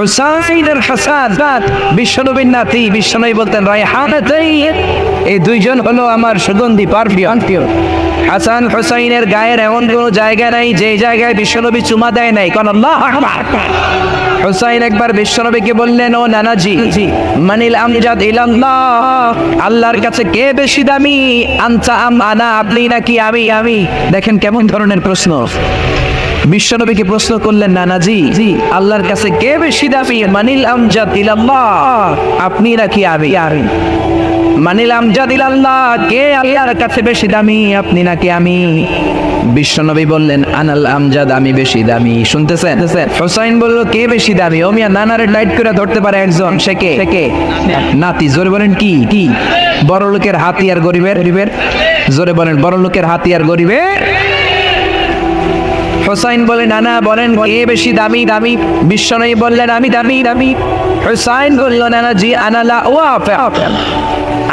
হুসাইন আর হাসান বিশ্বনবীর নাতি। বিশ্বনবী বলতেন রায়হানাতাইন, এই দুইজন হলো আমার সুগন্ধি পারফিউম। হাসান হুসাইনের গায়ের এমন কোনো জায়গা নাই যে জায়গায় বিশ্বনবী চুমা দেয় নাই। কোন আল্লাহু আকবার। হুসাইন একবার বিশ্বনবীকে বললেন, ও নানাজি, মানিল আমজাদ ইলাল্লাহ, আল্লাহর কাছে কে বেশি দামি, আনতা আম আনা, আপনি নাকি আমি? দেখেন কেমন ধরনের প্রশ্ন। বিশ্বনবীকে প্রশ্ন করলেন, নানাজি আল্লাহর কাছে কে বেশি দামি, মানিল আমজাদ ইলাল্লাহ, আপনি নাকি আমি? মানিল আমজাদ ইলাল্লাহ, কে আল্লাহর কাছে বেশি দামি, আপনি নাকি আমি? বিশ্বনবী বললেন, আনাল আমজাদ, আমি বেশি দামি। শুনতেছেন? হুসাইন বলল, কে বেশি দামি? ও মিয়া, নানারে লাইট করে ধরতে পারে একজন, সে কে? নাতি। জোরে বলেন কি? বড় লোকের হাতি আর গরিবের? জোরে বলেন, বড় লোকের হাতি আর গরিবের? হুসাইন বলে, নানা বলেন কে বেশি দামি? বিশ্বনবী বললেন, আমি দামি। হুসাইন বলল, নানাজি আনা লা ওয়াফিক,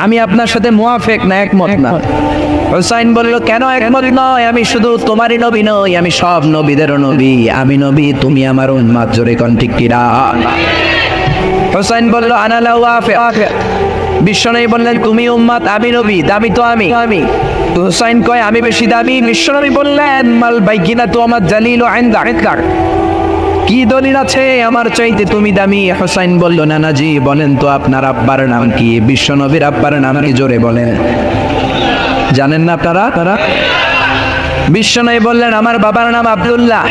আমি আপনার সাথে মুওয়াফিক না, একমত না। হুসাইন বলল, কেন একমত নয়? আমি শুধু তোমারই নবী নই, আমি সব নবীদেরও নবী। আমি নবী, তুমি আমার উম্মত। জোরে কোন ঠিক কিনা? হুসাইন বলল, আনা লা ওয়াফিক। বিশ্বনবী বললেন, তুমি উম্মত, আমি নবী, দামি তো আমি। হুসাইন কয়, আমি বেশি দামি। বিশ্বনবী বললেন, মাল বাইকিনাতু আমার জালিলু ইনদা, কি দলিল আছে আমার চাইতে তুমি দামি? হুসাইন বলল, নানাজি বলেন তো আপনার আব্বার নাম কি? বিশ্বনবীর আব্বার নাম কি? জোরে বলেন। জানেন না আপনারা? বিশ্বনবী বললেন, আমার বাবার নাম আব্দুল্লাহ।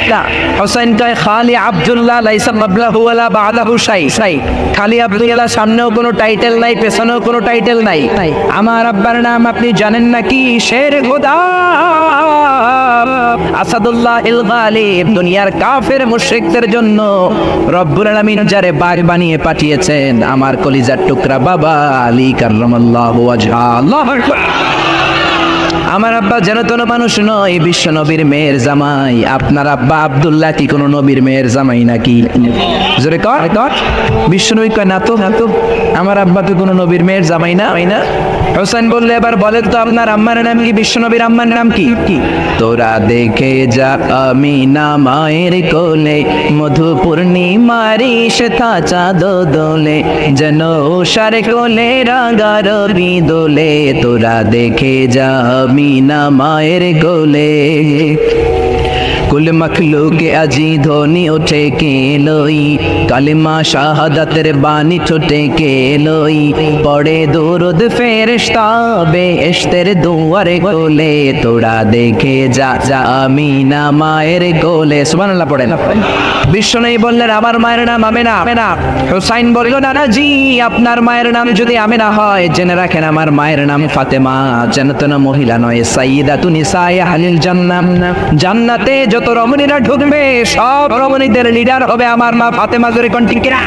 হুসাইন কয়, খালি আব্দুল্লাহ, লাইসা ক্বাবলাহু ওয়ালা বা'দাহু শাই। খালি আব্দুল্লাহ, সামনেও কোনো টাইটেল নাই, পেছনেও কোনো টাইটেল নাই। আমার আব্বার নাম আপনি জানেন নাকি? শের খোদা আসাদুল্লাহিল গালিব। দুনিয়ার কাফের মুশরিকদের জন্য রব্বুল আলামিন যারে বাঘ বানিয়ে পাঠিয়েছেন, আমার কলিজার টুকরা বাবা আলী কাররামাল্লাহু ওয়াজহা। আল্লাহু আকবার। আমার আব্বা যেন তেন মানুষ নয়, বিশ্ব নবীর মেয়ের জামাই। আপনার আব্বা আব্দুল্লাহ কি কোনো নবীর মেয়ের জামাই নাকি? জোরে কর। বিশ্ব নবী কয়, না তো, আমার আব্বা তো কোনো নবীর মেয়ের জামাই না। হুসাইন বললে, এবার বলেন তো আপনার আম্মার নাম কি? বিশ্ব নবীর আম্মার নাম কি? তোরা দেখে যা আমিনা মায়ের কোলে, মধু পূর্ণিমারি সেথা চাঁদ দোলে, যেন উষার কোলে রাঙা রবি দোলে। তোরা দেখে যা আমিনা মায়ের কোলে, কুল মখলুক আজি ধ্বনি ওঠে কে লই, কালিমা শাহাদাতের বাণী ছোটে কে লই, পড়ে দুরুদ ফেরেশতা বেহেশতের দুয়ারে কোলে। তোরা দেখে যা আমিনা মায়ের কোলে। সুবহানাল্লাহ পড়েন। বিশ্বনবী বললেন, আমার মায়ের নাম আমেনা। হুসাইন বলল, নানাজি আপনার মায়ের নাম যদি আমেনা হয়, জেনে রাখেন আমার মায়ের নাম ফাতেমা। যেন তেন মহিলা নয়, সাইয়্যিদাতু নিসাই আহলিল জান্নাহ। জান্নাতে যত রমণীরা ঢুকবে, সব রমণীদের লিডার হবে আমার মা ফাতেমা। জোরে কোন ঠিক কিনা?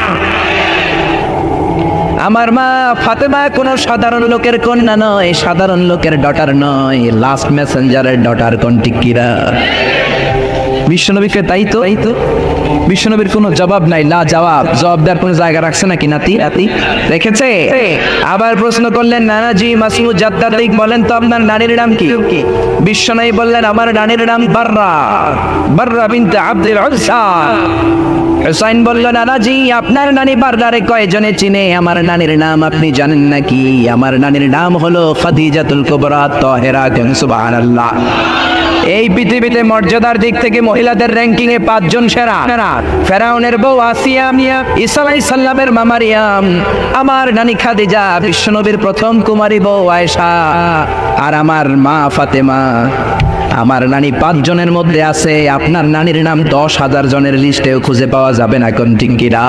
আমার মা ফাতেমা কোনো সাধারণ লোকের কন্যা নয়, সাধারণ লোকের ডটার নয়, লাস্ট মেসেঞ্জারের ডটার। কোন ঠিক কিনা? বিশ্বনবীকে তাই তো বিশ্বনবীর কোনো জবাব নাই, লা জবাব দেওয়ার কোনো জায়গা রাখছে নাকি নাতি রেখেছে? আবার প্রশ্ন করলেন, নানাজি মাসুদ জাদ্দাদিক বলেন তো আপনার নানির নাম কি? বিশ্বনবী বললেন, আমার নানির নাম বাররা বিনতে আব্দুল উজ্জা। হুসাইন বলল, নানাজি আপনার নানি বাররারে কয়জনে চিনে? আমার নানির নাম আপনি জানেন নাকি? আমার নানির নাম হলো খাদিজাতুল কুবরা তাহেরা। সুবহানাল্লাহ। এই পৃথিবীতে মর্যাদার দিক থেকে মহিলাদের র্যাঙ্কিং এ 5 জন সেরা। ফেরাউনের বউ আসিয়া, ঈসা আলাইহিস সালামের মা মারিয়াম, আমার নানি খাদিজা, বিশ্বনবীর প্রথম কুমারী বউ আয়েশা, আর আমার মা ফাতেমা। আমার নানি 5 জনের মধ্যে আছে। আপনার নানির নাম 10,000 জনের লিস্টেও খুঁজে পাওয়া যাবে না। কোন ঠিক কিনা?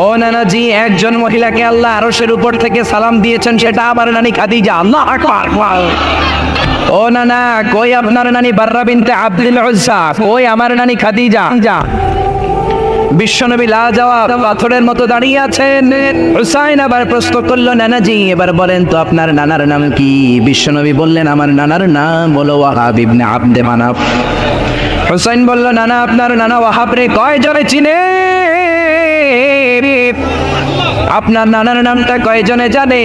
ও নানাজি, একজন মহিলাকে আল্লাহ আরশের উপর থেকে সালাম দিয়েছেন, সেটা আমার নানি খাদিজা। আল্লাহু আকবার। ও নানা, কই আপনার নানি বাররা বিনতে আব্দুল উজ্জা? কই আমার নানি খাদিজা? বিশ্বনবী লাজবাব পাথরের মতো দাঁড়িয়ে আছেন। হুসাইন আবার প্রশ্ন করলো, নানাজি এবার বলেন তো আপনার নানার নাম কি? বিশ্বনবী বললেন, আমার নানার নাম হলো ওয়াহাব ইবনে আব্দে মানাফ। হুসাইন বলল, নানা আপনার নানা ওয়াহাব রে কয়জনে চিনে? আপনার নানার নামটা কয়জনে জানে?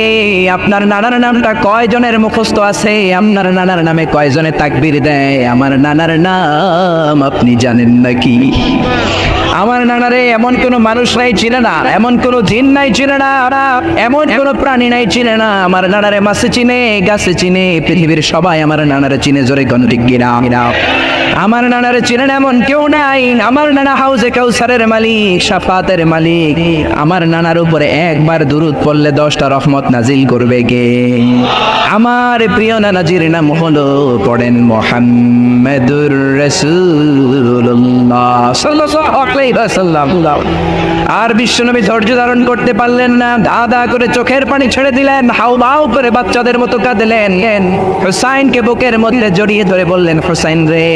আপনার নানার নামটা কয়জনের মুখস্থ আছে? আপনার নানার নামে কয়জনে তাকবীর দেয়? আমার নানার নাম আপনি জানেন নাকি? আমার নানারে এমন কোন মানুষ নাই চিনে না, এমন কোন জিন নাই চিনে না, এমন কোন প্রাণী নাই চিনে না। আমার নানারে মাছে চিনে, গাছে চিনে, পৃথিবীর সবাই আমার নানারে চিনে। জোরে কোন ঠিক কিনা? আমার নানারে চিনেন এমন কেউ নাই। আমার নানা হাউজে কাউসারের মালিক, শাফাতের মালিক। আমার নানার উপরে একবার দুরূদ পড়লে 10টা রহমত নাজিল করবে কে? আমার প্রিয় নানাজির নাম হলো, পড়েন, মুহাম্মাদুর রাসূলুল্লাহ সাল্লাল্লাহু আলাইহি ওয়াসাল্লাম। আর বিশ্বনবী ধৈর্য ধারণ করতে পারলেন না, দাদা করে চোখের পানি ছেড়ে দিলেন, হাউমাউ করে বাচ্চাদের মতো কাঁদলেন। হুসাইনকে বুকের মধ্যে জড়িয়ে ধরে বললেন, হুসাইন রে,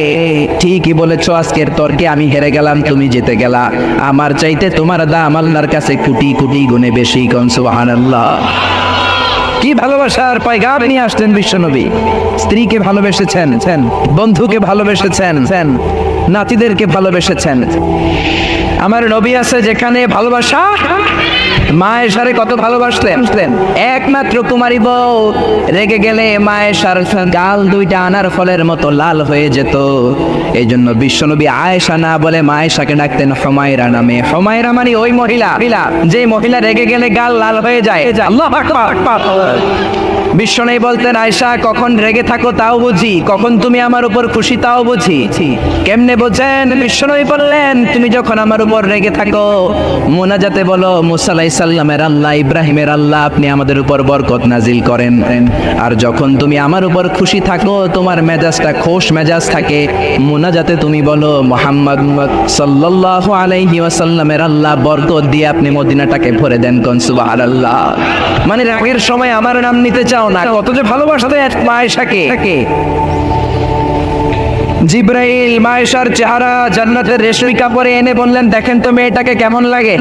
ঠিকই বলেছো, আজকের তর্কে আমি হেরে গেলাম, তুমি জিতে গেলা। আমার চাইতে তোমার দাম আল্লাহর কাছে কোটি কোটি গুণে বেশি। কোন সুবহানাল্লাহ। কি ভালোবাসার পয়গাম নিয়ে আসলেন বিশ্বনবী। স্ত্রীকে ভালোবেসেছেন, বন্ধুকে ভালোবেসেছেন, নাতিদেরকে ভালোবেসেছেন। আমার নবী আছে যেখানে ভালোবাসা, মা এশারে কত ভালোবাসলেন। একমাত্র কুমারী বউ রেগে গেলে মা এশার গাল দুইটা আনার ফলের মতো লাল হয়ে যেত। এই জন্য বিশ্বনবী আয়েশা না বলে মা এশাকে ডাকতেন হুমায়রা নামে। হুমায়রা মানে ওই মহিলা যে মহিলা রেগে গেলে গাল লাল হয়ে যায়। আল্লাহু আকবার। বিশ্বনবী বলতেন, আয়েশা, কখন রেগে থাকো তাও বুঝি, কখন তুমি আমার উপর খুশি তাও বুঝি। কেমনে বোঝেন? বিশ্বনবী বললেন, তুমি যখন আমার উপর রেগে থাকো মুনাজাতে বলো, মুসা আলাইহিস সালামের আল্লাহ, ইব্রাহিমের আল্লাহ, আপনি আমাদের উপর বরকত নাজিল করেন। আর যখন তুমি আমার উপর খুশি থাকো, তোমার মেজাজটা খোশ মেজাজ থাকে, মুনাজাতে তুমি বলো, মুহাম্মদ সাল্লাল্লাহু আলাইহি ওয়াসাল্লামের আল্লাহ, বরকত দিয়ে আপনি মদিনাটাকে ভরে দেন। কোন সুবহানাল্লাহ। মানে রাগের সময় আমার নাম নিতে চাও না, কত যে ভালোবাসতে আয়েশাকে। জিবরাইল মায়েশার চেহারা জান্নাতের রেশমি কাপড়ে এনে বললেন, দেখেন তো মেয়েটাকে কেমন লাগে।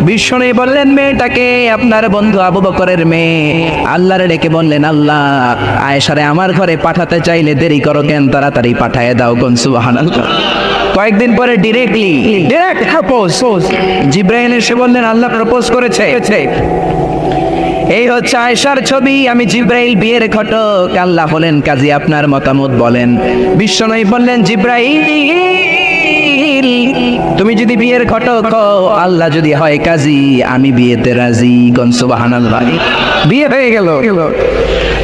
বিশ্বনবী বললেন, মেয়েটাকে আপনার বন্ধু আবু বকরের মেয়ে। আল্লাহরে ডেকে বললেন, আল্লাহ, আয়েশারে আমার ঘরে পাঠাতে চাইলে দেরি করো কেন, তাড়াতাড়ি পাঠায় দাও। কোন সুবহানাল্লাহ। কয়েকদিন পরে ডিরেক্ট প্রপোজ। জিবরাইল এসে বললেন, আল্লাহ প্রপোজ করেছে। এই হচ্ছে আয়েশার ছবি, আমি জিবরাইল বিয়ের ঘটক। আল্লাহ হলেন কাজী, আপনার মতামত বলেন। বিশ্বনবী বললেন, জিবরাইল, তুমি যদি বিয়ের ঘটক হও, আল্লাহ যদি হয় কাজী, আমি বিয়েতে রাজি। কোন সুবহানাল্লাহ। বিয়ে হয়ে গেল।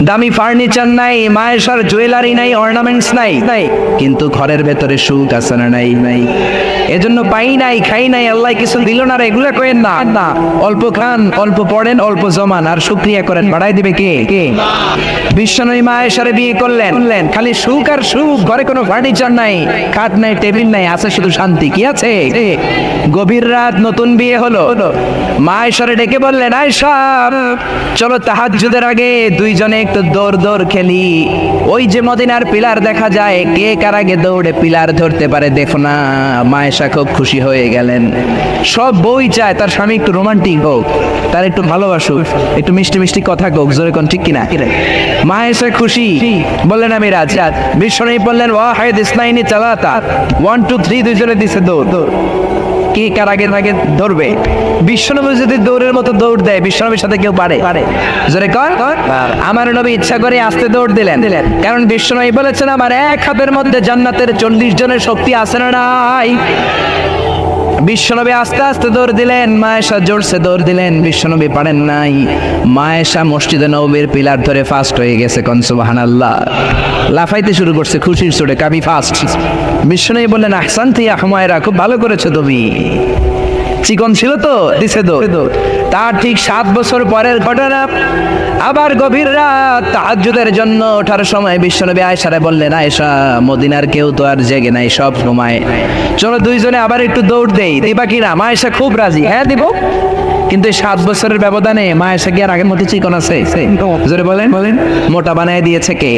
দামি ফার্নিচার নাই, মায়েশার জুয়েলারি নাই, অর্নামেন্টস নাই, কিন্তু ঘরের ভেতরে সুখ আছে না? নাই। এজন্য পাই নাই, খাই নাই, আল্লাহ কিছু দিল না, এগুলা করেন না। অল্প খান, অল্প পড়েন, অল্প জমান, আর শুকরিয়া করেন, বাড়াই দিবে কে? বিশ্বনবী মায়েশারে বিয়ে করলেন, খালি সুখ আর সুখ। ঘরে কোনো ফার্নিচার নাই, খাট নাই, টেবিল নাই, আছে শুধু শান্তি। কি আছে? গভীর রাত, নতুন বিয়ে হলো। মায়েশারে ডেকে বললেন, আয়েশা, চলো তাহাজ্জুদের আগে দুইজনে একটু দৌড় খেলি। ওই যে মদিনার পিলার দেখা যায়, কে কার আগে দৌড়ে পিলার ধরতে পারে দেখো না। মায়েশা খুব খুশি হয়ে গেলেন। সব বই চায় তার স্বামী একটু রোমান্টিক হোক, তার একটু ভালোবাসুক, একটু মিষ্টি মিষ্টি কথা হোক। জোরে কোন ঠিক কিনা? মায়েশা খুশি, বললেন আমি রাজি। বিশ্বনবী বললেন, ওয়াহিদ ইসনাইনি চালাতা, 1 2 3, দুইজনে দিছে দৌড়। কে কার আগে ধরবে? বিশ্বনবী যদি দৌড়ের মতো দৌড় দেয়, বিশ্বনবীর সাথে কেউ পারে? জোরে কর। আমার নবী ইচ্ছা করে আস্তে দৌড় দিলেন, কারণ বিশ্বনবী বলেছেন, আমার এক হাতের মধ্যে জান্নাতের 40 জনের শক্তি আছে না নাই? বিশ্বনবী আস্তে আস্তে দৌড় দিলেন, মায়েশা জোরসে দৌড় দিলেন, বিশ্বনবী পারেন নাই। মায়েশা মসজিদে নববীর পিলার ধরে ফাস্ট হয়ে গেছে। কোন সুবহানাল্লাহ। লাফাইতে শুরু করছে খুশির চোটে, কাবি ফাস্ট। বিশ্বনবী বললেন, আহসানতি ইয়া হুমায়রা, খুব ভালো করেছো তুমি। চিকন ছিল তো, দিছে দৌড়। তার ঠিক 7 বছর পরের ঘটনা। আবার গভীর রাত, তাহাজ্জুদের জন্য ওঠার সময় বিশ্বনবী আয়েশারে বললেন, আয়েশা, মদিনার কেউ তো আর জেগে নাই, সব ঘুমায়, চলো দুইজনে আবার একটু দৌড় দেই, দিবা কিনা? আয়েশা খুব রাজি, হ্যাঁ দিব। কিন্তু 7 বছরের ব্যবধানে আয়েশা কি আর আগের মতো চিকন আছে? জোরে বলেন। মোটা বানায় দিয়েছে কে?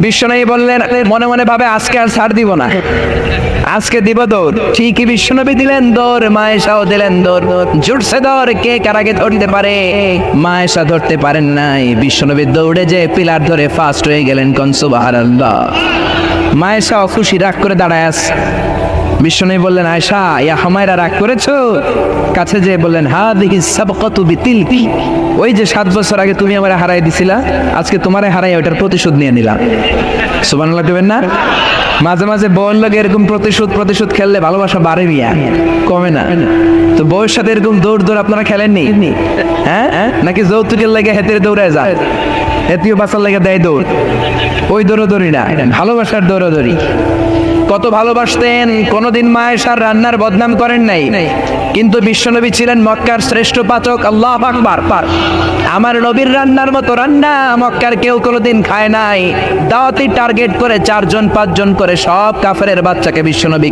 বিশ্বনবী বললেন, মনে মনে ভাবে, আজকে আর ছাড় দিব না, আজকে দিব দৌড়। ঠিকই বিশ্বনবী দিলেন দৌড়, মায়েশাও দিলেন দৌড়। জুটছে দৌড়, কে কার আগে ধরতে পারে? মায়েশা ধরতে পারেন নাই। বিশ্বনবী দৌড়ে যে পিলার ধরে ফাস্ট হয়ে গেলেন। কোন সুবহানাল্লাহ। মায়েশা খুশি, রাগ করে দাঁড়ায় আছে। বিশ্বনবী বললেন, আয়েশা ইয়া হুমায়রা রাগ করেছো? কাছে যেয়ে বললেন, হাদিহি সাবকাতু বিতিলকি, ওই যে 7 বছর আগে তুমি আমারে হারাই দিছিলা, আজকে তোমারে হারাই ওটার প্রতিশোধ নিয়ে নিলাম। সুবহানাল্লাহ কইবেন না? মাঝে মাঝে বউয়ের লগে এরকম প্রতিশোধ খেললে ভালোবাসা বাড়ে মিয়া, কমে না। তো বউয়ের সাথে এরকম দৌড় আপনারা খেলেননি? হ্যাঁ, নাকি যৌতুকের লাগে হেতে দৌড়ায় যায়, হেতিও বাঁচার লাগে দেয় দৌড়? ওই দৌড়াদৌড়ি না, ভালোবাসার দৌড়াদৌড়ি। কত ভালোবাসতেন, কোনদিন মা আয়েশার রান্নার বদনাম করেন নাই। কিন্তু বিশ্বনবী ছিলেন মক্কার শ্রেষ্ঠ পাচক। আল্লাহু আকবার। আমার নবীর রান্নার মতো রান্না মক্কার কেউ কোনোদিন খায় নাই। দাওয়াতি টার্গেট করে 4 জন 5 জন করে সব কাফেরের বাচ্চাকে বিশ্বনবী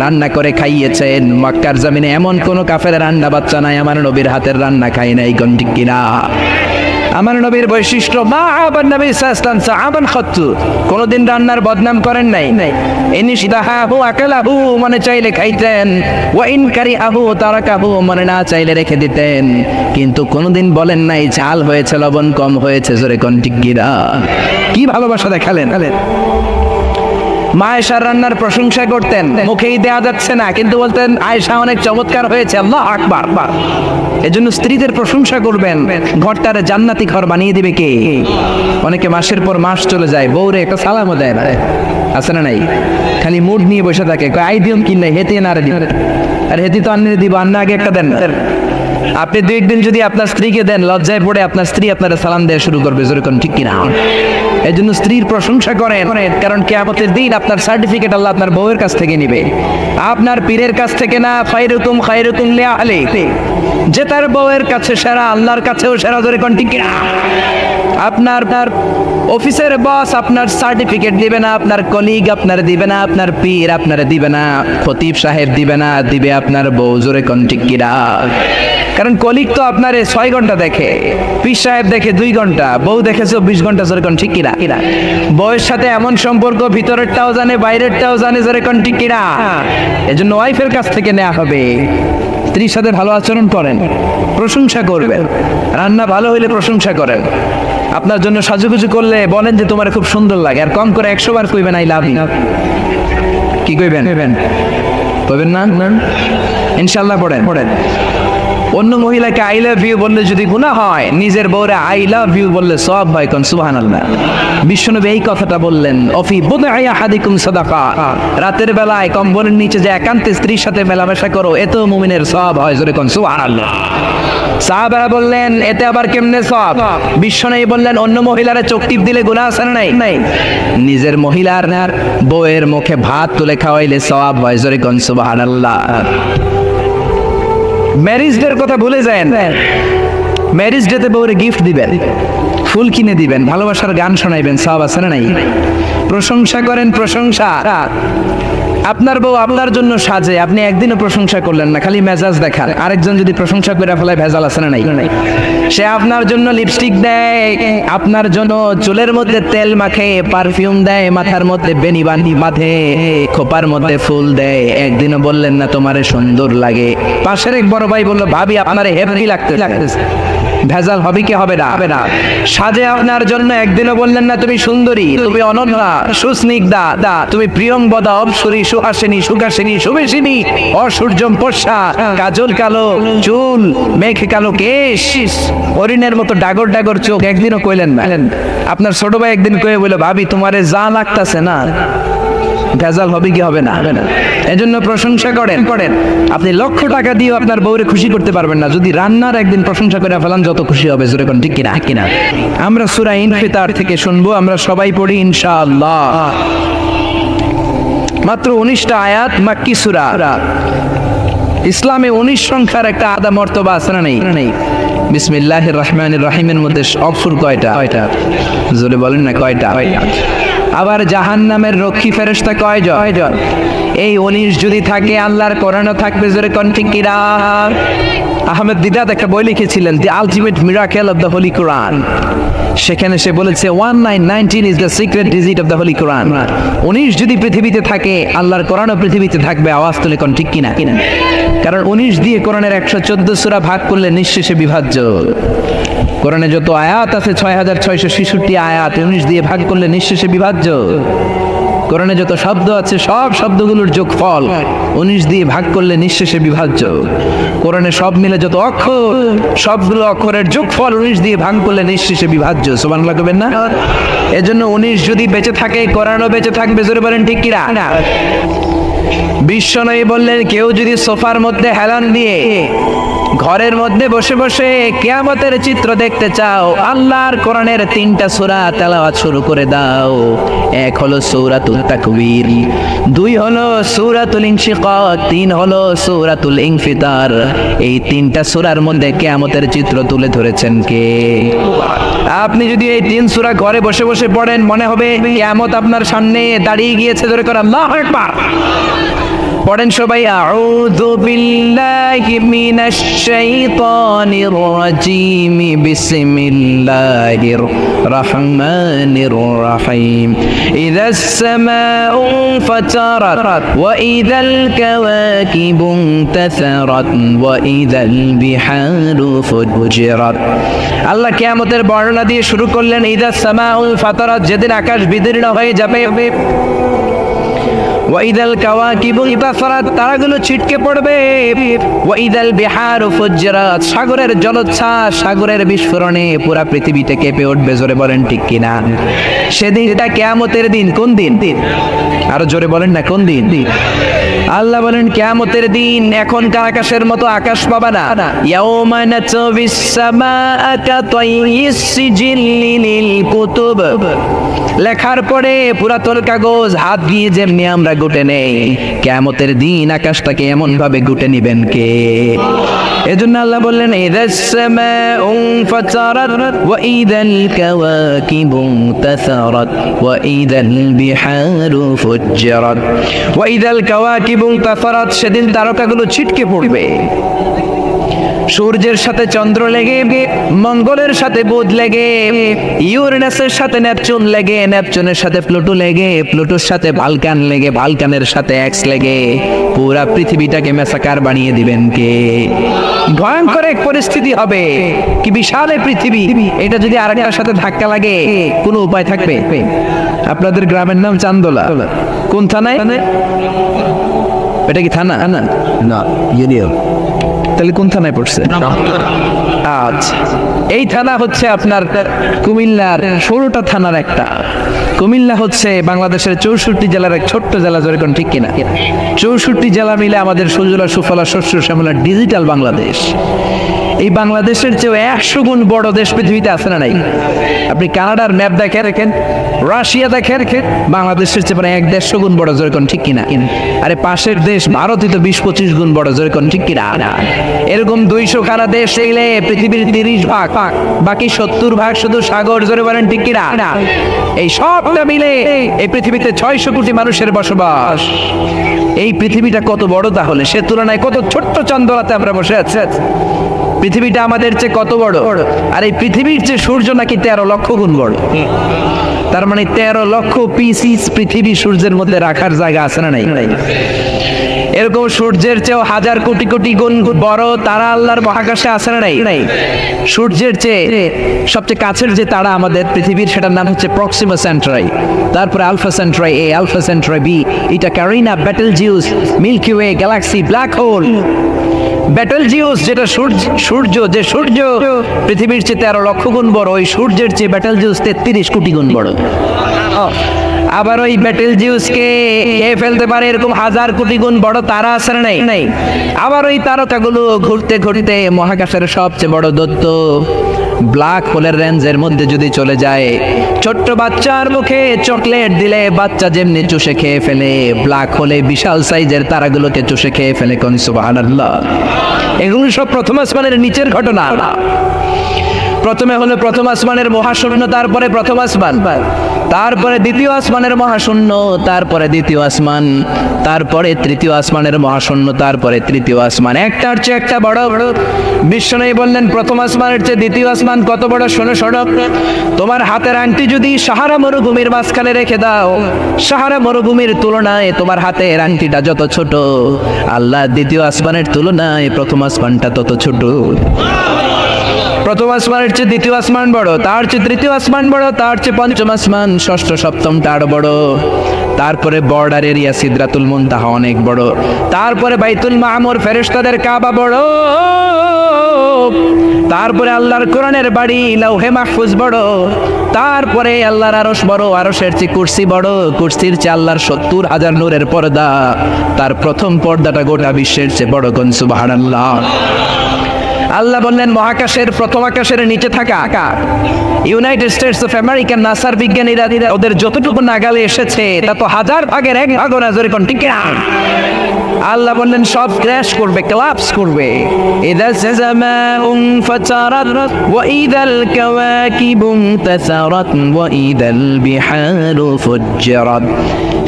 রান্না করে খাইয়েছেন। মক্কার জমিনে এমন কোন কাফেরের রান্না বাচ্চা নাই আমার নবীর হাতের রান্না খায় নাই। কোন ঠিক কিনা? আমার নবীর বৈশিষ্ট্য, মা আবান নবী সাল্লাল্লাহু সাহাবান খাত্তু, কোনদিন রান্নার বদনাম করেন নাই। ইনশতাহাহু আকালাহু, মনে চাইলে খাইতেন, ওয়া ইন কারিহাহু তারাকাহু, মনে না চাইলে রেখে দিতেন। কিন্তু কোনদিন বলেন নাই ঝাল হয়েছে, লবণ কম হয়েছে। জোরে কোন ঠিক কিনা? কি ভালোবাসা দেখালেন। মা আয়েশার রান্নার প্রশংসা করতেন, মুখেই দেয়া যাচ্ছে না, কিন্তু বলতেন আয়েশা অনেক চমৎকার হয়েছে। আল্লাহু আকবার। এজন্য স্ত্রীদের প্রশংসা করবেন, ঘরটারে জান্নাতি ঘর বানিয়ে দিবে কে? অনেকে মাসের পর মাস চলে যায়, বউরে একটা সালামও দেয় না, আছে না নাই? খালি মুড নিয়ে বসে থাকে, কয় আই দিম কিন নাই, হেতে না রে, আর হেতি তো আন্নে দিব, আন্না আগে একটা দেন। আপনি 2 দিন যদি আপনার স্ত্রীকে দেন, লজ্জায় পড়ে আপনার স্ত্রী আপনারা সালাম দেওয়া শুরু করবে। যেরকম ঠিক কিনা? এই জন্য স্ত্রীর প্রশংসা করেন, কারণ কিয়ামতের দিন আপনার সার্টিফিকেট আল্লাহ আপনার বউয়ের কাছ থেকে নিবে, আপনার পীরের কাছ থেকে না। খায়রুকুম খায়রুকুম লিআহলি, যে তার বউয়ের কাছে সেরা, আল্লাহর কাছেও সেরা। যেরকম ঠিক কিনা? আপনার অফিসের বস আপনার সার্টিফিকেট দিবে না, আপনার কলিগ আপনার দিবে না, আপনার পীর আপনার দিবে না, খতিব সাহেব দিবে না, দিবে আপনার বউ। জোরে কোন ঠিক কিনা? কারণ কলিগ তো আপনার 6 ঘন্টা দেখে, পীর সাহেব দেখে 2 ঘন্টা, বউ দেখে 24 ঘন্টা। জোরে কোন ঠিক কিনা? বউয়ের সাথে এমন সম্পর্ক, ভিতরেরটাও জানে বাইরেরটাও জানে। জোরে কোন ঠিক কিনা? এজন্য ওয়াইফের কাছ থেকে নেওয়া হবে। স্ত্রীর সাথে ভালো আচরণ করেন, প্রশংসা করবেন। রান্না ভালো হইলে প্রশংসা করেন। আপনার জন্য সাজুগুজু করলে বলেন যে তোমার খুব সুন্দর লাগে, আর কম করে 100 বার কইবেন আই লাভ ইউ। কি কইবেন? কইবেন না? ইনশাআল্লাহ পড়েন। অন্য মহিলাকে আই লাভ ইউ বললে যদি গুনাহ হয়, নিজের বউরে আই লাভ ইউ বললে সওয়াব হয়। কোন সুবহানাল্লাহ। বিশ্বনবী এই কথাটা বললেন, অফি বুদআ আহাদিকুম সাদাকা, রাতের বেলায় কম্বলের নিচে যে একান্তে স্ত্রীর সাথে মেলামেশা করো, এতেও মুমিনের সওয়াব হয়। জোরে কোন সুবহানাল্লাহ। সাহাবারা বললেন, এতে আবার কেমনে সওয়াব? বিশ্বনবী বললেন, অন্য মহিলারে চোখ টিপ দিলে গুনাহ আছে না নাই? নিজের মহিলার বউয়ের মুখে ভাত তুলে খাওয়াইলে সওয়াব হয়। জোরে কোন সুবহানাল্লাহ। ম্যারেজ ডের কথা ভুলে যান। ম্যারেজ ডেতে বউরে গিফট দিবেন, ফুল কিনে দিবেন, ভালোবাসার গান শোনাইবেন, সওয়াব আছে না নাই? প্রশংসা করেন, প্রশংসা। আপনার বউ আপনার জন্য সাজে, আপনি একদিনও প্রশংসা করলেন না, খালি মেজাজ দেখান। আরেকজন যদি প্রশংসা করে ফেলায়, ভেজাল আছে না নাই? সে আপনার জন্য লিপস্টিক দেয়, আপনার জন্য চুলের মধ্যে তেল মাখে, পারফিউম দেয়, মাথার মধ্যে বেনি বাঁধে, খোপার মধ্যে ফুল দেয়, একদিনও বললেন না তোমারে সুন্দর লাগে। পাশের এক বড় ভাই বলল, ভাবি আপনারে হেভি লাগতেছে। ভেজাল হবে কি হবে না? সাজে আপনার জন্য একদিনও বললেন না তুমি সুন্দরী, তুমি অনন্যা, সুস্নিগ্ধা, তুমি প্রিয়ংবদা, অপসরী, সুহাসিনী, সুখাসিনী, সুবেশিনী, অসূর্যম পশা, কাজল কালো চুল, মেঘ কালো কেশ, হরিণের মতো ডাগর ডাগর চোখ, একদিনও কইলেন না। আপনার ছোট ভাই একদিন কয়ে বলে, ভাবি তোমারে যা লাগতাছে না। ভেজাল হবে কি হবে না? এজন্য প্রশংসা করেন। আপনি লক্ষ টাকা দিয়ে আপনার বউরে খুশি করতে পারবেন না, যদি রান্নার একদিন প্রশংসা করে ফেলান, যত খুশি হবে। জোরে কোন ঠিক কিনা? আমরা সূরা ইনফিতার থেকে শুনবো, আমরা সবাই পড়ি ইনশাআল্লাহ। মাত্র 19টা আয়াত, মাক্কি সূরা। ইসলামে 19 সংখ্যার একটা আদা মর্তবা আছে না নাই? বিসমিল্লাহির রহমানির রহিমের মধ্যে অক্ষর কয়টা? জোরে বলেন না, কয়টা? আবার জাহান্নামের রক্ষী ফেরেশতা কয়জন? এই 19 যদি থাকে, আল্লাহর কোরআনও থাকবে। জোরে কোন ঠিক কিনা? আহমেদ দিদাত একটা বই লিখেছিলেন, the ultimate miracle of the holy Quran. সেখানে সে বলেছে 1919 is the secret digit of the holy Quran. 19 যদি পৃথিবীতে থাকে, আল্লাহর কোরআনও পৃথিবীতে থাকবে। আওয়াজ তুলে কোন ঠিক কিনা? কারণ 19 দিয়ে কোরআনের 114 সূরা ভাগ করলে নিঃশেষে বিভাজ্য। কোরআনে যত আয়াত আছে 6666 আয়াত, 19 দিয়ে ভাগ করলে নিঃশেষে বিভাজ্য। কোরআনে যত শব্দ আছে, সব শব্দগুলোর যোগফল 19 দিয়ে ভাগ করলে নিঃশেষে বিভাজ্য। কোরআনে সব মিলে যত অক্ষর, সবগুলো অক্ষরের যোগফল 19 দিয়ে ভাগ করলে নিঃশেষে বিভাজ্য। সুবহানাল্লাহ কইবেন না? এজন্য 19 যদি বেঁচে থাকে, কোরআনও বেঁচে থাকবে। জোরে বলেন ঠিক কি না? বিশ্বনবী বললেন, কেউ যদি সোফার মধ্যে হেলান দিয়ে ঘরের মধ্যে বসে বসে কিয়ামতের চিত্র দেখতে চাও, আল্লাহর কোরআনের 3টা সূরা তেলাওয়াত শুরু করে দাও। এক হলো সূরাতুল তাকবীর, 2 হলো সূরাতুল ইনশিকাক, 3 হলো সূরাতুল ইনফিতার। এই 3টা সূরার মধ্যে কিয়ামতের চিত্র তুলে ধরেছেন কে? আপনি যদি এই 3 সূরা ঘরে বসে বসে পড়েন, মনে হবে কিয়ামত আপনার সামনে দাঁড়িয়ে গিয়েছে। ধরে করে আল্লাহু আকবার পড়েন সবাই। আউযু বিল্লাহি মিনাশ শাইতানির রাজীম, বিসমিল্লাহির রহমানির রহিম। ইযাস সামাউ ফাতারাত ওয়া ইযাল কাওয়াকিবু ইনতাসারাত ওয়া ইযাল বিহারু ফুজিরাত। আল্লাহ কিয়ামতের বর্ণনা দিয়ে শুরু করলেন, ইযাস সামাউ ফাতারাত, যেদিন আকাশ বিদীর্ণ হয়ে যাবে। ওয়াইদাল কাওয়াকিবু ইনতাসারাত, তারাগুলো ছিটকে পড়বে। ওয়াইদাল বিহারু ফুজ্জিরাত, সাগরের জলোচ্ছ্বাস, সাগরের বিস্ফোরণে পুরা পৃথিবীতে কেঁপে উঠবে। জোরে বলেন ঠিক কিনা? সেদিনটা কিয়ামতের দিন। কোন দিন? আরো জোরে বলেন না, কোন দিন? আল্লাহ বলেন কিয়ামতের দিন এখনকার আকাশের মতো আকাশ পাবা না। ইয়াউমা নাতবিস সামাআ কাতাইয়িস সিজিল্লি লিল কুতুব, লেখার পরে পুরাতন কাগজ হাত দিয়ে যেমনি আমরা গুটে নেই, কিয়ামতের দিন আকাশটাকে এমন ভাবে গুটে নিবেন কে? এজন্য আল্লাহ বললেন, ইযাস সামাউ ফাতারাত ওয়া ইযাল কাওয়াকিবু ইনতাসারাত ওয়া ইযাল বিহারু ফুজ্জিরাত ওয়া ইযাল কাওয়াকিবু ইনতাসারাত, সেদিন তারকাগুলো ছিটকে পড়বে। সূর্যের সাথে চন্দ্র লেগে, মঙ্গলের সাথে বুধ লেগে, ইউরেনাসের সাথে নেপচুন লেগে, নেপচুনের সাথে প্লুটো লেগে, প্লুটোর সাথে ভালকান লেগে, ভালকানের সাথে এক্স লেগে পুরা পৃথিবীটাকে মেসাকার বানিয়ে দিবেন কে? ভয়ঙ্কর এক পরিস্থিতি হবে। কি বিশাল এই পৃথিবী, এটা যদি আরেকটার সাথে ধাক্কা লাগে কোনো উপায় থাকবে? আপনাদের গ্রামের নাম চান্দোলা, কোন থানায়? এটা কি থানা? না, ইউনিয়ন। তাহলে কোন থানায় পড়ছে? আচ্ছা, এই থানা হচ্ছে আপনার কুমিল্লার 16টা থানার একটা। কুমিল্লা হচ্ছে বাংলাদেশের 64 জেলার এক ছোট্ট জেলা। জোরে কোন ঠিক কিনা? 64 জেলা মিলে আমাদের সুজলা সুফলা শস্য শ্যামলা ডিজিটাল বাংলাদেশ। এই বাংলাদেশের চেয়ে 100 গুণ বড় দেশ পৃথিবীতে আছে না নাই? আপনি কানাডার ম্যাপ দেখে রেখেন, রাশিয়া দেখে রেখেন, বাংলাদেশের চেয়ে প্রায় 1-150 গুণ বড়। জোরে কোন ঠিক কিনা? আরে পাশের দেশ ভারতই তো 20-25 গুণ বড়। জোরে কোন ঠিক কিনা? এরকম 200 খানা দেশ এলে পৃথিবীর 30 ভাগ, বাকি 70 ভাগ শুধু সাগর। জোরে বলেন ঠিক কিনা? এই সবটা মিলে এই পৃথিবীতে 600 কোটি মানুষের বসবাস। এই পৃথিবীটা কত বড় তাহলে? সে তুলনায় কত ছোট্ট চান্দোলাতে আমরা বসে আছি। পৃথিবীটা আমাদের চেয়ে কত বড়? আর এই পৃথিবীর চেয়ে সূর্য নাকি 13 লক্ষ গুণ বড়। তার মানে 13 লক্ষ পিসিস পৃথিবী সূর্যের মধ্যে রাখার জায়গা আছে না নাই? এরকম সূর্যের চেয়েও 1000 কোটি কোটি গুণ বড় তারা আল্লাহর মহাকাশে আছে না নাই? সূর্যের চেয়ে সবচেয়ে কাছের যে তারা আমাদের পৃথিবীর, সেটার নাম হচ্ছে প্রক্সিমা সেন্টারাই, তারপরে Alpha Centauri A, Alpha Centauri B, এটা Carina, Betelgeuse, Milky Way, galaxy, black hole. Betelgeuse যেটা সূর্য, যে সূর্য পৃথিবীর চেয়ে 13 লক্ষ গুণ বড়, ওই সূর্যের চেয়ে বেটেলজিউস 33 কোটি গুণ বড়। আবার ওই বেটেলজিউসকে খেয়ে ফেলতে পারে এরকম 1000 কোটি গুণ বড় তারা আছে না নাই? আবার ওই তারকাগুলো ঘুরতে ঘুরতে মহাকাশের সবচেয়ে বড় দৈত্য ব্ল্যাক হোলের রেঞ্জের মধ্যে যদি চলে যায়, ছোট্ট বাচ্চার মুখে চকলেট দিলে বাচ্চা যেমনি চুষে খেয়ে ফেলে, ব্ল্যাক হোলে বিশাল সাইজের তারাগুলোকে চুষে খেয়ে ফেলে। কোন সুবহানাল্লাহ। এগুলো সব প্রথম আসমানের নিচের ঘটনা। প্রথমে হলো প্রথম আসমানের মহাশূন্য, তারপরে প্রথম আসমান, তারপরে দ্বিতীয় আসমানের মহাশূন্য, তারপরে দ্বিতীয় আসমান, তারপরে তৃতীয় আসমানের মহাশূন্য, তারপরে তৃতীয় আসমান। একটার চেয়ে একটা বড় বড়। বিশ্বনবী বললেন প্রথম আসমানের চেয়ে দ্বিতীয় আসমান কত বড়? শোনো শোনো, তোমার হাতের আংটি যদি সাহারা মরুভূমির মাঝখানে রেখে দাও, সাহারা মরুভূমির তুলনায় তোমার হাতের আংটিটা যত ছোট, আল্লাহ দ্বিতীয় আসমানের তুলনায় প্রথম আসমানটা তত ছোট। প্রথম আসমানের চেয়ে দ্বিতীয় আসমান বড়, তার চেয়ে তৃতীয় আসমান বড়, তার চেয়ে পঞ্চম আসমান, ষষ্ঠ সপ্তমটা আরো বড়, তারপরে বর্ডার এরিয়া সিদরাতুল মুনতাহা অনেক বড়, তারপরে বাইতুল মামুর ফেরেশতাদের কাবা বড়, তারপরে আল্লাহর কোরআনের বাড়ি লাউহে মাহফুজ বড়, তারপরে আল্লাহর আরশ বড়, আরশের চেয়ে কুরসি বড়, কুরসির চেয়ে আল্লাহর 70,000 নূরের পর্দা, তার প্রথম পর্দাটা গোটা বিশ্বের চেয়ে বড়। কোন সুবহানাল্লাহ। আল্লাহ বললেন মহাকাশের প্রথম আকাশের নিচে থাকা ইউনাইটেড স্টেটস অফ আমেরিকান নাসার বিজ্ঞানীরা ওদের যতটুকু নাগালে এসেছে তা তো 1000 ভাগের 1 ভাগও না। জোরে কোন ঠিক না? আল্লাহ বললেন সব ক্র্যাশ করবে, কোলাপস করবে। ইদা সামাউন ফাতারাত ওয়া ইদাল কাওয়াকিবু তাসারাত ওয়া ইদাল বিহারু ফুজ্জিরাত।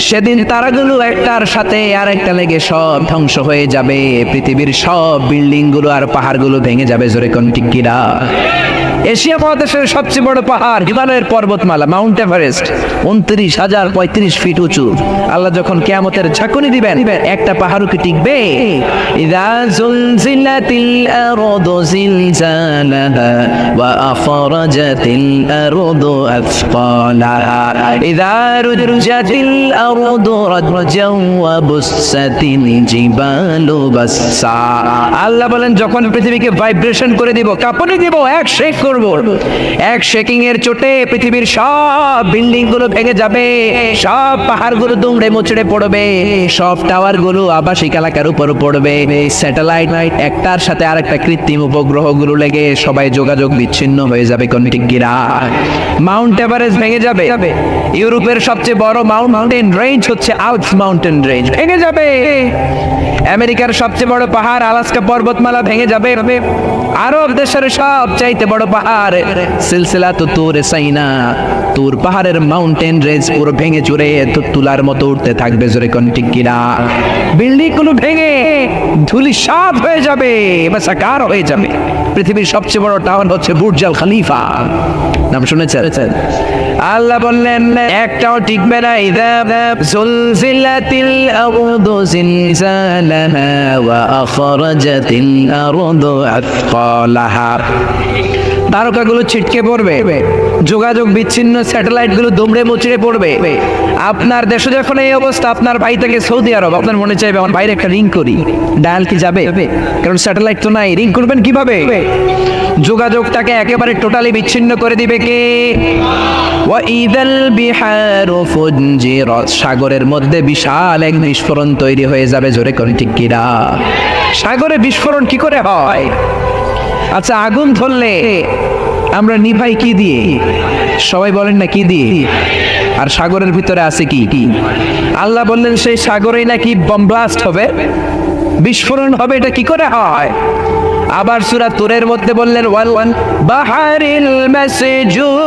সেদিন তারাগুলো একটার সাথে আরেকটা লেগে সব ধ্বংস হয়ে যাবে, পৃথিবীর সব বিল্ডিং গুলো আর পাহাড়গুলো ভেঙে যাবে। জোরে কোন ঠিক কিনা? এশিয়া মহাদেশের সবচেয়ে বড় পাহাড় হিমালয়ের পর্বতমালা মাউন্ট এভারেস্ট 29,035 ফিট উঁচু। আল্লাহ যখন কিয়ামতের ঝাঁকুনি দিবেন একটা পাহাড়ও কি টিকবে? ইযা যুলজিলাতিল আরদু জিলজালাহা ওয়া আখরাজাতিল আরদু আথকালাহা ইযা রুজ্জাতিল আরদু রাজ্জাও ওয়া বুসসাতিল জিবালু বাসসা। আল্লাহ বলেন যখন পৃথিবীকে ভাইব্রেশন করে দিব, কাঁপুনি দিব, এক শেক করব, এক শেকিং এর চোটে পৃথিবীর সব বিল্ডিং গুলো ভেঙে যাবে, সব পাহাড়গুলো দুমড়ে মুচড়ে পড়বে, সব টাওয়ার গুলো আবাসিক এলাকার উপর পড়বে, স্যাটেলাইট একটার সাথে আরেকটা কৃত্রিম উপগ্রহ গুলো লেগে সবাই যোগাযোগ বিচ্ছিন্ন হয়ে যাবে। কোন ঠিক কিনা? মাউন্ট এভারেস্ট ভেঙে যাবে। ইউরোপের সবচেয়ে বড় মাউন্টেন রেঞ্জ হচ্ছে আল্পস মাউন্টেন রেঞ্জ, ভেঙে যাবে। আমেরিকার সবচেয়ে বড় পাহাড় আলাস্কা পর্বতমালা ভেঙে যাবে। আরব দেশের সবচাইতে বড় পাহাড় সিলসিলা তুর সাইনা, তুর পাহাড়ের মাউন্টেন রেঞ্জ পুরো ভেঙে চুরে তুলার মতো উঠতে থাকবে। জোরে কোন ঠিক কিনা? বিল্ডিং গুলো ভেঙে ধুলিসাৎ হয়ে যাবে, মাসাকার হয়ে যাবে। পৃথিবীর সবচেয়ে বড় টাউন হচ্ছে বুর্জ আল খলিফা, নাম শুনেছেন? আল্লাহ বললেন একটাও টিকবে না। ইযা যুলজিলাতিল আরদু জিলজালাহা ওয়া আখরাজাতিল আরদু আথকালাহা। তারকাগুলো ছিটকে পড়বে, যোগাযোগ বিচ্ছিন্ন, স্যাটেলাইট গুলো দুমড়ে মুচড়ে পড়বে। আপনার দেশে যখন এই অবস্থা, আপনার ভাই থেকে সৌদি আরব, আপনার মনে চাইবে আমার ভাইয়ের একটা রিং করি, ডায়াল কি যাবে? কারণ স্যাটেলাইট তো নাই, রিং করবেন কিভাবে? যোগাযোগটাকে একেবারে টোটালি বিচ্ছিন্ন করে দিবে কে? ওয়া ইদাল বিহারু ফুজ্জিরাত। সাগরের মধ্যে বিশাল এক বিস্ফোরণ তৈরি হয়ে যাবে। জোরে কোন ঠিক কিনা? সাগরে বিস্ফোরণ কি করে হয়? আচ্ছা, আগুন ধরলে আমরা নিভাই কি দিয়ে? সবাই বলেন না কি দিয়ে? আর সাগরের ভিতরে আছে কি? আল্লাহ বললেন সেই সাগরেই নাকি বম ব্লাস্ট হবে, বিস্ফোরণ হবে। এটা কি করে হয়? আবার সূরা তুরের মধ্যে বললেন ওয়াল বাহারিল মাসজুর।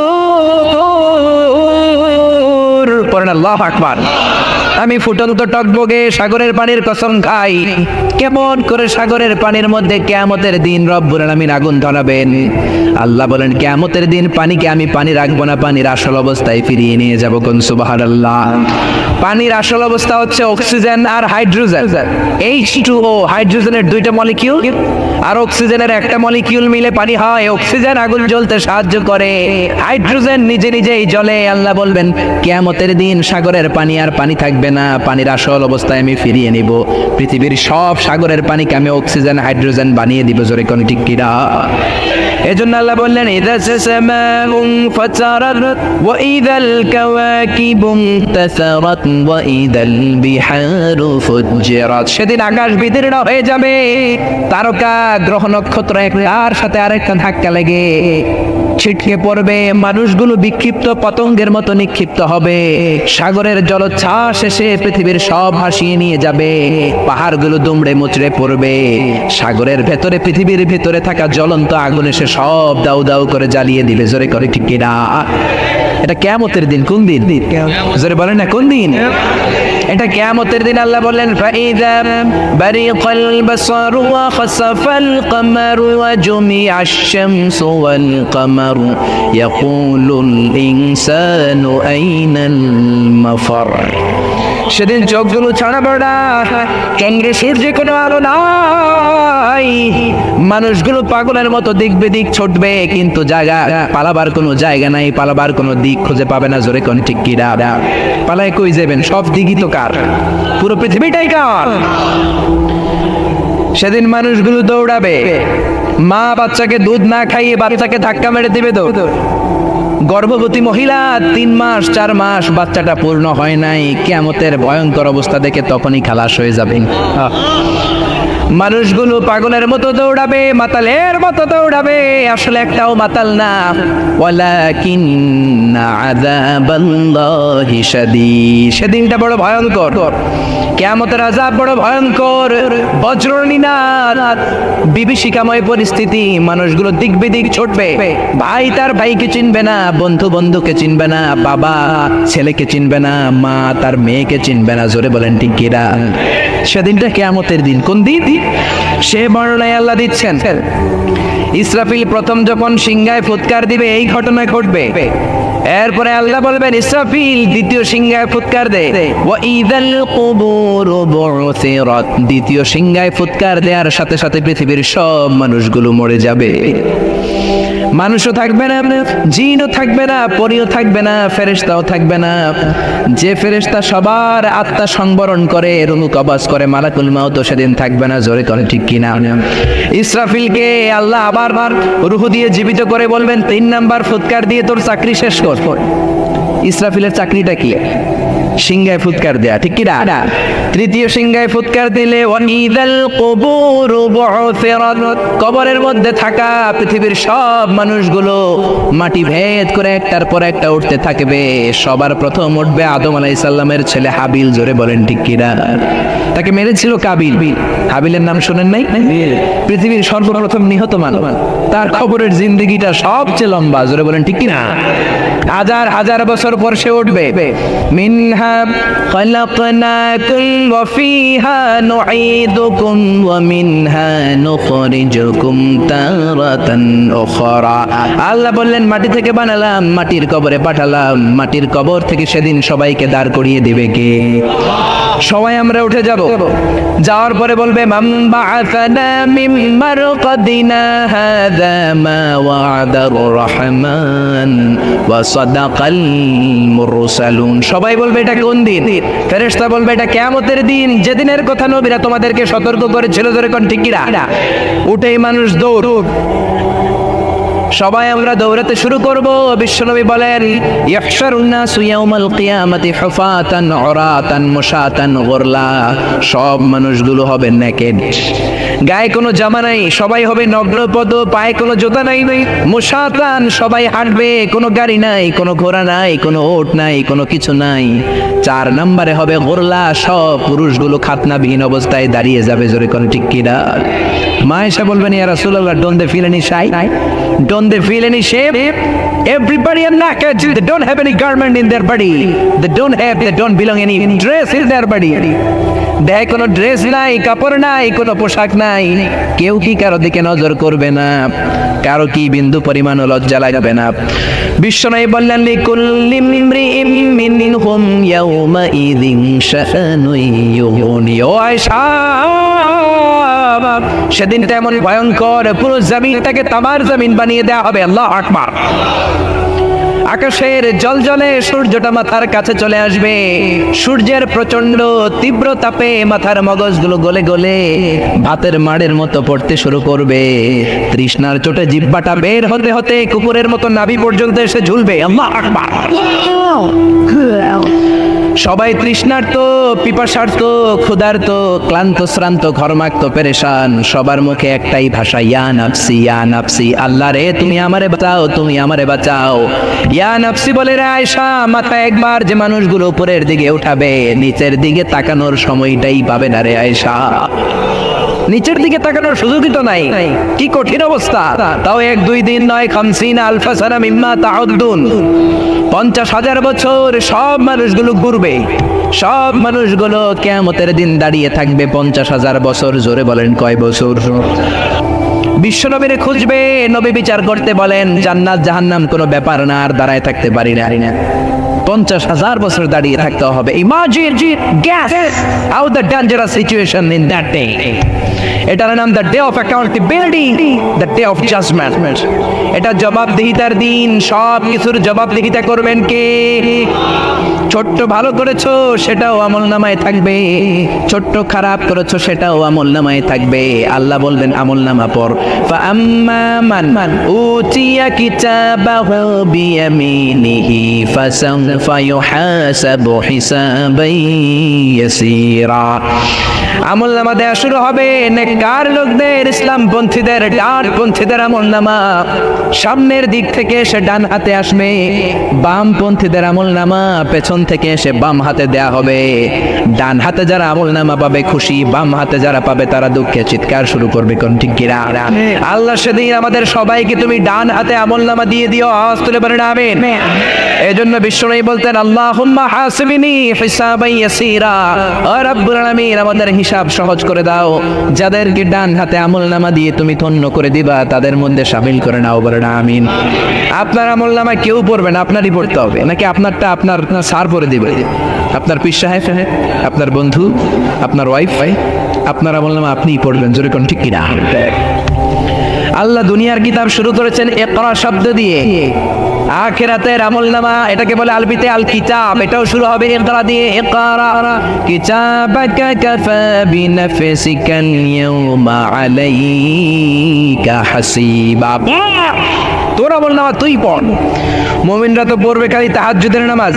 পড়েন আল্লাহু আকবার। আমি ফুটন্ত টকবগে সাগরের পানির কসম খাই, কেমন করে সাগরের পানির মধ্যে কিয়ামতের দিন রব্বুল আলামিন আগুন ধরাবেন। আল্লাহ বলেন কিয়ামতের দিন পানিকে আমি পানি রাখবো না, পানির আসল অবস্থায় ফিরিয়ে নিয়ে যাব। কোন সুবহানাল্লাহ। পানির আসল অবস্থা হচ্ছে অক্সিজেন আর হাইড্রোজেন। H2O, হাইড্রোজেনের 2টা মলিকিউল আর অক্সিজেনের একটা মলিকিউল মিলে পানি হয়। অক্সিজেন আগুন জ্বলতে সাহায্য করে, হাইড্রোজেন নিজে নিজেই জ্বলে। আল্লাহ বলবেন কিয়ামতের দিন সাগরের পানি আর পানি থাকবে না, পানির আসল অবস্থায় আমি ফিরিয়ে নিব। পৃথিবীর সব সাগরের পানিকে আমি অক্সিজেন হাইড্রোজেন বানিয়ে দিব। জোরে কোন ঠিক কিনা? এজন্য আল্লাহ বললেন ইযা সামাউন ফাতারাত ওয়া ইযাল কাওয়াকিবু তাসারাত ওয়া ইযাল বিহারু ফুজ্জিরাত। সেদিন আকাশ বিদীর্ণ হয়ে যাবে, তারকা গ্রহ নক্ষত্র একটার সাথে আরেকটা ধাক্কা লেগে ছিটকে পড়বে, মানুষগুলো বিক্ষিপ্ত পতঙ্গের মতো নিক্ষিপ্ত হবে, সাগরের জলোচ্ছ্বাস এসে পৃথিবীর সব ভাসিয়ে নিয়ে যাবে, পাহাড়গুলো দুমড়ে মুচড়ে পড়বে, সাগরের ভেতরে পৃথিবীর ভেতরে থাকা জ্বলন্ত আগুন এসে সব দাউ দাউ করে জ্বালিয়ে দিবে। জোরে করে ঠিক কিনা? এটা কিয়ামতের দিন। কোন দিন? জোরে বলেন না কোন দিন? এটা কিয়ামতের দিন। আল্লাহ বললেন ফাইযা বারিকাল বাসারু ওয়া খাসাফাল কমারু ওয়া জুমিআশ শামসু ওয়াল কমারু ইয়াকুলুল ইনসানু আইনাল মাফার। সেদিন চোখগুলো ছাড়া বড়া, কেন্দ্রে সূর্যে কোনো আলো নাই, মানুষগুলো পাগলের মতো দিক বেদিক ছুটবে, কিন্তু জায়গা পালাবার কোনো জায়গা নাই, পালাবার কোনো দিক খুঁজে পাবে না। জোরে কোন ঠিক কি না? পালায় কই যাবেন? সব দিকই তো কার, পুরো পৃথিবীটাই কার। সেদিন মানুষগুলো দৌড়াবে, মা বাচ্চাকে দুধ না খাইয়ে বাচ্চাকে ধাক্কা মেরে দিবে। তো গর্ভবতী মহিলা 3 মাস 4 মাস বাচ্চাটা পূর্ণ হয় নাই, কিয়ামতের ভয়ঙ্কর অবস্থা দেখে তখনই খালাস হয়ে যাবে। মানুষগুলো পাগলের মতো দৌড়াবে, মাতালের মতো দৌড়াবে, আসলে একটাও মাতাল না। ওয়ালাকিন্না আযাবাল্লাহি শাদীদ, সেদিনটা বড় ভয়ঙ্কর। কিয়ামতের আযাব বড় ভয়ঙ্কর, বজ্রনিনাদ, বিভীষিকাময় পরিস্থিতি। মানুষগুলো দিক বিদিক ছুটবে, ভাই তার ভাইকে চিনবে না, বন্ধু বন্ধুকে চিনবে না, বাবা ছেলেকে চিনবে না, মা তার মেয়েকে চিনবে না। জোরে বলেন ঠিক কি না? সেদিনটা কিয়ামতের দিন। কোন দিন? সে বর্ণনায় আল্লাহ দিচ্ছেন, ইসরাফিল প্রথম যখন সিংহায় ফুৎকার দিবে এই ঘটনা ঘটবে। এরপরে আল্লাহ বলবেন, ইসরাফিল দ্বিতীয় সিংহায় ফুৎকার দে। ওয়া ইযাল কুবুরু বু'থিরাত, দ্বিতীয় সিংহায় ফুৎকার দেওয়ার সাথে সাথে পৃথিবীর সব মানুষগুলো মরে যাবে। মানুষও থাকবে না, জিনও থাকবে না, পরীও থাকবে না, ফেরেশতাও থাকবে না। যে ফেরেশতা সবার আত্মা সংবরণ করে, রুহু কবজ করে, মালাকুল মাউত সেদিন থাকবে না। জোরে করে ঠিক কি না? ইসরাফিলকে আল্লাহ আবার রুহু দিয়ে জীবিত করে বলবেন, 3 নাম্বার ফুৎকার দিয়ে তোর চাকরি শেষ কর। ইসরাফিলের চাকরিটা কি? সিংহায় ফুৎকার দেয়া, ঠিক কি না? তৃতীয় সিংহায় ফুৎকার দিলে ওয়ানিদাল কুবুরু বু'থিরাত, কবরের মধ্যে থাকা পৃথিবীর সব মানুষগুলো মাটি ভেদ করে একটার পর একটা উঠতে থাকবে। সবার প্রথম উঠবে আদম আলাইহিস সালামের ছেলে হাবিল। জোরে বলেন ঠিক কি না? তাকে মেরেছিল কাবিল। হাবিলের নাম শুনেন নাই? পৃথিবীর সর্বপ্রথম নিহত মানব, তার খবরের জিন্দেগিটা সবচেয়ে লম্বা। জোরে বলেন ঠিক কি না? হাজার হাজার বছর পর সে উঠবে। মিনহা খালাকনাকুম ওয়া ফিহা নুঈদুকুম ওয়া মিনহা নুখরিজুকুম তারাতান উখরা। আল্লাহ বললেন, মাটি থেকে বানালাম, মাটির কবরে পাঠালাম, মাটির কবর থেকে সেদিন সবাইকে দাঁড় করিয়ে দিবে কে? সবাই আমরা উঠে যাব। যাওয়ার পরে বলবে, মান বাআসানা মিন মারকাদিনা হাযা মা ওয়া'দার রহমান ওয়া সাদাকাল মুরসালুন। সবাই বলবে, এটা কোন দিন? ফেরেশতা বলবে, এটা কিয়ামতের দিন, যেদিনের কথা নবীরা তোমাদেরকে সতর্ক করেছিল। ধরে কোন ঠিক কি না? উঠেই মানুষ দৌড়, সবাই আমরা দৌড়াতে শুরু করব। বিশ্বনবী বলেন, ইহশারুন নাসু ইয়াউমাল কিয়ামাতি হুফাতান উরাতান মুশাতান গুরলা, সব মানুষগুলো হবে নেকেড, গায়ে কোনো জামা নাই, সবাই হবে নগ্নপদ, পায়ে কোনো জুতা নাই, মুশাতান, সবাই হাঁটবে, কোনো গাড়ি নাই, কোনো ঘোড়া নাই, কোনো ওট নাই, কোনো কিছু নাই। 4 নম্বরে হবে গুরলা, সব পুরুষগুলো খাতনাবিহীন অবস্থায় দাঁড়িয়ে যাবে। জোরে কোন ঠিক কি না? মা এসে বলবেন, ইয়া রাসূলুল্লাহ, don't they feel any shy? Don't they feel any shame? Everybody are naked. They don't have any garment in their body. They don't belong any dress in their body. দেয় কোনো ড্রেস নাই, কাপড় নাই, কোনো পোশাক নাই। কেউ কি কারো দিকে নজর করবে না, কারো কি বিন্দু পরিমাণ লজ্জা লাগবে না। বিশ্বনবী বললেন, লিকুল্লি ইমরিইম মিনহুম ইয়াউমা ইযিন শাআনুন ইউগনি। ও আয়েশা, সেদিনটা এমন ভয়ঙ্কর, পুরো জমিনটাকে তামার জমিন বানিয়ে দেওয়া হবে। আল্লাহু আকবার। আকাশের জলজলে সূর্যটা মাথার কাছে চলে আসবে, সূর্যের প্রচন্ড তীব্র তাপে মাথার মগজগুলো গলে গলে ভাতের মাড়ের মতো পড়তে শুরু করবে। তৃষ্ণার চোটে জিহ্বাটা বের হতে হতে কুকুরের মতো নাভি পর্যন্ত এসে ঝুলবে। আল্লাহু আকবার। সবাই তৃষ্ণার্ত, পিপাসার্ত, ক্ষুধার্ত, ক্লান্ত, শ্রান্ত, ঘর্মাক্ত, পেরেশান। সবার মুখে একটাই ভাষা, ইয়া নাফসি, ইয়া নাফসি। আল্লাহ রে, তুমি আমারে বাঁচাও, তুমি আমারে বাঁচাও। ইয়া নাফসি বলে রে আয়েশা, মাথা একবার যে মানুষগুলো উপরের দিকে উঠাবে, নিচের দিকে তাকানোর সময়টাই পাবে না রে আয়েশা। নিচের দিকে তাকানোর সুযোগই তো নাই। কি কঠিন অবস্থা। তাও 1-2 দিন নয়, 50 আলফা সানা মিম্মা তাউদ্দুন, 50,000 বছর সব মানুষগুলো ঘুরবে, সব মানুষগুলো কিয়ামতের দিন দাঁড়িয়ে থাকবে 50,000 বছর। জোরে বলেন কয় বছর? বিশ্বনবীরে খুঁজবে, নবী বিচার করতে বলেন, জান্নাত জাহান্নাম কোনো ব্যাপার না, আর দাঁড়ায় থাকতে পারি না। 50,000 বছর দাঁড়িয়ে থাকতে হবে। Imagine guess how the dangerous situation in that day. এটার নাম the day of accountability, the day of judgement. এটা জবাবদিহিতার দিন। সব কিছুর জবাবদিহিতা করবেন কে? ছোট্ট ভালো করেছো সেটাও আমলনামায় থাকবে, ছোট্ট খারাপ করেছো সেটাও আমলনামায় থাকবে। আল্লাহ বলবেন আমলনামা পড়। ফাআম্মা মান উতিয়া কিতাবাহু বিয়ামিনিহি ফাসাউফা ইউহাসাবু হিসাবান ইয়াসীরা। আমলনামা দেয়া শুরু হবে নেককার লোকদের, ইসলামপন্থীদের, ডানপন্থীদের আমলনামা সামনের দিক থেকে সে ডান হাতে আসবে, বামপন্থীদের আমলনামা পেছন থেকে এসে বাম হাতে দেয়া হবে। ডান হাতে যারা আমলনামা পাবে খুশি, বাম হাতে যারা পাবে তারা দুঃখে চিৎকার শুরু করবে। কোন ঠিক কিনা? আল্লাহ সেদিন আমাদের সবাইকে তুমি ডান হাতে আমলনামা দিয়ে দিও। আওয়াজ তুলে বলেন আমিন। এজন্য বিশ্বনবী বলতেন আল্লাহুম্মা হাসিবিনি হিসাবান ইয়াসীরা। ও রব্বুল আলামিন আমাদের হিসাব সহজ করে দাও। যাদেরকে ডান হাতে আমলনামা দিয়ে তুমি ধন্য করে দিবা তাদের মধ্যে শামিল করে নাও। বলেন আমিন। আপনার আমলনামা কেউ পড়বে না, আপনারই পড়তে হবে, নাকি আপনারটা আপনার স্যার পড়ে দিবে? আপনার পীর সাহেব, আপনার বন্ধু, আপনার ওয়াইফ, আপনার আমলনামা আপনিই পড়বেন। জোরে কোন ঠিক কিনা? আল্লাহ দুনিয়ার কিতাব শুরু করেছেন ইকরা শব্দ দিয়ে। আখিরাতের আমলনামা এটাকে বলে আরবিতে আল কিতাব, এটাও শুরু হবে ইকরা দিয়ে। ইকরা কিতাবাকা কাফা বিনাফসিকাল ইয়াউমা আলাইকা হাসিবা। তোর আমলনামা তুই পড়। মুমিনরা তো পড়বে খালি তাহাজ্জুদের নামাজ,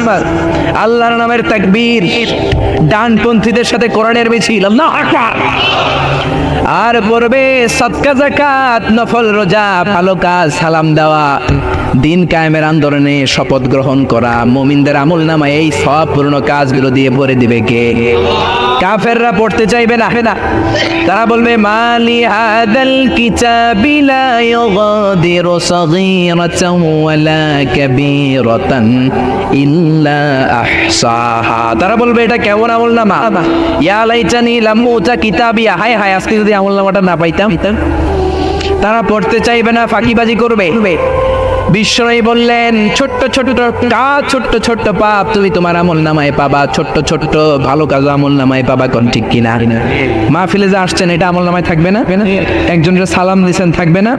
আল্লাহর নামের তাকবীর, ডানপন্থীদের সাথে কোরআনের মিছিল, আল্লাহু আকবার। আর পড়বে সাদকা যাকাত, নফল রোজা, ভালো কাজ, সালাম দেওয়া, দিন কায়েমের আন্দোলনে শপথ গ্রহণ করা। মুমিনদের আমলনামা এই সব পূর্ণ কাজগুলো দিয়ে ভরে দিবে কে? কাফেররা পড়তে চাইবে না। তারা বলবে মালি হাদাল কিতাবি লা ইউগাদিরু সাগীরাতান ওয়ালা কাবীরাতান ইল্লা আহসাহা। তারা বলবে এটা কেমন আমলনামা? ইয়া লাইতানি লাম উতা কিতাবিয়া। হায় হায়, আজকে যদি আমলনামাটা না পাইতাম। তারা পড়তে চাইবে না, ফাঁকিবাজি করবে। বিশ্বনবী বললেন ছোট্ট ছোট্ট কাজ, ছোট্ট ছোট্ট পাপ তুমি তোমার আমলনামায় পাবা, ছোট্ট ছোট্ট ভালো কাজ আমলনামায় পাবা। কোন ঠিক কিনা? মাহফিলে যে আসছেন এটা আমলনামায় থাকবে না? একজনের সালাম দিয়েছেন থাকবে না?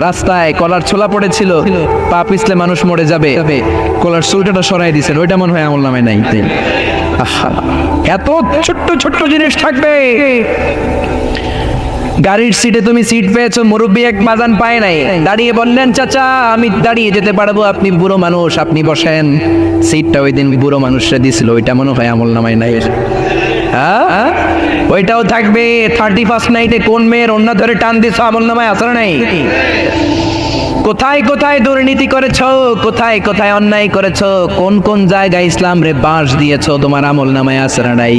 রাস্তায় কলার ছোলা পড়েছিল, পা পিছলে মানুষ মরে যাবে, কলার চুলটা সরাই দিয়েছেন, ওইটা মনে হয় আমলনামায় নাই। এত ছোট্ট ছোট্ট জিনিস থাকবে। গাড়ির সিটে তুমি সিট পেয়েছো, মুরব্বী এক বাজান পায় নাই, দাঁড়িয়ে বললেন চাচা আমি দাঁড়িয়ে যেতে পারবো, আপনি বুড়ো মানুষ আপনি বসেন। সিটটা ওই দিন বুড়ো মানুষরা দিছিল, ওইটা মনে হয় আমলনামায় নাই। হ্যাঁ, ওইটাও থাকবে। 31st নাইটে কোন মেয়ের অন্য ধরে টান দিছো, আমলনামায় আসর নাই। কোথায় কোথায় দুর্নীতি করেছো, কোথায় কোথায় অন্যায় করেছো, কোন কোন জায়গায় ইসলাম রে বাঁশ দিয়েছো, তোমার আমলনামায় আসর নাই।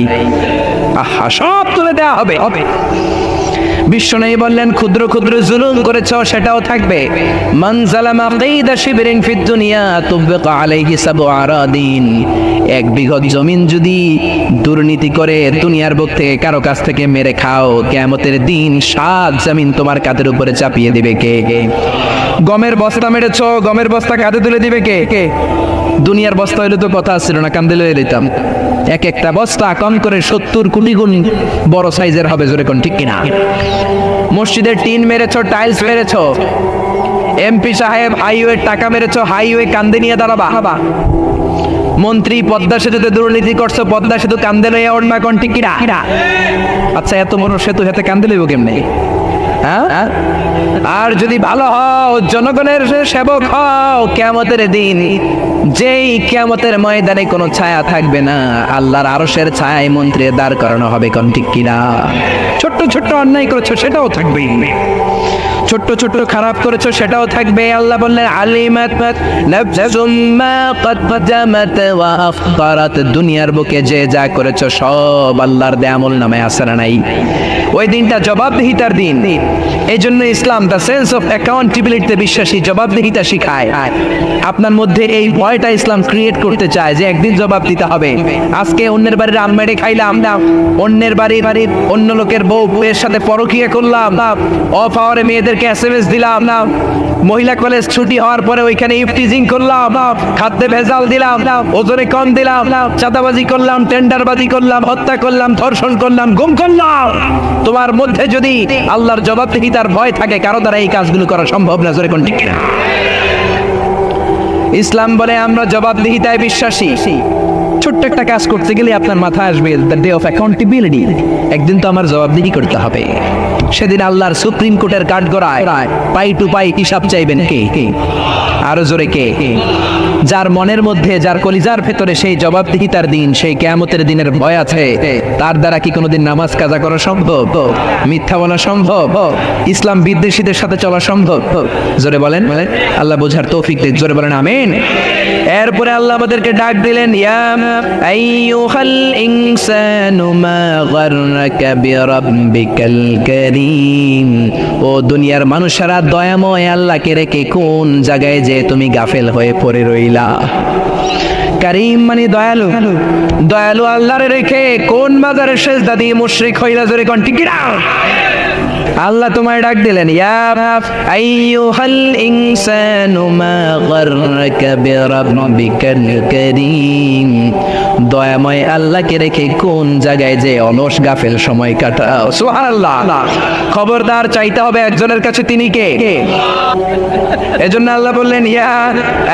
আহা, সব তুলে দেওয়া হবে। বিশ্বনবী বললেন ক্ষুদ্র ক্ষুদ্র জুলুম করেছো, সেটাও থাকবে। মান যালামা কাইদা শিবরিন ফিদ দুনিয়া তুবকা আলাইহি সাবউ আরাদিন। এক বিঘত জমিন যদি দুর্নীতি করে দুনিয়ার বুক থেকে কারো কাছ থেকে মেরে খাও, কিয়ামতের দিন 7 জমিন তোমার কাঁধের উপরে চাপিয়ে দিবে কে? গমের বস্তা মেরেছো, গমের বস্তা কাঁধে তুলে দিবে কে? দুনিয়ার বস্তা হইলে তো কথা ছিল না, কান্দে লয়ে নিতাম। এক একটা বস্তা কম করে 70 কোটি গুণ বড় সাইজের হবে। জোরে কোন ঠিক কিনা? মসজিদের টিন মেরেছো, টাইলস মেরেছো, এমপি সাহেব হাইওয়ে টাকা মেরেছো, হাইওয়ে কান্দে নিয়ে দাঁড়াবা। মন্ত্রী পদ্মা সেতুতে দুর্নীতি করছো, পদ্মা সেতু কান্দে লইয়া ওঠবা। কোন ঠিক কিনা? আচ্ছা, এত বড় সেতু হাতে কান্দে লইব কেমনে? হ্যাঁ, আর যদি ভালো হও, জনগণের সেবক হও, কিয়ামতের দিন যেই কিয়ামতের ময়দানে কোনো ছায়া থাকবে না, আল্লাহর আরশের ছায়ায় মন্ত্রী দাঁড় করানো হবে। কোন ঠিক কিনা? ছোট্ট ছোট্ট অন্যায় করেছো সেটাও থাকবে, ছোট্ট ছোট্ট খারাপ করেছো সেটাও থাকবে। আল্লাহ বললেন আলিমাত নাফসুম মা কদ্দামাত ওয়া আখতারাত। দুনিয়ার বুকে যে যা করেছো সব আল্লাহর দেয়া আমলনামায় আছে না নাই? ওই দিনটা জবাবদিহিতার দিন। এই জন্য ইসলাম দ্য সেন্স অফ অ্যাকাউন্টেবিলিটিতে বিশ্বাসী, জবাবদিহিতা শিখায়। আপনার মধ্যে এই ভয়টা ইসলাম ক্রিয়েট করতে চায় যে একদিন জবাব দিতে হবে। আজকে অন্যের বাড়ির আম মেরে খাইলাম, অন্যের বাড়ির অন্য লোকের বউয়ের সাথে পরকীয়া করলাম, অফ আওয়ারে মেয়েদেরকে এসএমএস দিলাম, মহিলা কলেজ ছুটি হওয়ার পরে ওইখানে ইফটিজিং করলাম, খাদ্যে ভেজাল দিলাম, ওজনে কম দিলাম, চাঁদাবাজি করলাম, টেন্ডারবাজি করলাম, হত্যা করলাম, ধর্ষণ করলাম, গুম করলাম। তোমার মধ্যে যদি আল্লাহর জবাবদিহিতার ভয় থাকে, কারো দ্বারা এই কাজগুলো করা সম্ভব না। জোরে কোন ঠিক কিনা? ইসলাম বলে আমরা জবাবদিহিতায় বিশ্বাসী। ছোট্ট একটা কাজ করতে গেলে আপনার মাথায় আসবে দ্য ডে অফ অ্যাকাউন্টেবিলিটি। একদিন তো আমার জবাবদিহি করতে হবে। সেদিন আল্লাহর সুপ্রিম কোর্টের কাঠগড়ায় পাই টু পাই হিসাব চাইবেন কে? আরো জোরে কে? যার মনের মধ্যে, যার কলিজার ভেতরে সেই জবাবদিহিতার দিন, সেই কিয়ামতের দিনের ভয় আছে, তার দ্বারা কি কোনোদিন নামাজ কাজা করা সম্ভব? মিথ্যা বলা সম্ভব? ইসলাম বিদ্বেষীদের সাথে চলা সম্ভব? জোরে বলেন। আল্লাহ বোঝার তৌফিক দেন। জোরে বলেন আমিন। এরপরে আল্লাহ আমাদেরকে ডাক দিলেন, ইয়া আইয়ুহাল ইনসানু মা গাররাকা বিরাব্বিকাল কারীম। ও দুনিয়ার মানুষেরা, দয়াময় আল্লাহকে রেখে কোন জায়গায় যে তুমি গাফেল হয়ে পড়ে রইলা। কারীম মানে দয়ালু। দয়ালু আল্লাহরে রেখে কোন বাজারে সেজদা দিয়ে মুশরিক হইলা। জোরে কোন ঠিক কিনা? আল্লাহ তোমায় ডাক দিলেন, ইয়া আইয়ুহাল ইনসানু মা গাররাকা বিরাব্বিকাল কারীম। দয়াময় আল্লাহকে রেখে কোন জায়গায় যে অলস গাফেল সময় কাটাও। সুবহানাল্লাহ। খবরদার, চাইতে হবে একজনের কাছে, তিনি কে? এজন্য আল্লাহ বললেন, ইয়া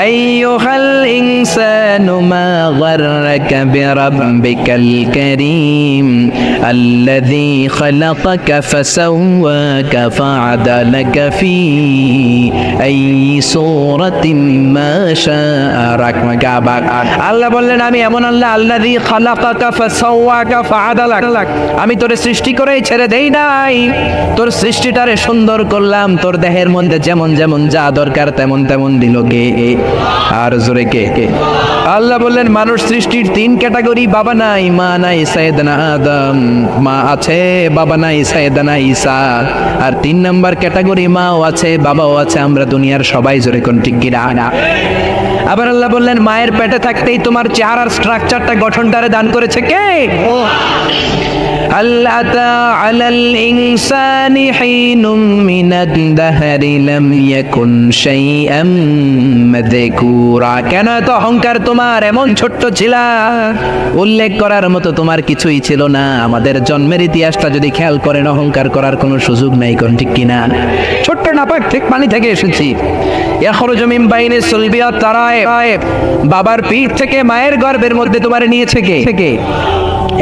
আইয়ুহাল ইনসানু মা গাররাকা বিরাব্বিকাল কারীম আল্লাযী খালাকাকা ফাসাওয়াকা ফাআদালাকা ফি আইয়ি সূরাতিন মা শাআ রাকাবাক। আল্লাহ বললেন, আমি এমন আল্লাহ, আল্লাযী খালাকাকা ফাসাওয়াকা ফাআদালাক। আমি তোরে সৃষ্টি করেই ছেড়ে দেই নাই, তোর সৃষ্টিটারে সুন্দর করলাম, তোর দেহের মধ্যে যেমন যেমন যা দরকার তেমন তেমন দিল কে? আর জোরে কে? আল্লাহ বললেন, মানুষ সৃষ্টির তিন ক্যাটাগরি, বাবা নাই, মা নাই, সাইয়েদনা আদম। মা আছে, বাবা নাই, সাইয়েদনা ঈসা। আর তিন নাম্বার ক্যাটাগরি, মাও আছে, বাবাও আছে, আমরা দুনিয়ার সবাই। জোরে কোন ঠিক কিনা? আবার আল্লাহ বললেন, মায়ের পেটে থাকতেই তোমার চেহারার স্ট্রাকচারটা, গঠনটারে দান করেছে কে? هل أتى على الإنسان حين من الدهر لم يكن شيئا مذكورا। কেন এত অহংকার তোমার? এমন ছোট্ট ছিলা, উল্লেখ করার মতো তোমার কিছুই ছিল না। আমাদের জন্মের ইতিহাসটা যদি খেয়াল করেন, অহংকার করার কোনো সুযোগ নাই। কোন ঠিক কিনা? ছোট্ট নাপাক ঠিক পানি থেকে এসেছি। ইয়াখরুজু মিন বাইনি সুলবি ওয়াত তারায়েব। বাবার পিঠ থেকে, মায়ের গর্ভের মধ্যে তোমার নিয়েছে কে?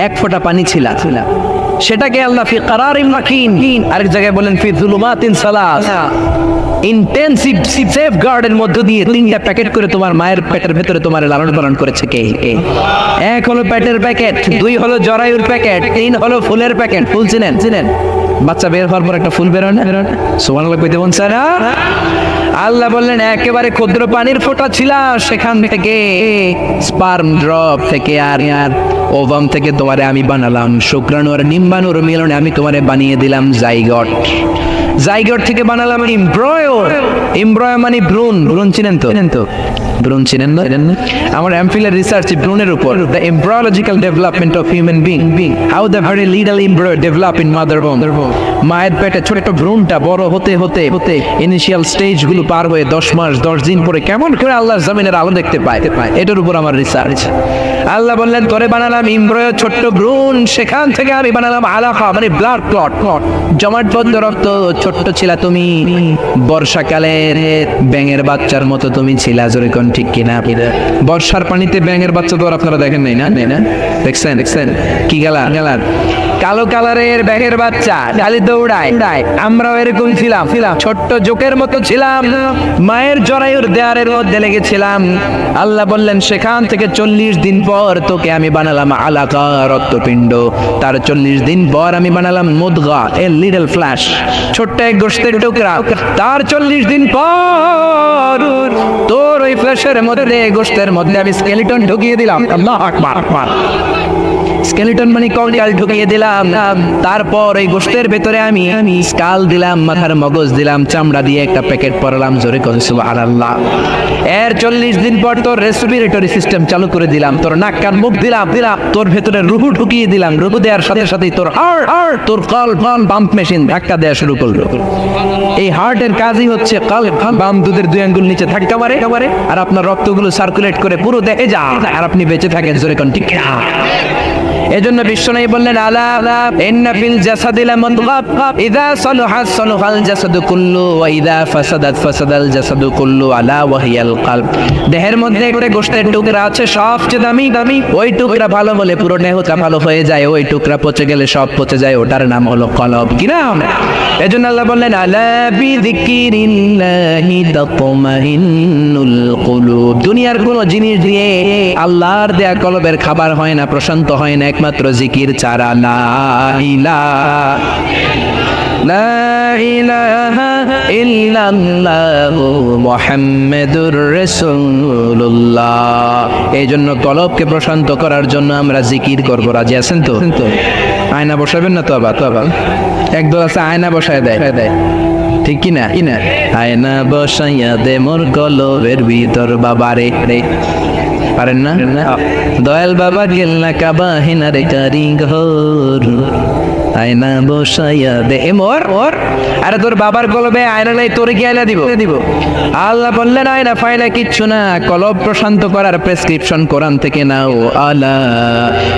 এক ফোঁটা পানি ছিল, সেটাকে আল্লাহ ফি কারারিন মাকিন, আরেক জায়গায় বলেন ফি যুলুমাতিন সালাস, ইন্টেনসিভ সেফগার্ডের মধ্য দিয়ে তিনটা প্যাকেট করে তোমার মায়ের পেটের ভেতরে তোমার লালন পালন করেছে কে? এক হলো পেটের প্যাকেট, দুই হলো জরায়ুর প্যাকেট, তিন হলো ফুলের প্যাকেট। ফুল চিনেন? বাচ্চা বের হওয়ার পর একটা ফুল বেরোয় না? সুবহানাল্লাহ কইতে মন চায় না? আল্লাহ বললেন, একেবারে ক্ষুদ্র পানির ফোঁটা ছিল, সেখান থেকে স্পার্ম ড্রপ থেকে আর ওভাম থেকে তোমারে আমি বানালাম। শুক্রাণু আর ডিম্বাণুর মিলনে আমি তোমারে বানিয়ে দিলাম জাইগট। জাইগট থেকে বানালাম এমব্রয়ো। এমব্রয়ো মানে ভ্রূণ। ভ্রূণ চিনেন তো? ভ্রূণ চিনেন না? আমার এমফিলের রিসার্চ ভ্রূণের উপর, the embryological development of human being, how the very little embryo develop in mother বোন। মায়ের পেটে ছোট ভ্রূণটা বড় হতে হতে ইনিশিয়াল স্টেজ গুলো পার হয়ে 10 মাস 10 দিন পরে কেমন করে আল্লাহর জমিনের আলো দেখতে পায়, এটার উপর আমার রিসার্চ। আল্লাহ বললেন, তোরে বানালাম এমব্রয়ো, ছোট্ট ভ্রূণ, সেখান থেকে আমি বানালাম আলাকা মানে ব্লাড ক্লট, জমাটবদ্ধ রক্ত। ছোট্ট ছিলা তুমি, বর্ষাকালের ব্যাঙের বাচ্চার মতো তুমি ছিলা। জোরে কোন ঠিক কিনা? বর্ষার পানিতে ব্যাঙের বাচ্চা তো আপনারা দেখেন নাই না? দেখছেন কি কালার? কালো কালারের ব্যাঙের বাচ্চা, খালি দৌড়ায়। আমরাও এরকম ছিলাম, ছোট্ট জোকের মতো ছিলাম, মায়ের জরায়ুর দেয়ারের মধ্যে লেগেছিলাম। আল্লাহ বললেন, সেখান থেকে 40 দিন পর তোকে আমি বানালাম আলাকা, রক্তপিণ্ড। তার 40 দিন পর আমি বানালাম মুদগা, এ লিটল ফ্ল্যাশ, ছোট্ট এক গোশতের টুকরা। তার 40 দিন পর তোর ওই ফ্ল্যাশের মধ্যে, গোশতের মধ্যে আমি স্কেলিটন ঢুকিয়ে দিলাম। আল্লাহু আকবার। স্কেলিটন মানে কঙ্কাল ঢুকিয়ে দিলাম, তারপর এই গোশতের ভেতরে আমি স্কাল দিলাম, মাথার মগজ দিলাম, চামড়া দিয়ে একটা প্যাকেট পরালাম, জোরে করে সুবহানাল্লাহ। এর 40 দিন পর তোর রেসপিরেটরি সিস্টেম চালু করে দিলাম, তোর নাক কান মুখ দিলাম, তোর ভেতরে রুহু ঢুকিয়ে দিলাম, রুহু দেওয়ার সাথে সাথেই তোর হার্ট, তোর কল্প পাম্প মেশিন ধাক্কা দেওয়া শুরু করলো। এই হার্টের কাজই হচ্ছে কল্প বাম দুধের 2 আঙ্গুল নিচে ধাক্কা মারে, আর আপনার রক্তগুলো সার্কুলেট করে পুরো দেহে যা, আর আপনি বেঁচে থাকেন, জোরে কোন ঠিক না। এজন্য বিশ্বনবী বললেন, আলা ইন্না ফিল জাসাদি লামুদগাত ইযা সালাহাত সালাহাল জাসাদু কুল্লু ওয়া ইযা ফাসাদাত ফাসাদাল জাসাদু কুল্লু আলা ওয়া হিয়াল কলব। দেহের মধ্যে একটা গোশতের টুকরা আছে সবচেয়ে দামি, ওই টুকরা ভালো হলে পুরো দেহটা ভালো হয়ে যায়, ওই টুকরা পচে গেলে সব পচে যায়, ওটার নাম হলো কলব। কি নাম? এজন্য আল্লাহ বললেন, আলা বিযিকিরিল্লাহি তাতমাইন্নুল কুলুব। দুনিয়ার কোন জিনিস দিয়ে আল্লাহর দেয়া কলবের খাবার হয় না, প্রশান্ত হয় না, একমাত্র জিকির ছাড়া। লা ইলাহা ইল্লাল্লাহু মুহাম্মাদুর রাসূলুল্লাহ। এই জন্য কলবকে প্রশান্ত করার জন্য আমরা জিকির করব। রাজি আছেন তো? আয়না বসাবেন না তো? আবার একদল আছে আয়না বসায় দেয়, ঠিক কি না? আয়না বসাইয়া দে মোর কলবের ভিতর বাবারে। পারেন না? দয়াল বাবা গেল না কাবা হেনারে কারিগর, আয়না বসাইয়া দে মোর। আরে তোর বাবার কলবে আয়না নাই, তোরে কি আয়না দিব? আল্লাহ বললেন, আয়না ফায়না কিচ্ছু না, কলব প্রশান্ত করার প্রেসক্রিপশন কোরআন থেকে নাও। আলা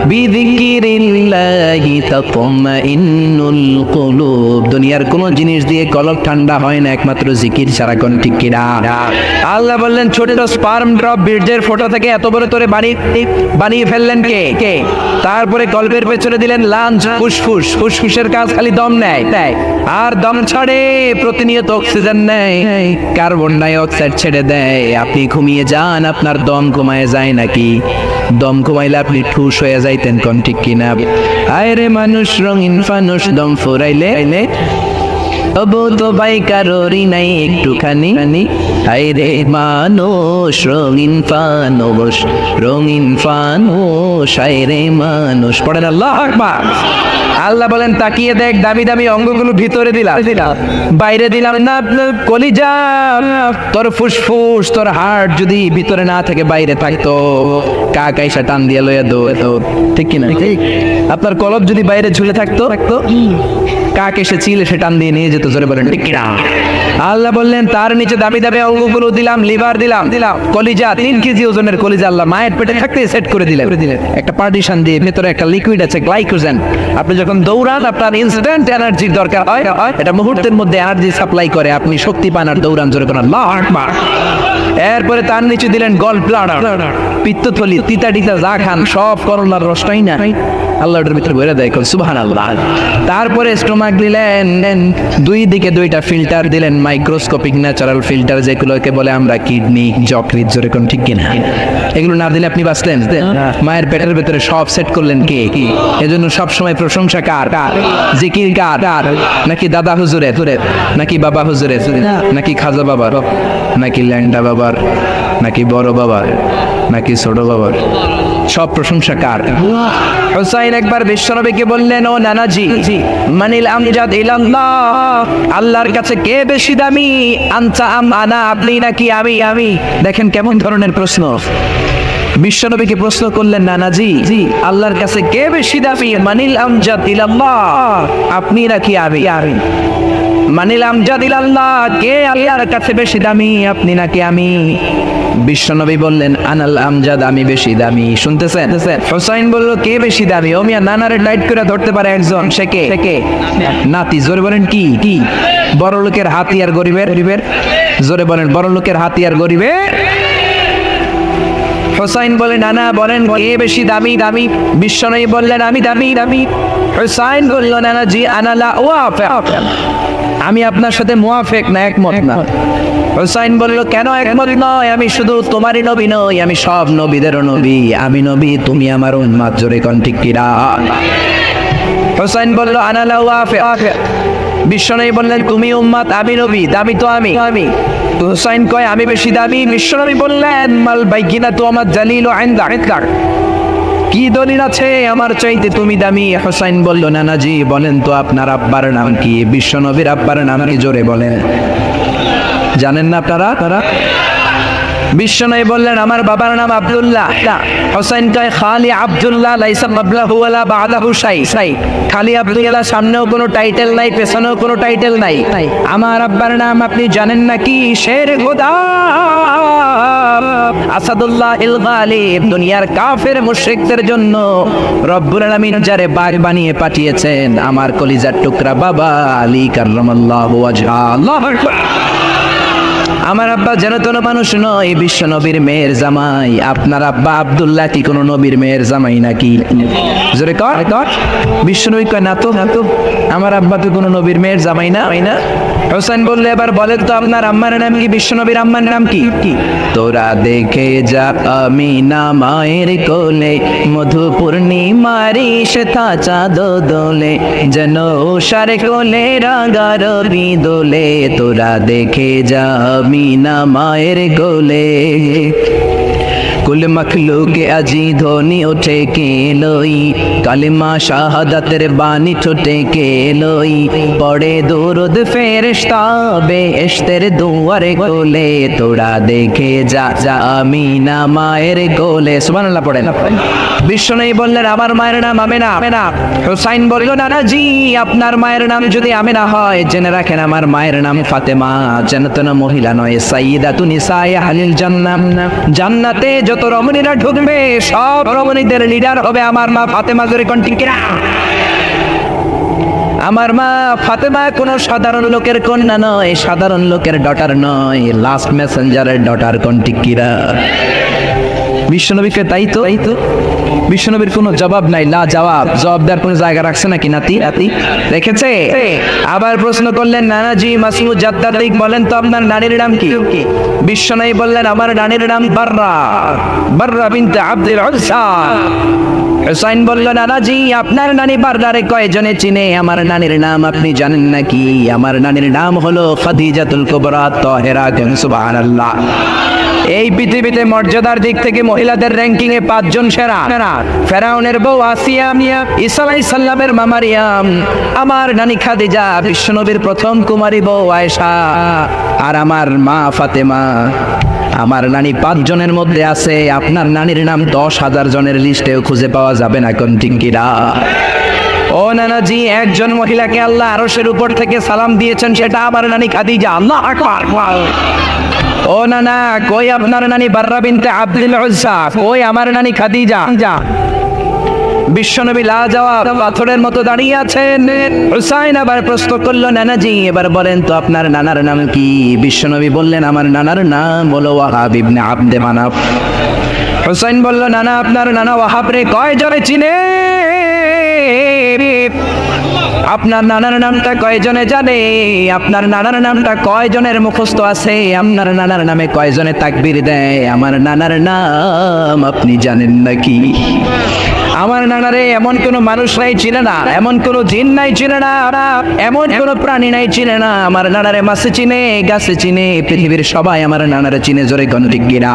বিযিকিরিল্লাহি তাতমাইন্নুল কুলুব। দুনিয়ার কোন জিনিস দিয়ে কলব ঠান্ডা হয় না, একমাত্র জিকির ছাড়া। কোন ঠিক কি না? আল্লাহ বললেন, ছোট স্পার্ম ড্রপ বীর্যের ফোঁটা থেকে এত বড় তোরে বানিয়ে ফেললেন কে? তারপরে কলবের পেছনে দিলেন লাঞ্চ, ফুসফুসের কাজ খালি দম নেয়, আর দম ছাড়ে, প্রতিনিয়ত অক্সিজেন নেয়, কার্বন ডাই অক্সাইড ছেড়ে দেয়। আপনি ঘুমিয়ে যান, আপনার দম কমায় যায় নাকি? দম কমাইলে আপনি ঠুস হয়ে যাইতেন। কোন ঠিক কিনা? আয়রে মানুষ রঙিন ফানুস, দম ফুরাইলে তবু তো ভাই কারোরই নাই একটুখানি। আয়রে মানুষ রঙিন ফানুস, আয়রে মানুষ। পড়েন আল্লাহু আকবার। আল্লাহ বলেন, তাকিয়ে দেখ, দামি দামি অঙ্গগুলো ভিতরে দিলাম, বাইরে দিলাম না। কলিজা, তোর ফুসফুস, তোর হার্ট যদি ভিতরে না থেকে বাইরে থাকতো, কাক আইসা টান দিয়ে লইয়া দো, ঠিক কিনা? আপনার কলব যদি বাইরে ঝুলে থাকতো, কাক এসে চিল এসে টান দিয়ে নিয়ে যেত, জোরে বলেন ঠিক কিনা? আল্লাহ বললেন, তার নিচে দামি দামি অঙ্গগুলো দিলাম, লিভার দিলাম, কলিজা 3 কেজি ওজনের কলিজা আল্লাহ মায়ের পেটে থাকতে সেট করে দিলেন। একটা পার্টিশন দিয়ে ভেতরে একটা লিকুইড আছে গ্লাইকোজেন। আপনি যখন দৌড়ান, আপনার ইনস্ট্যান্ট এনার্জির দরকার হয়, এটা মুহূর্তের মধ্যে এনার্জি সাপ্লাই করে, আপনি শক্তি পান আর দৌড়ান, জোরে কোন আল্লাহু আকবার। এরপরে তার নিচে দিলেন গল ব্লাডার, পিত্তথলি, তিতা যা খান সব করলার রসটাই না আল্লাহ ওটার ভিতরে ভরে দেয়, সুবহানাল্লাহ। তারপরে স্টোমাক দিলেন, 2 দিকে 2টা ফিল্টার দিলেন, মাইক্রোস্কোপিক ন্যাচারাল ফিল্টার, যেগুলোকে বলে আমরা কিডনি, যকৃৎ, জোরে কোন ঠিক কিনা? এগুলো না দিলে আপনি বাঁচলেন? মায়ের পেটের ভেতরে সব সেট করলেন কে? এজন্য সব সময় প্রশংসা কার? জিকির কার? নাকি দাদা হুজুরের, নাকি বাবা হুজুরের, নাকি খাজা বাবার, নাকি ল্যাংডা বাবার, নাকি বড় বাবার, নাকি ছোট বাবার? সব প্রশংসা কার? হুসাইন একবার বিশ্বনবীকে বললেন, ও নানাজি, মানিল আমজাদ ইলাল্লাহ, আল্লাহর কাছে কে বেশি দামি? আনতা আম আনা, আপনি নাকি আমি? দেখেন কেমন ধরনের প্রশ্ন। বিশ্বনবীকে প্রশ্ন করলেন, নানাজি, আল্লাহর কাছে কে বেশি দামি? মানিল আমজাদ ইলাল্লাহ, আপনি নাকি আমি? মানিল আমজাদ ইলাল্লাহ, কে আল্লাহর কাছে বেশি দামি, আপনি নাকি আমি? বিশ্বনবী বললেন, আনাল আমজাদ, আমি বেশি দামি। শুনতেছেন? হুসাইন বলল, কে বেশি দামি? ও মিয়া, নানারে লাইট করে ধরতে পারে একজন, সে কে? নাতি। জোরে বলেন কি? বড় লোকের হাতি আর গরিবের? জোরে বলেন, বড় লোকের হাতি আর গরিবের? হুসাইন বলে, নানা বলেন কে বেশি দামি? বিশ্বনবী বললেন, আমি দামি। হুসাইন বলল, নানাজি, আনা লা ওয়াফিক, আমি আপনার সাথে মুয়াফিক না, একমত না। হুসাইন বলল, কেন একমত নয়? আমি শুধু তোমারই নবী নই, আমি সব নবীদেরও নবী। আমি নবী, তুমি আমার উম্মত, জোরে কোন ঠিক কিনা? হুসাইন বলল, আনা লা ওয়াফিক। বিশ্বনবী বললেন, তুমি উম্মত, আমি নবী, দামি তো আমি। হুসাইন কয়, আমি বেশি দামি। বিশ্বনবী বললেন, মাল বাইকিনা তো আমার জালিল ইনদাক, কি দলিল আছে আমার চাইতে তুমি দামি? হোসাইন বলল, নানাজি বলেন তো আপনার আব্বার নাম কি? বিশ্বনবীর আব্বার নাম কি? জোরে বলেন। জানেন না আপনারা? বিশ্বনবী বললেন, আমার বাবার নাম আব্দুল্লাহ। হোসাইন কয়, খালি আব্দুল্লাহ লাইসা ক্বাবলাহু ওয়ালা বা'দাহু শাই। খালি আব্দুল্লাহ, সামনেও কোনো টাইটেল নাই, পেছনেও কোনো টাইটেল নাই। আমার আব্বার নাম আপনি জানেন নাকি? শের খোদা আসাদুল্লাহ ইল গালিব। দুনিয়ার কাফের মুশরিকদের জন্য রব্বুল আলামিন যারে বাঘ বানিয়ে পাঠিয়েছেন, আমার কলিজার টুকরা বাবা আলী কাররামাল্লাহু ওয়াজহা। আল্লাহু আকবার। আমার আব্বা যেন তেন মানুষ নয়, বিশ্ব নবীর মেয়ের জামাই। আপনার আব্বা আব্দুল্লাহ কি কোনো নবীর মেয়ের জামাই নাকি? জোরে কর। বিশ্ব নবী কয়, না তো, আমার আব্বা তো কোনো নবীর মেয়ের জামাই না। হোসেন বললে, এবার বলেন তো আপনার আম্মার নাম কি? বিশ্ব নবীর আম্মার নাম কি? তোরা দেখে যা আমিনা মায়ের কোলে, মধু পূর্ণিমারি সেথা চাঁদ দোলে, যেন উষার কোলে রাঙা রবি দোলে। তোরা দেখে যা আমিনা মায়ের কোলে, কুল মখলুক আজি ধ্বনি ওঠে কে লই, কালিমা শাহাদাতের বাণী ঠোঁটে কে লই, পড়ে দুরুদ ফেরেশতা বেহেশতের দুয়ারে কোলে। তোরা দেখে যা আমিনা মায়ের কোলে। সুবহানাল্লাহ পড়েন। বিশ্বনবী বললেন, আমার মায়ের নাম আমেনা। হুসাইন বলল, নানাজি আপনার মায়ের নাম যদি আমেনা হয়, জেনে রাখেন আমার মায়ের নাম ফাতেমা। যেন তেন মহিলা নয়, সাইয়্যিদাতুন নিসায়ে আহলিল জান্নাহ। জান্নাতে যত রমণীরা ঢুকবে, সব রমণীদের লিডার হবে আমার মা ফাতেমা। জোরে কোন ঠিক কিনা? আমার মা ফাতেমা কোনো সাধারণ লোকের কন্যা নয়, সাধারণ লোকের ডটার নয়, লাস্ট মেসেঞ্জারের ডটার। কোন ঠিক কিনা? বিশ্বনবীকে তাই তো বিশ্বনবীর কোনো জবাব নাই, লা জবাব দেওয়ার কোনো জায়গা রাখছে নাকি নাতি রেখেছে? আবার প্রশ্ন করলেন, নানাজি মাসুদ জাদ্দাদিক বলেন তো আপনার নানির নাম কি? বিশ্বনবী বললেন, আমার নানির নাম বাররা বিনতে আব্দুল উজ্জা। হুসাইন বলল, নানাজি আপনার নানি বাররারে কয়জনে চিনে? আমার নানির নাম আপনি জানেন নাকি? আমার নানির নাম হলো খাদিজাতুল কুবরা তাহেরা। সুবহানাল্লাহ। এই পৃথিবীতে মর্যাদার দিক থেকে মহিলাদের র্যাঙ্কিং এ 5 জন সেরা। ফেরাউনের বউ আসিয়া, ঈসা আলাইহিস সালামের মা মারিয়াম, আমার নানি খাদিজা, বিশ্বনবীর প্রথম কুমারী বউ আয়েশা, আর আমার মা ফাতেমা। আমার নানি 5 জনের মধ্যে আছে। আপনার নানির নাম 10,000 জনের লিস্টেও খুঁজে পাওয়া যাবে না। কোন ঠিক কিনা? ও নানাজি, একজন মহিলাকে আল্লাহ আরশের উপর থেকে সালাম দিয়েছেন, সেটা আমার নানি খাদিজা। আল্লাহু আকবার। ও নানা, কই আপনার নানি বাররা বিনতে আব্দুল উজ্জা? কই আমার নানি খাদিজা? বিশ্বনবী লাজবাব পাথরের মতো দাঁড়িয়ে আছেন। হুসাইন আবার প্রশ্ন করলো, নানাজি এবার বলেন তো আপনার নানার নাম কি? বিশ্বনবী বললেন, আমার নানার নাম হলো ওয়াহাব ইবনে আব্দে মানাফ। হুসাইন বলল, নানা আপনার নানা ওয়াহাব রে কয়জনে চিনে? আপনার নানার নামটা কয়জনে জানে? আপনার নানার নামটা কয়জনের মুখস্থ আছে? আপনার নানার নামে কয়জনে তাকবীর দেয়? আমার নানার নাম আপনি জানেন নাকি? আমার নানারে এমন কোন মানুষ নাই চিনে না, এমন কোন জিন নাই চিনে না, এমন কোন প্রাণী নাই চিনে না। আমার নানারে মাছে চিনে, গাছে চিনে, পৃথিবীর সবাই আমার নানারে চিনে। জোরে কোন ঠিক কিনা?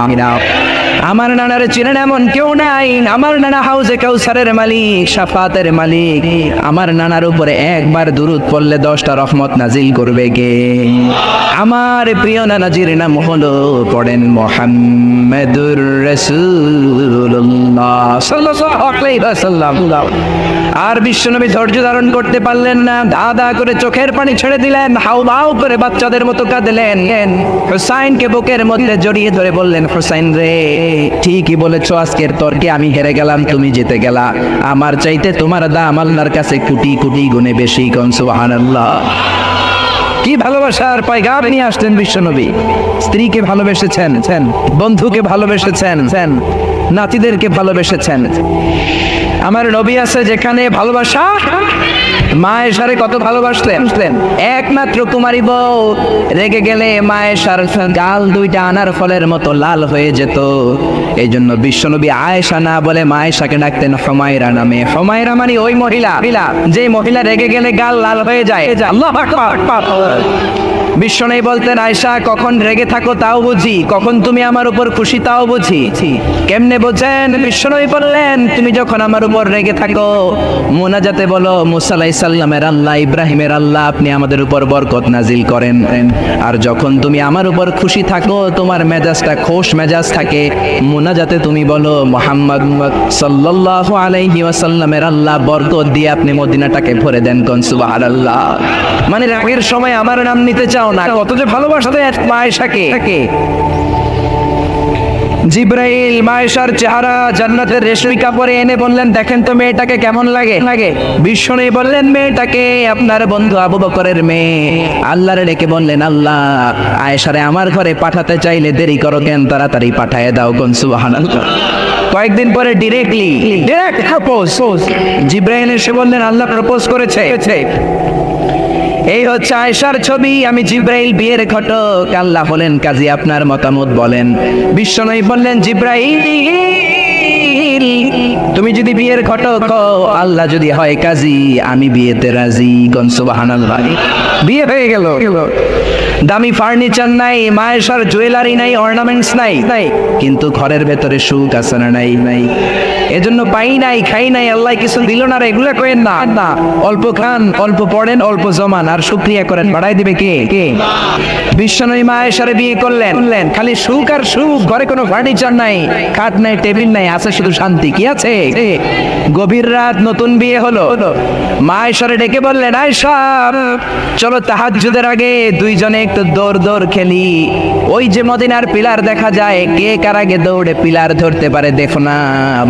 আমার নানারে চিনেন এমন কেউ নাই। আমার নানা হাউজে কাউসারের মালিক, শাফাতের মালিক। আমার নানার উপরে একবার দুরূদ পড়লে 10টা রহমত নাজিল করবে কে? আমার প্রিয় নানাজির নাম হলো, পড়েন, মুহাম্মাদুর রাসূলুল্লাহ সাল্লাল্লাহু আলাইহি ওয়াসাল্লাম। আর বিশ্বনবী ধৈর্য ধারণ করতে পারলেন না, দাদা করে চোখের পানি ছেড়ে দিলেন, হাউমাউ করে বাচ্চাদের মতো কাঁদলেন। হুসাইনকে বুকের মধ্যে জড়িয়ে ধরে বললেন, হুসাইন রে, ঠিকই বলেছো, আজকের তর্কে আমি হেরে গেলাম, তুমি জিতে গেলা। আমার চাইতে তোমার দাম আল্লাহর কাছে কোটি কোটি গুণে বেশি। কোন সুবহানাল্লাহ। কি ভালোবাসার পয়গাম নিয়ে আসলেন বিশ্বনবী। স্ত্রীকে ভালোবেসেছেন, বন্ধুকে ভালোবেসেছেন, নাতিদেরকে ভালোবেসেছেন। আমার নবী আছে যেখানে ভালোবাসা, মা এশারে কত ভালোবাসলেন। একমাত্র কুমারী বউ রেগে গেলে মা এশার গাল 2টা আনার ফলের মতো লাল হয়ে যেত। এই জন্য বিশ্বনবী আয়েশা না বলে মা এশাকে ডাকতেন হুমায়রা নামে। হুমায়রা মানে ওই মহিলা যে মহিলা রেগে গেলে গাল লাল হয়ে যায়। আল্লাহু আকবার। বিশ্বনবী বলতেন, আয়েশা কখন রেগে থাকো তাও বুঝি, কখন তুমি আমার উপর খুশি তাও বুঝি। কেমনে বোঝেন? বিশ্বনবী বললেন, তুমি যখন আমার উপর রেগে থাকো মুনাজাতে বলো, মুসা আলাইহিস সালামের আল্লাহ, ইব্রাহিমের আল্লাহ, আপনি আমাদের উপর বরকত নাজিল করেন। আর যখন তুমি আমার উপর খুশি থাকো, তোমার মেজাজটা খোশ মেজাজ থাকে, মুনাজাতে তুমি বলো, মুহাম্মদ সাল্লাল্লাহু আলাইহি ওয়াসাল্লামের আল্লাহ বরকত দিয়ে আপনি মদিনাটাকে ভরে দেন। কোন সুবহানাল্লাহ। মানে রাগের সময় আমার নাম নিতে চাও না, কত যে ভালোবাসতে আয়েশাকে। জিব্রাইল মায়েশার চেহারা জান্নাতের রেশমি কাপড়ে এনে বললেন, দেখেন তো মেয়েটাকে কেমন লাগে। বিশ্বনবী বললেন, মেয়েটাকে আপনার বন্ধু আবু বকরের মেয়ে। আল্লাহরে ডেকে বললেন, আল্লাহ আয়েশারে আমার ঘরে পাঠাতে চাইলে দেরি করো কেন, তাড়াতাড়ি পাঠায় দাও। কোন সুবহানাল্লাহ। কয়েকদিন পরে ডিরেক্ট প্রপোজ। জিব্রাইল এসে বললেন, আল্লাহ প্রপোজ করেছে। এই হচ্ছে আয়েশার ছবি, আমি জিব্রাইল বিয়ের ঘটক। আল্লাহ হলেন কাজী, আপনার মতামত বলেন। বিশ্বনবী বললেন, জিব্রাইল তুমি যদি বিয়ের ঘটক হও, আল্লাহ যদি হয় কাজী, আমি বিয়েতে রাজি। কোন সুবহানাল্লাহ। বিয়ে হয়ে গেল। দামি ফার্নিচার নাই, মায়েশার জুয়েলারি নাই, অর্নামেন্টস নাই, কিন্তু ঘরের ভেতরে সুখ আছে না নাই? এজন্য পাই নাই, খাই নাই, আল্লাহ কিছু দিল না, এগুলা করেন না। অল্প খান, অল্প পড়েন, অল্প জমান, আর শুকরিয়া করেন, বাড়াই দিবে কে? বিশ্বনবী মায়েশারে বিয়ে করলেন, খালি সুখ আর সুখ। ঘরে কোনো ফার্নিচার নাই, খাট নাই, টেবিল নাই, আছে শুধু শান্তি। কি আছে? গভীর রাত, নতুন বিয়ে হলো। মায়েশারে ডেকে বললেন, আয়েশা চলো তাহাজ্জুদের আগে দুইজনে একটু দৌড় খেলি। ওই যে মদিনার পিলার দেখা যায়, কে কার আগে দৌড়ে পিলার ধরতে পারে দেখো না।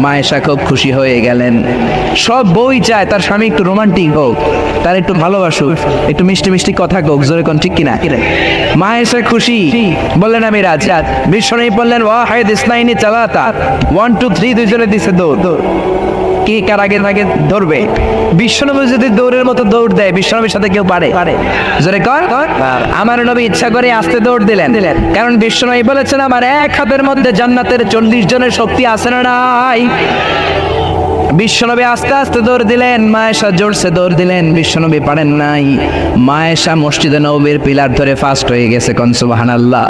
মায়েশা খুব খুশি হয়ে গেলেন। সব বই চায় তার স্বামী একটু রোমান্টিক হোক, তার একটু ভালোবাসুক, একটু মিষ্টি মিষ্টি কথা হোক, জোরে কোন ঠিক কিনা? মায়েশা খুশি, বললেন আমি রাজি। বিশ্বনবী বললেন, ওয়াহিদ ইসনাইনি চালাতা, 1 2 3 দুইজনে দিছে দৌড়। কে কার আগে ধরবে? বিশ্বনবী যদি দৌড়ের মতো দৌড় দেয়, বিশ্বনবীর সাথে কেউ পারে? জোরে কর। আমার নবী ইচ্ছা করে আস্তে দৌড় দিলেন, কারণ বিশ্বনবী বলেছেন, আমার এক হাতের মধ্যে জান্নাতের 40 জনের শক্তি আছে না নাই? বিশ্বনবী আস্তে আস্তে দৌড় দিলেন, মায়েশা জোরসে দৌড় দিলেন, বিশ্বনবী পারেন নাই। মায়েশা মসজিদে নববীর পিলার ধরে ফাস্ট হয়ে গেছে। কোন সুবহানাল্লাহ।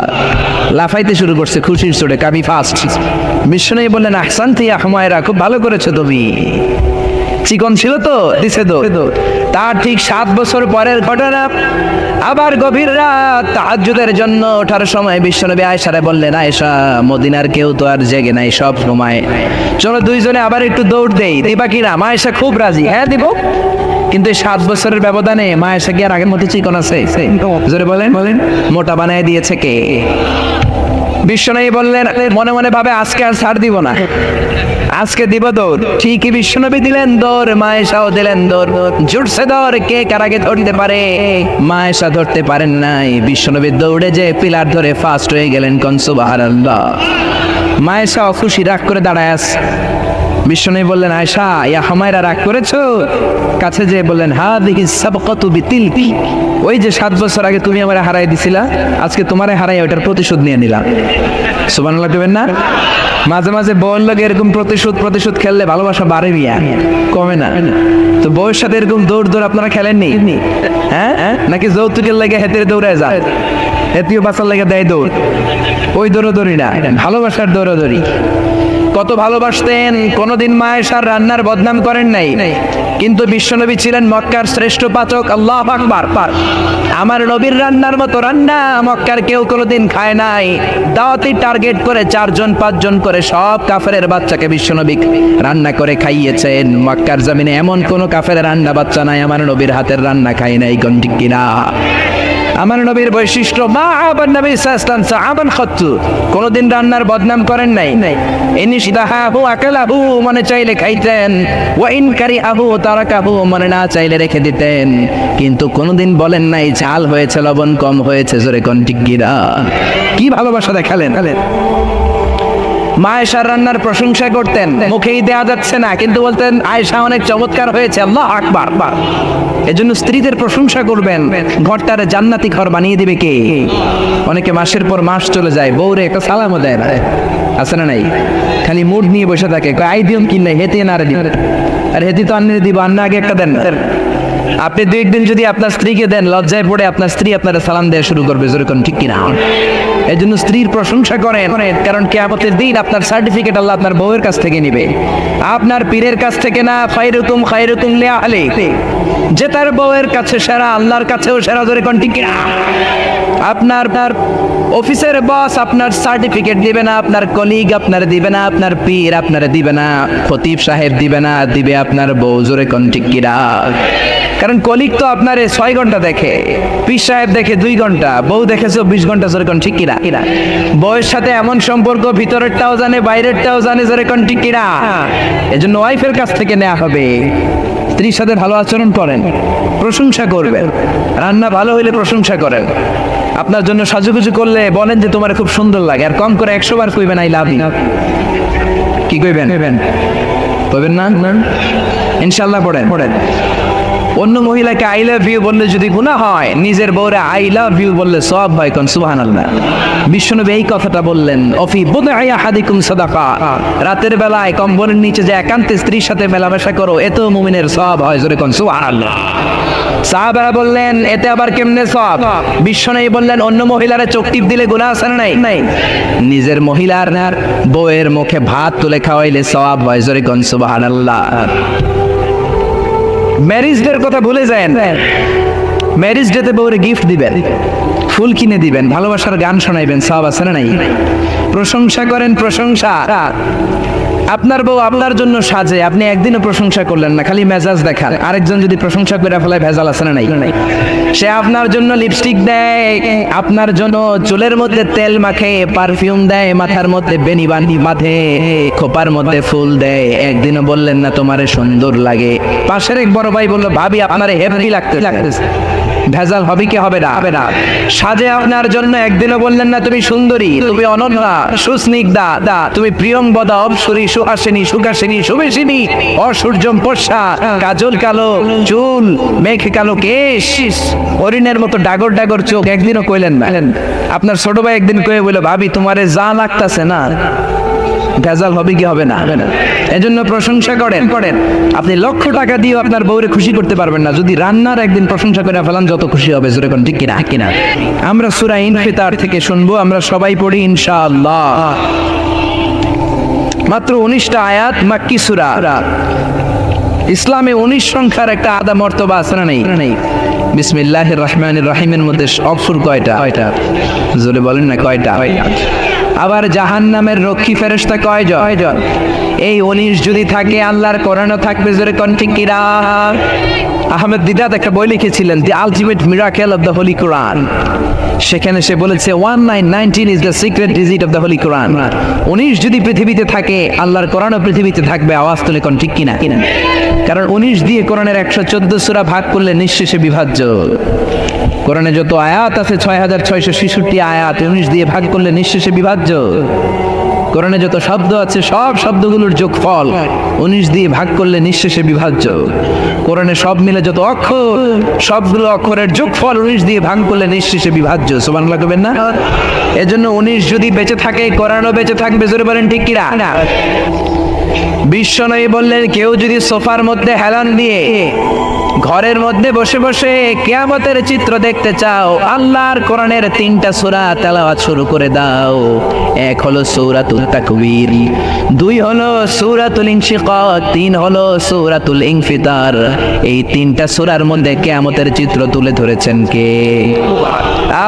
লাফাইতে শুরু করছে খুশির চোটে, কাবি ফাস্ট। বিশ্বনবী বললেন, আহসানতি ইয়া হুমায়রা, খুব ভালো করেছো তুমি। চিকন ছিল তো, দিছে দৌড়। তার ঠিক 7 বছর পরের ঘটনা। আবার গভীর রাত, তাহাজ্জুদের জন্য ওঠার সময় বিশ্বনবী আয়েশারে বললেন, আয়েশা মদিনার কেউ তো আর জেগে নাই, সব ঘুমায়, চলো দুইজনে আবার একটু দৌড় দেই, দিবা কিনা? মায়েশা খুব রাজি, হ্যাঁ দিব। কিন্তু 7 বছরের ব্যবধানে মায়েশা কি আর আগের মতো চিকন আছে? জোরে বলেন। মোটা বানায় দিয়েছে কে? বিশ্বনবী বললেন, মনে মনে ভাবে আজকে আর ছাড় দিব না, আজকে দিব দৌড়। ঠিকই বিশ্বনবী দিলেন দৌড়, মায়েশাও দিলেন দৌড়। জুটছে দৌড়, কে কার আগে ধরতে পারে? মায়েশা ধরতে পারেন নাই। বিশ্বনবী দৌড়ে যে পিলার ধরে ফাস্ট হয়ে গেলেন। কোন সুবহানাল্লাহ। মায়েশা খুশি, রাগ করে দাঁড়ায় আছে। বিশ্বনবী বললেন, আয়েশা ইয়া হুমায়রা, রাগ করেছো? কাছে যেয়ে বললেন, হাদিহি সাবকাতু বিতিলকি, ওই যে 7 বছর আগে তুমি আমারে হারাই দিছিলা, আজকে তোমারে হারাই ওটার প্রতিশোধ নিয়ে নিলাম। সুবহানাল্লাহ দেবেন না? মাঝে মাঝে বউয়ের লগে এরকম প্রতিশোধ খেললে ভালোবাসা বাড়ে মিয়া, কমে না। তো বউয়ের সাথে এরকম দৌড় আপনারা খেলেননি? হ্যাঁ, নাকি যৌতুকের লাগে হেতে দৌড়ায় যায়, হেতিও বাঁচার লাগে দেয় দৌড়? ওই দৌড়ি না, ভালোবাসার দৌড়ি। কত ভালোবাসতেন, কোনদিন মায়েশার রান্নার বদনাম করেন নাই। কিন্তু বিশ্বনবী ছিলেন মক্কার শ্রেষ্ঠ পাচক। আল্লাহু আকবার। আমার নবীর রান্নার মতো রান্না মক্কার কেউ কোনোদিন খায় নাই। দাওয়াতি টার্গেট করে 4 জন 5 জন করে সব কাফেরের বাচ্চাকে বিশ্বনবী রান্না করে খাইয়েছেন। মক্কার জমিনে এমন কোন কাফেরের রান্না বাচ্চা নাই আমার নবীর হাতের রান্না খায় নাই। কোন ঠিক কিনা? আমার নবীর বৈশিষ্ট্য, মা আবার নবী সাল্লাল্লাহু সাহাবান খাত্তু, কোনদিন রান্নার বদনাম করেন নাই। ইনশিদাহু আকালাহু, মনে চাইলে খাইতেন, ওয়া ইন কারিহাহু তারাকাহু, মনে না চাইলে রেখে দিতেন। কিন্তু কোনদিন বলেন নাই ঝাল হয়েছে, লবণ কম হয়েছে। জোরে কোন ঠিক কিনা? কি ভালোবাসা দেখালেন। মা আয়েশার রান্নার প্রশংসা করতেন, মুখেই দেয়া যাচ্ছে না, কিন্তু বলতেন আয়েশা অনেক চমৎকার হয়েছে। আল্লাহু আকবার। এজন্য স্ত্রীদের প্রশংসা করবেন, ঘরটারে জান্নাতি ঘর বানিয়ে দিবে কে? অনেকে মাসের পর মাস চলে যায়, বউরে একটা সালামও দেয় না, আছে না নাই? খালি মুড নিয়ে বসে থাকে, আই দিম কি নাই, হেতে না রে, আর হেতি তো আন্নে দিব, আন্না আগে একটা দেন। আপনি দুই একদিন যদি আপনার স্ত্রীকে দেন, লজ্জায় পড়ে আপনার স্ত্রী আপনার সালাম দেওয়া শুরু করবে, যেরকম ঠিক কিনা? এই জন্য স্ত্রীর প্রশংসা করেন, কারণ কিয়ামতের দিন আপনার সার্টিফিকেট আল্লাহ আপনার বউয়ের কাছ থেকে নিবে, আপনার পীরের কাছ থেকে না। খায়রুকুম খায়রুকুম লিআহলি, যে তার বউয়ের কাছে সেরা, আল্লাহর কাছেও সেরা, যেরকম ঠিক কিনা? আপনার অফিসের বস আপনার সার্টিফিকেট দিবে না, আপনার কলিগ আপনার দিবে না, আপনার পীর আপনার দিবে না, খতিব সাহেব দিবে না, দিবে আপনার বউ, জোরে কোন ঠিক কিনা? কারণ কলিগ তো আপনার 6 ঘন্টা দেখে, পীর সাহেব দেখে 2 ঘন্টা, বউ দেখে 24 ঘন্টা, জোরে কোন ঠিক কিনা? বউয়ের সাথে এমন সম্পর্ক, ভিতরেরটাও জানে বাইরেরটাও জানে, জোরে কোন ঠিক কিনা? এজন্য ওয়াইফের কাছ থেকে নেওয়া হবে। স্ত্রীর সাথে ভালো আচরণ করেন, প্রশংসা করবেন, রান্না ভালো হইলে প্রশংসা করেন, আপনার জন্য সাজুগুজু করলে বলেন যে তোমার খুব সুন্দর লাগে, আর কম করে 100 বার কইবেন আই লাভ ইউ। কি কইবেন? কইবেন না? ইনশাআল্লাহ পড়েন। অন্য মহিলাকে আই লাভ ইউ বললে যদি গুনাহ হয়, নিজের বউরে আই লাভ ইউ বললে সওয়াব হয়, কোন সুবহানাল্লাহ। বিশ্বনবী এই কথাটা বললেন, অফি বুদআই আহাদিকুম সাদাকা, রাতের বেলায় কম্বলের নিচে যে একান্তে স্ত্রীর সাথে মেলামেশা করো, এতেও মুমিনের সওয়াব হয়, জোরে কোন সুবহানাল্লাহ। সাহাবারা বললেন এতে আবার কেমনে সওয়াব? বিশ্বনবী বললেন অন্য মহিলারা চোখ টিপ দিলে গুনাহ আছে না নাই? নিজের মহিলার বউয়ের মুখে ভাত তুলে খাওয়াইলে সওয়াব হয়, জোরে কোন সুবহানাল্লাহ। ম্যারেজ ডের কথা ভুলে যান, ম্যারেজ ডেতে বউরে গিফট দিবেন, ফুল কিনে দিবেন, ভালোবাসার গান শোনাইবেন, সওয়াব আছে না নাই? প্রশংসা করেন, প্রশংসা। আপনার বউ আপনার জন্য সাজে, আপনি একদিনও প্রশংসা করলেন না, খালি মেজাজ দেখান, আরেকজন যদি প্রশংসা করে ফেলায়, ভেজাল আছে না নাই? সে আপনার জন্য লিপস্টিক দেয়, আপনার জন্য চুলের মধ্যে তেল মাখে, পারফিউম দেয়, মাথার মধ্যে বেনি বাঁধে, খোপার মধ্যে ফুল দেয়, একদিনও বললেন না তোমারে সুন্দর লাগে। পাশের এক বড় ভাই বলল, ভাবি আপনারে হেভি লাগতেছে, ভেজাল হবে কি হবে না? সাজে আপনার জন্য একদিনও বললেন না তুমি সুন্দরী, তুমি অনন্যা, সুস্নিগ্ধা, তুমি প্রিয়ংবদা, অপসরী, সুহাসিনী, সুখাসিনী, সুবেশিনী, অসূর্যম পর্ষা, কাজল কালো চুল, মেঘ কালো কেশ, হরিণের মতো ডাগর ডাগর চোখ, একদিনও কইলেন না। আপনার ছোট ভাই একদিন কয়ে বলল, ভাবি তোমারে যা লাগতাছে না, ভেজাল হবে কি হবে না? এজন্য প্রশংসা করেন। আপনি লক্ষ টাকা দিয়ে আপনার বউরে খুশি করতে পারবেন না, যদি রান্নার একদিন প্রশংসা করে ফেলান, যত খুশি হবে, জোরে কোন ঠিক কিনা? আমরা সূরা ইনফিতার থেকে শুনবো, আমরা সবাই পড়ি ইনশাআল্লাহ। মাত্র 19টা আয়াত, মাক্কি সূরা। ইসলামে 19 সংখ্যার একটা আদা মর্তবা আছে না নাই? বিসমিল্লাহির রহমানির রহিমের মধ্যে অক্ষর কয়টা? জোরে বলেন না, কয়টা? আবার জাহান্নামের রক্ষী ফেরেশতা কয়জন? এই 19 যদি থাকে, আল্লাহর কোরআনও থাকবে, জোরে কোন ঠিক কিনা? আহমেদ দিদাত একটা বই লিখেছিলেন, the ultimate miracle of the holy Quran. সেখানে সে বলেছে 1919 is the secret digit of the holy Quran. 19 যদি পৃথিবীতে থাকে, আল্লাহর কোরআনও পৃথিবীতে থাকবে, আওয়াজ তুলে কোন ঠিক কিনা? কারণ 19 দিয়ে কোরআনের 114 সূরা ভাগ করলে নিঃশেষে বিভাজ্য। কোরআনে যত আয়াত আছে 6666 আয়াত, 19 দিয়ে ভাগ করলে নিঃশেষে বিভাজ্য। কোরআনে যত শব্দ আছে সব শব্দগুলোর যোগফল 19 দিয়ে ভাগ করলে নিঃশেষে বিভাজ্য। কোরআনে সব মিলে যত অক্ষর, সবগুলো অক্ষরের যোগফল 19 দিয়ে ভাগ করলে নিঃশেষে বিভাজ্য। সুবহানাল্লাহ কইবেন না? এজন্য 19 যদি বেঁচে থাকে, কোরআনও বেঁচে থাকবে, জোরে বলেন ঠিক কিনা? বিশ্বনবী বললেন, কেউ যদি সোফার মধ্যে হেলান দিয়ে ঘরের মধ্যে বসে বসে কিয়ামতের চিত্র দেখতে চাও, আল্লাহর কোরআনের 3টা সূরা তেলাওয়াত শুরু করে দাও। এক হলো সূরাতুল তাকবীর, 2 হলো সূরাতুল ইনশিকাক, 3 হলো সূরাতুল ইনফিতার। এই 3টা সূরার মধ্যে কিয়ামতের চিত্র তুলে ধরেছেন কে?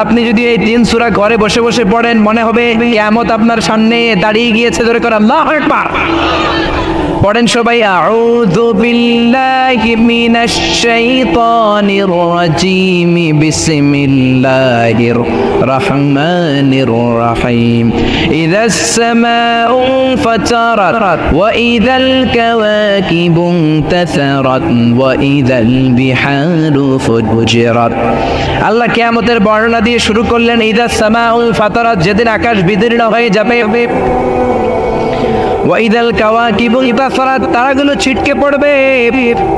আপনি যদি এই 3 সূরা ঘরে বসে বসে পড়েন, মনে হবে কিয়ামত আপনার সামনে দাঁড়িয়ে গিয়েছে। ধরে করে আল্লাহু আকবার পড়েন সবাই। আউযু বিল্লাহি মিনাশ শাইতানির রাজীম, বিসমিল্লাহির রহমানির রহিম। ইযাস সামাউ ফাতারাত ওয়া ইযাল কাওয়াকিবু ইনতাসারাত ওয়া ইযাল বিহারু ফুজিরাত। আল্লাহ কিয়ামতের বর্ণনা দিয়ে শুরু করলেন, ইযাস সামাউ ফাতারাত, যেদিন আকাশ বিদীর্ণ হয়ে যাবে, ওয়াইদাল কাওয়াকিবু ইনতাসারাত, তারাগুলো ছিটকে পড়বে,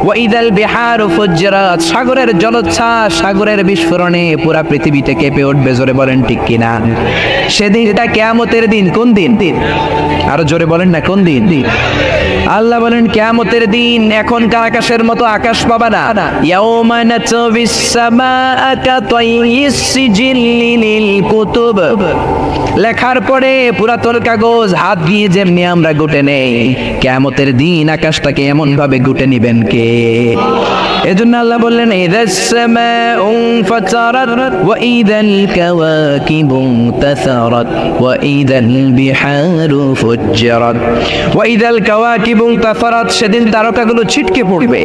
ওয়াইদাল বিহারু ফুজিরাত, সাগরের জলোচ্ছ্বাস, সাগরের বিস্ফোরণে পুরো পৃথিবীতে কেঁপে উঠবে। জোরে বলেন ঠিক কিনা? সেদিনটা কিয়ামতের দিন। কোন দিন? আরো জোরে বলেন না, কোন দিন? আল্লাহ বলেন কিয়ামতের দিন এখনকার আকাশের মতো আকাশ পাবা না। ইয়াউমা নাতবিস সামাআ কাতাইয়িস সিজিল্লি লিল কুতুব, লেখার পরে পুরাতন কাগজ হাত দিয়ে যেমনি আমরা গুটে নেই, কিয়ামতের দিন আকাশটাকে এমন ভাবে গুটে নিবেন কে? এজন্য আল্লাহ বললেন ইযাস সামাউ ফাতারাত ওয়া ইযাল কাওয়াকিবু তাসারাত ওয়া ইযাল বিহারু ফুজ্জিরাত ওয়া ইযাল কাওয়াকিবু তাসারাত, সেদিন তারকাগুলো ছিটকে পড়বে।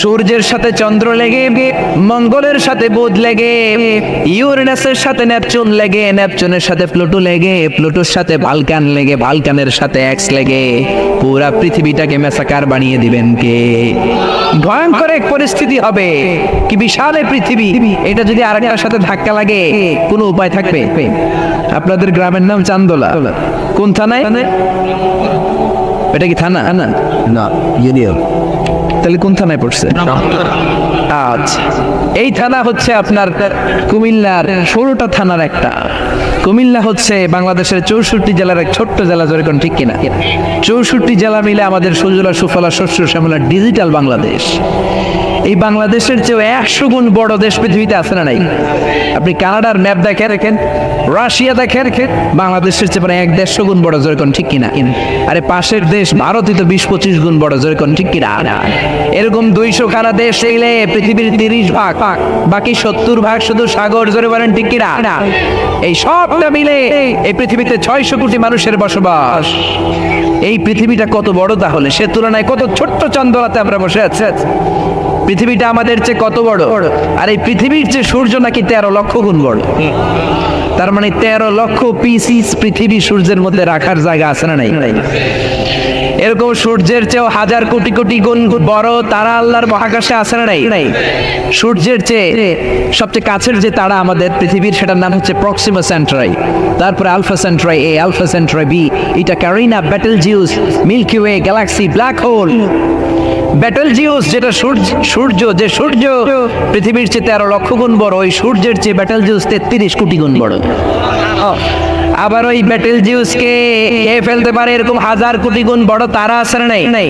সূর্যের সাথে চন্দ্র লেগে, মঙ্গলের সাথে বুধ লেগে, ইউরেনাসের সাথে নেপচুন লেগে, নেপচুনের সাথে প্লুটো লেগে, প্লুটোর সাথে ভালকান লেগে, ভালকানের সাথে এক্স লেগে পুরা পৃথিবীটাকে মেসাকার বানিয়ে দিবেন কে? ভয়ঙ্কর এক পরিস্থিতি হবে। কি বিশাল এই পৃথিবী, এটা যদি আরেকটার সাথে ধাক্কা লাগে কোনো উপায় থাকবে? আপনাদের গ্রামের নাম চান্দোলা, কোন থানায়? এটা কি থানা? না, ইউনিয়ন। তাহলে কোন থানায় পড়ছে? আচ্ছা, এই থানা হচ্ছে আপনার কুমিল্লার 16টা থানার একটা। কুমিল্লা হচ্ছে বাংলাদেশের 64 জেলার এক ছোট্ট জেলা, জোরে কোন ঠিক কিনা? 64 জেলা মিলে আমাদের সুজলা সুফলা শস্য শ্যামলা ডিজিটাল বাংলাদেশ। এই বাংলাদেশের চেয়ে 100 গুণ বড় দেশ পৃথিবীতে আছে না নাই? আপনি কানাডার ম্যাপ দেখেন, রাশিয়া দেখেন, বাংলাদেশের চেয়ে প্রায় 1-150 গুণ বড়, জোরে কোন ঠিক কিনা? আরে পাশের দেশ ভারতই তো 20-25 গুণ বড়, জোরে কোন ঠিক কিনা? এরকম 200 খানা দেশ এলে পৃথিবীর 30 ভাগ, বাকি 70 ভাগ শুধু সাগর, জোরে বলেন ঠিক কিনা? এই সবটা মিলে এই পৃথিবীতে 600 কোটি মানুষের বসবাস। এই পৃথিবীটা কত বড় তাহলে? সে তুলনায় কত ছোট্ট চান্দোলাতে আমরা বসে আছি। পৃথিবীটা আমাদের চেয়ে কত বড়, আর এই পৃথিবীর চেয়ে সূর্য নাকি 13 লক্ষ গুণ বড়। তার মানে 13 লক্ষ পিসিস পৃথিবী সূর্যের মধ্যে রাখার জায়গা আছে না নাই? এরকম সূর্যের চেয়েও 1000 কোটি কোটি গুণ বড় তারা আল্লাহর মহাকাশে আছে না নাই? সূর্যের চেয়ে সবচেয়ে কাছের যে তারা আমাদের পৃথিবীর, সেটার নাম হচ্ছে প্রক্সিমা সেন্টারাই, তারপরে Alpha Centauri A, Alpha Centauri B, এটা Carina, Betelgeuse, Milky Way, galaxy, black hole. Betelgeuse যেটা সূর্য, যে সূর্য পৃথিবীর চেয়ে 13 লক্ষ গুণ বড়, ওই সূর্যের চেয়ে বেটেলজিউস 33 কোটি গুণ বড়। আবার ওই বেটেলজিউসকে ফেলতে পারে এরকম 1000 কোটি গুণ বড় তারা আছে না নাই?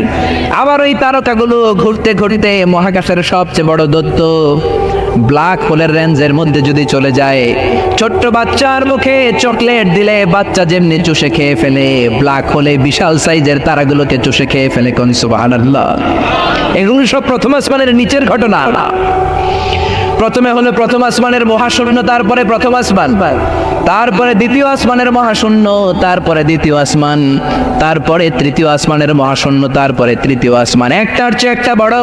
আবার ওই তারকাগুলো ঘুরতে ঘুরতে মহাকাশের সবচেয়ে বড় দৈত্য ব্ল্যাক হোলের রেঞ্জের মধ্যে যদি চলে যায়, ছোট্ট বাচ্চার মুখে চকলেট দিলে বাচ্চা যেমনি চুষে খেয়ে ফেলে, ব্ল্যাক হোলে বিশাল সাইজের তারাগুলোকে চুষে খেয়ে ফেলে। কোন সুবহানাল্লাহ। এগুলো সব প্রথম আসমানের নিচের ঘটনা। প্রথমে হলো প্রথম আসমানের মহাশূন্য, তারপরে প্রথম আসমান, তারপরে দ্বিতীয় আসমানের মহাশূন্য, তারপরে দ্বিতীয় আসমান, তারপরে তৃতীয় আসমানের মহাশূন্য, তারপরে তৃতীয় আসমান। একটার চেয়ে একটা বড়।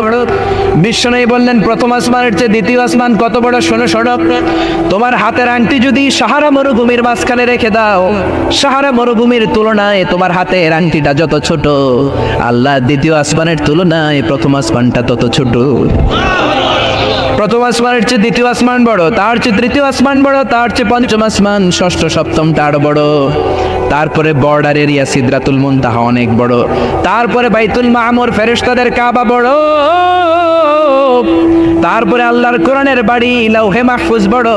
বিশ্বনবী বললেন প্রথম আসমানের চেয়ে দ্বিতীয় আসমান কত বড়? শোনো। তোমার হাতের আংটি যদি সাহারা মরুভূমির মাঝখানে রেখে দাও, সাহারা মরুভূমির তুলনায় তোমার হাতের আংটিটা যত ছোট, আল্লাহ দ্বিতীয় আসমানের তুলনায় প্রথম আসমানটা তত ছোট। প্রথম আসমানের চেয়ে দ্বিতীয় আসমান বড়, তার চেয়ে তৃতীয় আসমান বড়, তার চেয়ে পঞ্চম আসমান, ষষ্ঠ সপ্তমটা আরো বড়। তারপরে বর্ডার এরিয়া সিদরাতুল মুনতাহা অনেক বড়। তারপরে বাইতুল মামুর, ফেরেশতাদের কাবা বড়। তারপরে আল্লাহর কোরআনের বাড়ি লাউহে মাহফুজ বড়।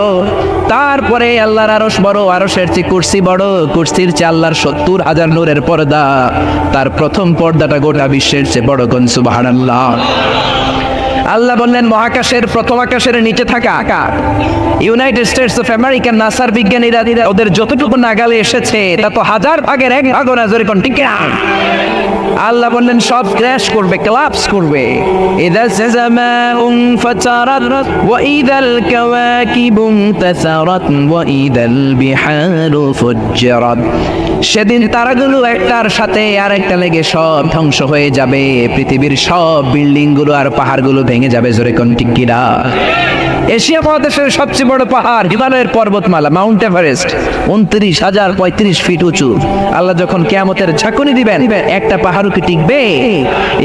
তারপরে আল্লাহর আরশ বড়, আরশের চেয়ে কুরসি বড়, কুরসির চেয়ে আল্লাহর 70,000 নূরের পর্দা, তার প্রথম পর্দাটা গোটা বিশ্বের চেয়ে বড়। কোন সুবহানাল্লাহ। আল্লাহ বললেন মহাকাশের প্রথম আকাশের নিচে থাকা ইউনাইটেড স্টেটস অফ আমেরিকান নাসার বিজ্ঞানীরা ওদের যতটুকু নাগালে এসেছে তা তো 1000 ভাগের 1 ভাগও না, জোরে কোন ঠিক না? আল্লাহ বললেন সব ক্র্যাশ করবে, কোলাপস করবে। ইযা সামাউন ফাতারাত ওয়া ইযাল কাওয়াকিবু তাসারাত ওয়া ইযাল বিহারু ফুজ্জিরাত। সেদিন তারাগুলো একটার সাথে আরেকটা লেগে সব ধ্বংস হয়ে যাবে, পৃথিবীর সব বিল্ডিং গুলো আর পাহাড়গুলো ভেঙে যাবে, জোরে কোন ঠিক কিনা? এশিয়া মহাদেশের সবচেয়ে বড় পাহাড় হিমালয়ের পর্বতমালা মাউন্ট এভারেস্ট 29,035 ফিট উঁচু। আল্লাহ যখন কিয়ামতের ঝাঁকুনি দিবেন, একটা পাহাড়ও কি টিকবে?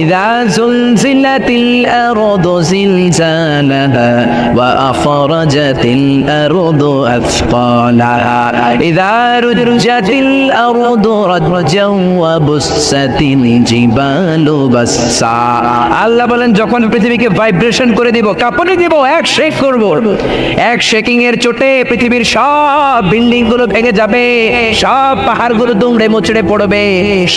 ইযা যুলজিলাতিল আরদু জিলজালাহা ওয়া আখরাজাতিল আরদু আথকালাহা ইযা রুজ্জাতিল আরদু রাজ্জান ওয়া বুসসাতিল জিবালু বাসসা। আল্লাহ বলেন যখন পৃথিবীকে ভাইব্রেশন করে দিব, কাঁপুনি দিব, এক শেক করব। এক শেকিং এর চোটে পৃথিবীর সব বিল্ডিং গুলো ভেঙে যাবে, সব পাহাড়গুলো দুমড়ে মুচড়ে পড়বে,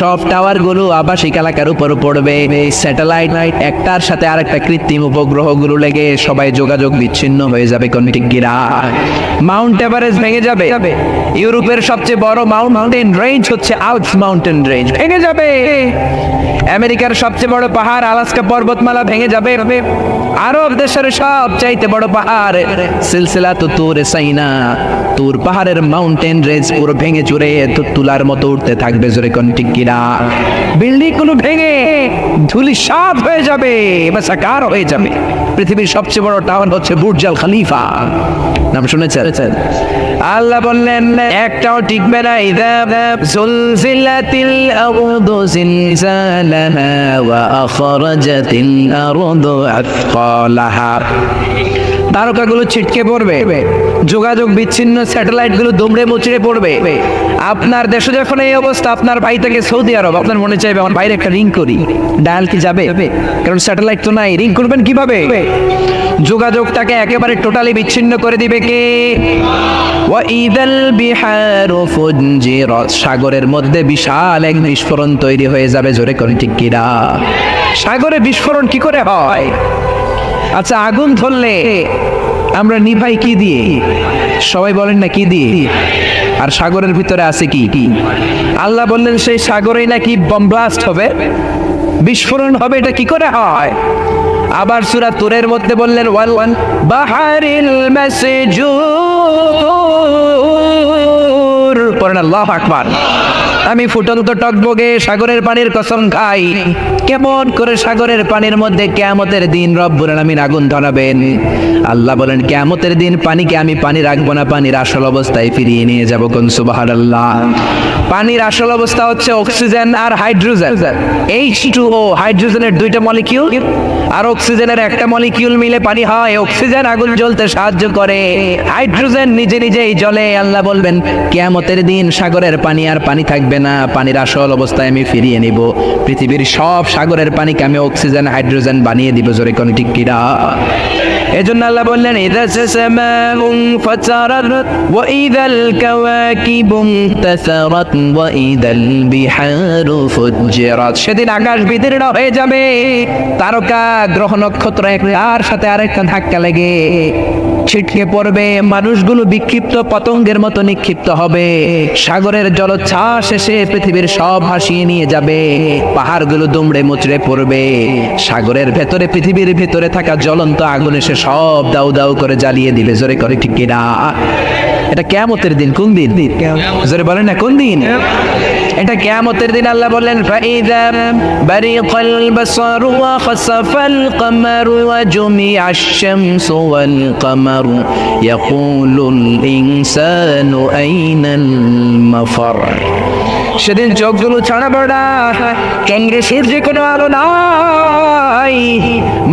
সব টাওয়ার গুলো আবাসিক এলাকার উপর পড়বে, স্যাটেলাইট একটার সাথে আরেকটা কৃত্রিম উপগ্রহ গুলো লেগে সবাই যোগাযোগ বিচ্ছিন্ন হয়ে যাবে। কন্টিকিরা মাউন্ট এভারেস্ট ভেঙে যাবে, ইউরোপের সবচেয়ে বড় মাউন্টেন রেঞ্জ হচ্ছে আল্পস মাউন্টেন রেঞ্জ ভেঙে যাবে, আমেরিকার সবচেয়ে বড় পাহাড় আলাস্কা পর্বতমালা ভেঙে যাবে, আরব দেশের সবচাইতে বড় পাহাড় সিলসিলা তুর সাইনা, তুর পাহাড়ের মাউন্টেন রেঞ্জ পুরো ভেঙে চুরে তুলার মতো উঠতে থাকবে। জোরে কন্টিকিরা বিল্ডিং গুলো ভেঙে ধুলিসাৎ হয়ে যাবে, সাকার হয়ে যাবে। পৃথিবীর সবচেয়ে বড় টাওয়ার হচ্ছে বুর্জ আল খলিফা, নাম শুনেছেন? আল্লাহ বললেন একটাও টিকবে না। ইযা যুলজিলাতিল আরদু জিলজালাহা ওয়া আখরাজাতিল আরদু আথকালাহা, তারকাগুলো ছিটকে পড়বে, যোগাযোগ বিচ্ছিন্ন স্যাটেলাইট গুলো দুমড়ে মুচড়ে পড়বে। আপনার দেশে যখন এই অবস্থা, আপনার ভাই থেকে সৌদি আরব, আপনার মনে চাইবে আমার বাইরে একটা রিং করি, ডায়াল কি যাবে? কারণ স্যাটেলাইট তো নাই, রিং করবেন কিভাবে? যোগাযোগটাকে একেবারে টোটালি বিচ্ছিন্ন করে দিবে কে? ওয়াইদাল বিহারু ফুজ্জিরাত, সাগরের মধ্যে বিশাল এক বিস্ফোরণ তৈরি হয়ে যাবে। জোরে করে ঠিক কিনা? সাগরে বিস্ফোরণ কি করে হয়? আচ্ছা, আগুন ধরলে আমরা নিভাই কি দিয়ে? সবাই বলেন না কি দিয়ে? আর সাগরের ভিতরে আছে কি? আল্লাহ বললেন সেই সাগরেই নাকি বম ব্লাস্ট হবে, বিস্ফোরণ হবে। এটা কি করে হয়? আবার সূরা তুরের মধ্যে বললেন ওয়াল বাহারিল মাসজুর, পড়েন আল্লাহু আকবার। আমি ফুটন্ত টকবগে সাগরের পানির কসম খাই, কেমন করে সাগরের পানির মধ্যে কিয়ামতের দিন রব্বুল আলামিন আগুন ধরাবেন। আল্লাহ বলেন কিয়ামতের দিন পানিকে আমি পানি রাখবো না, পানির আসল অবস্থায় ফিরিয়ে নিয়ে যাবো। কোন সুবহানাল্লাহ। পানির আসল অবস্থা হচ্ছে অক্সিজেন আর হাইড্রোজেন, H2O, হাইড্রোজেনের দুইটা মলিকিউল আর অক্সিজেনের একটা মলিকিউল মিলে পানি হয়। অক্সিজেন আগুন জ্বলতে সাহায্য করে, হাইড্রোজেন নিজে নিজেই জ্বলে। আল্লাহ বলবেন কিয়ামতের দিন সাগরের পানি আর পানি থাকবে না, পানির আসল অবস্থায় আমি ফিরিয়ে নিব। পৃথিবীর সব সাগরের পানিকে আমি অক্সিজেন হাইড্রোজেন বানিয়ে দিব। জোরে কোন ঠিক কিনা? এজন্য আল্লাহ বললেন ইযা সামাউন ফাতারাত ওয়া ইযাল কাওয়াকিবু ইনতাসারাত ওয়া ইযাল বিহারু ফুজ্জিরাত, সেদিন আকাশ বিদীর্ণ হয়ে যাবে, তারকা গ্রহ নক্ষত্র একটার সাথে আরেকটা ধাক্কা লেগে ছিটকে পড়বে, মানুষগুলো বিক্ষিপ্ত পতঙ্গের মতো নিক্ষিপ্ত হবে, সাগরের জলোচ্ছ্বাস এসে পৃথিবীর সব ভাসিয়ে নিয়ে যাবে, পাহাড়গুলো দুমড়ে মুচড়ে পড়বে, সাগরের ভেতরে পৃথিবীর ভেতরে থাকা জ্বলন্ত আগুন এসে সব দাউ দাউ করে জ্বালিয়ে দিবে। জোরে করে ঠিক কিনা? এটা কিয়ামতের দিন। কোন দিন? জোরে বলেন না কোন দিন? এটা কিয়ামতের দিন। আল্লাহ বললেন ফাইযা বারিকাল বাসারু ওয়া খাসাফাল কমারু ওয়া জুমিআশ শামসু ওয়াল কমারু ইয়াকুলুল ইনসানু আইনাল মাফার, সেদিন চোখগুলো ছাড়া পড়া, চন্দ্র সূর্যে কোনো আলো নাই,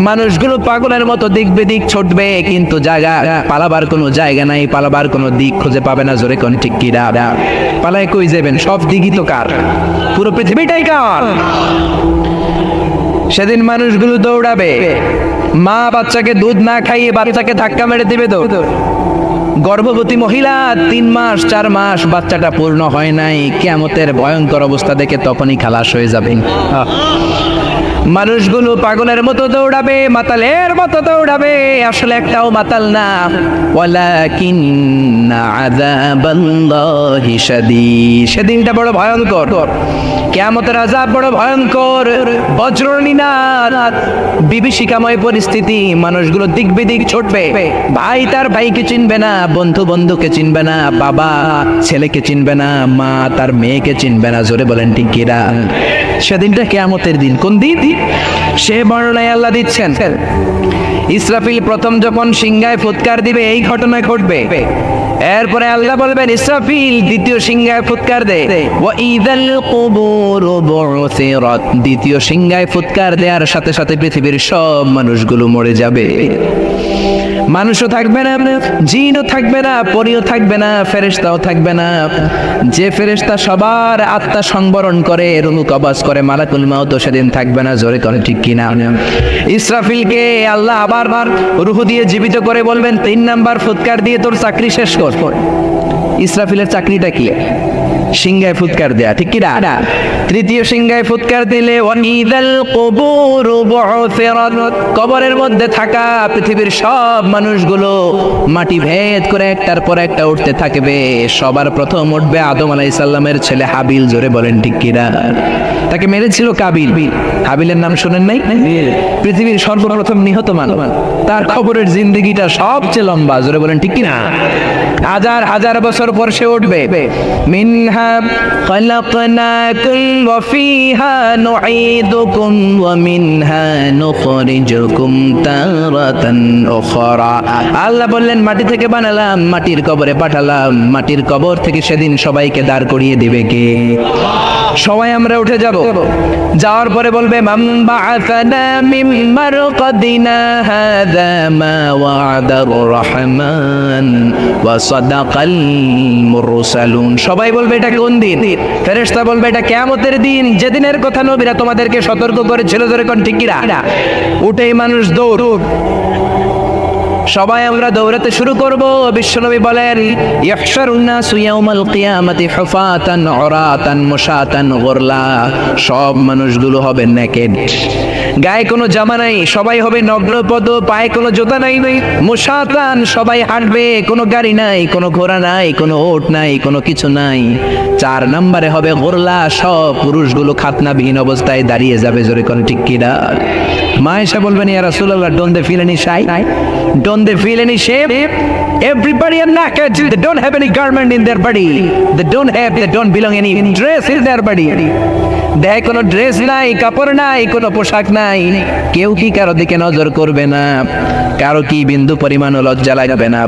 মানুষগুলো পাগলের মতো দিক বেদিক ছুটবে, কিন্তু জায়গা পালাবার কোনো জায়গা নাই, পালাবার কোনো দিক খুঁজে পাবে না। জোরে কোন ঠিক কিনা? পালায় কই যাবেন? সব দিকই তো কার, পুরো পৃথিবীটাই কার। সেদিন মানুষগুলো দৌড়াবে, মা বাচ্চাকে দুধ না খাইয়ে বাচ্চাকে ধাক্কা মেরে দিবে। গর্ভবতী মহিলা 3 মাস 4 মাস বাচ্চাটা পূর্ণ হয় নাই, কিয়ামতের ভয়ঙ্কর অবস্থা দেখে তখনই খালাস হয়ে যাবে। মানুষগুলো পাগলের মতো দৌড়াবে, মাতালের মতো দৌড়াবে, আসলে একটাও মাতাল না। ওয়ালাকিন্না আযাবাল্লাহি শাদীদ, সেদিনটা বড় ভয়ঙ্কর, কিয়ামতের আযাব বড় ভয়ঙ্কর, বজ্রনীনাদ, বিভীষিকাময় পরিস্থিতি, মানুষগুলো দিক বিদিক ছুটবে, ভাই তার ভাইকে চিনবে না, বন্ধু বন্ধুকে চিনবে না, বাবা ছেলেকে চিনবে না, মা তার মেয়েকে চিনবে না। জোরে বলেন ঠিক কিনা? সেদিনটা কিয়ামতের দিন। কোন দিন? সে বর্ণনায় আল্লাহ দিচ্ছেন ইসরাফিল প্রথম যখন সিংহায় ফুৎকার দিবে এই ঘটনা ঘটবে, এরপরে আল্লাহ বলবেন ইসরাফিল দ্বিতীয় সিংহায় ফুৎকার দে, ওয়া ইযাল কুবুরু বু'থিরাত, দ্বিতীয় সিংহায় ফুৎকার দেওয়ার সাথে সাথে পৃথিবীর সব মানুষগুলো মরে যাবে। মানুষও থাকবে না, জিনও থাকবে না, পরীও থাকবে না, ফেরেশতাও থাকবে না। যে ফেরেশতা সবার আত্মা সংবরণ করে, রুহু কবজ করে, মালাকুল মাউত সেদিন থাকবে না। জোরে করে ঠিক কিনা? ইসরাফিলকে আল্লাহ আবার রুহু দিয়ে জীবিত করে বলবেন 3 নাম্বার ফুৎকার দিয়ে তোর চাকরি শেষ কর। ইসরাফিলের চাকরিটা কি? সিংহায় ফুৎকার দেয়া, ঠিক কি না? তৃতীয় সিংহায় ফুৎকার দিলে ওয়ানিদাল কুবুর বু'থিরাত, কবরের মধ্যে থাকা পৃথিবীর সব মানুষগুলো মাটি ভেদ করে একটার পর একটা উঠতে থাকবে। সবার প্রথম উঠবে আদম আলাইহিস সালামের ছেলে হাবিল। জোরে বলেন ঠিক কি না? তাকে মেরেছিল কাবিল। হাবিলের নাম শুনেন নাই? পৃথিবীর সর্বপ্রথম নিহত মানব, তার খবরের জিন্দেগিটা সবচেয়ে লম্বা। জোরে বলেন ঠিক কি না? হাজার হাজার বছর পর সে উঠবে। মিনহা খালাকনাকুম ওয়া ফিহা নুঈদুকুম ওয়া মিনহা নুখরিজুকুম তারাতান উখরা। আল্লাহ বললেন মাটি থেকে বানালাম, মাটির কবরে পাঠালাম, মাটির কবর থেকে সেদিন সবাইকে দাঁড় করিয়ে দিবে কে? সবাই আমরা উঠে যাব। যাওয়ার পরে বলবে মান বাআসানা মিন মারকাদিনা হাযা মা ওয়া'দার রহমান ওয়া সাদাকাল মুরসালুন। সবাই বলবে এটা কোন দিন? ফেরেশতা বলবে এটা কিয়ামতের দিন, যেদিনের কথা নবীরা তোমাদেরকে সতর্ক করেছিল। জোরে কোন ঠিক কি না? উঠেই মানুষ দৌড়। সবাই আমরা দৌড়াতে শুরু করব। বিশ্বনবী বলেন ইহশারুন নাসু ইয়াউমাল কিয়ামাতি হুফাতান উরাতান মুশাতান গুরলা। সব মানুষগুলো হবে নেকেড, গায়ে কোনো জামা নাই, সবাই হবে নগ্নপদ, পায়ে কোনো জুতা নাই, মুশাতান সবাই হাঁটবে, কোনো গাড়ি নাই, কোনো ঘোড়া নাই, কোনো ওট নাই, কোনো কিছু নাই। 4 নম্বরে হবে গুরলা, সব পুরুষগুলো খাতনাবিহীন অবস্থায় দাঁড়িয়ে যাবে। জোরে কোন ঠিক কি না? মা এসে বলবেন ইয়া রাসূলুল্লাহ, don't they feel any shy? Don't they feel any shame? Everybody are naked. They don't have any garment in their body. They don't belong any dress in their body. দেয় কোনো ড্রেস নাই, কাপড় নাই, কোনো পোশাক নাই। কেউ কি কারো দিকে নজর করবে না, কারো কি বিন্দু পরিমাণ লজ্জা লাগবে না।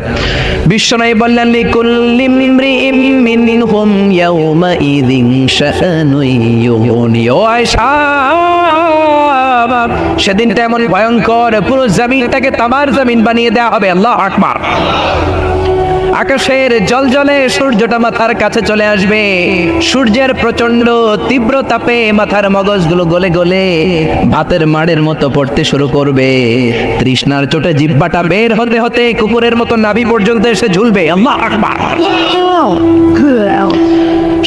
বিশ্বনবী বললেন লিকুল্লি ইমরিইম মিনহুম ইয়াউমা ইযিন শাআনুন ইউগনি। ও আয়েশা, সেদিনটা এমন ভয়ঙ্কর, পুরো জমিনটাকে তামার জমিন বানিয়ে দেওয়া হবে। আল্লাহু আকবার। আকাশের জলজলে সূর্যটা মাথার কাছে চলে আসবে। সূর্যের প্রচন্ড তীব্র তাপে মাথার মগজগুলো গলে গলে ভাতের মাড়ের মতো পড়তে শুরু করবে। তৃষ্ণার চোটে জিহ্বাটা বের হতে হতে কুকুরের মতো নাভি পর্যন্ত এসে ঝুলবে। আল্লাহু আকবার।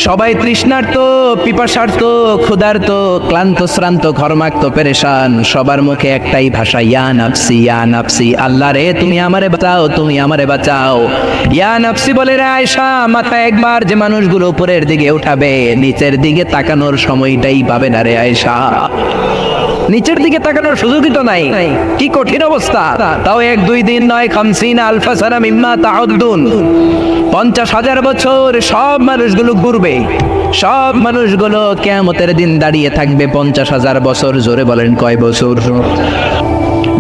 সবাই তৃষ্ণার্ত, পিপাসার্ত, ক্ষুধার্ত, ক্লান্ত, শ্রান্ত, ঘর্মাক্ত, পেরেশান। সবার মুখে একটাই ভাষা, ইয়া নাফসি, ইয়া নাফসি। আল্লাহ রে তুমি আমারে বাঁচাও, তুমি আমারে বাঁচাও। ইয়া নাফসি বলে রে আয়েশা, মাথা একবার যে মানুষগুলো উপরের দিকে উঠাবে, নিচের দিকে তাকানোর সময়টাই পাবে না রে আয়েশা। নিচের দিকে তাকানোর সুযোগই তো নাই। কি কঠিন অবস্থা। তাও 1-2 দিন নয়, 50 আলফা সানা মিম্মা তাউদ্দুন, 50,000 বছর সব মানুষগুলো ঘুরবে। সব মানুষগুলো কিয়ামতের দিন দাঁড়িয়ে থাকবে 50,000 বছর। জোরে বলেন কয় বছর?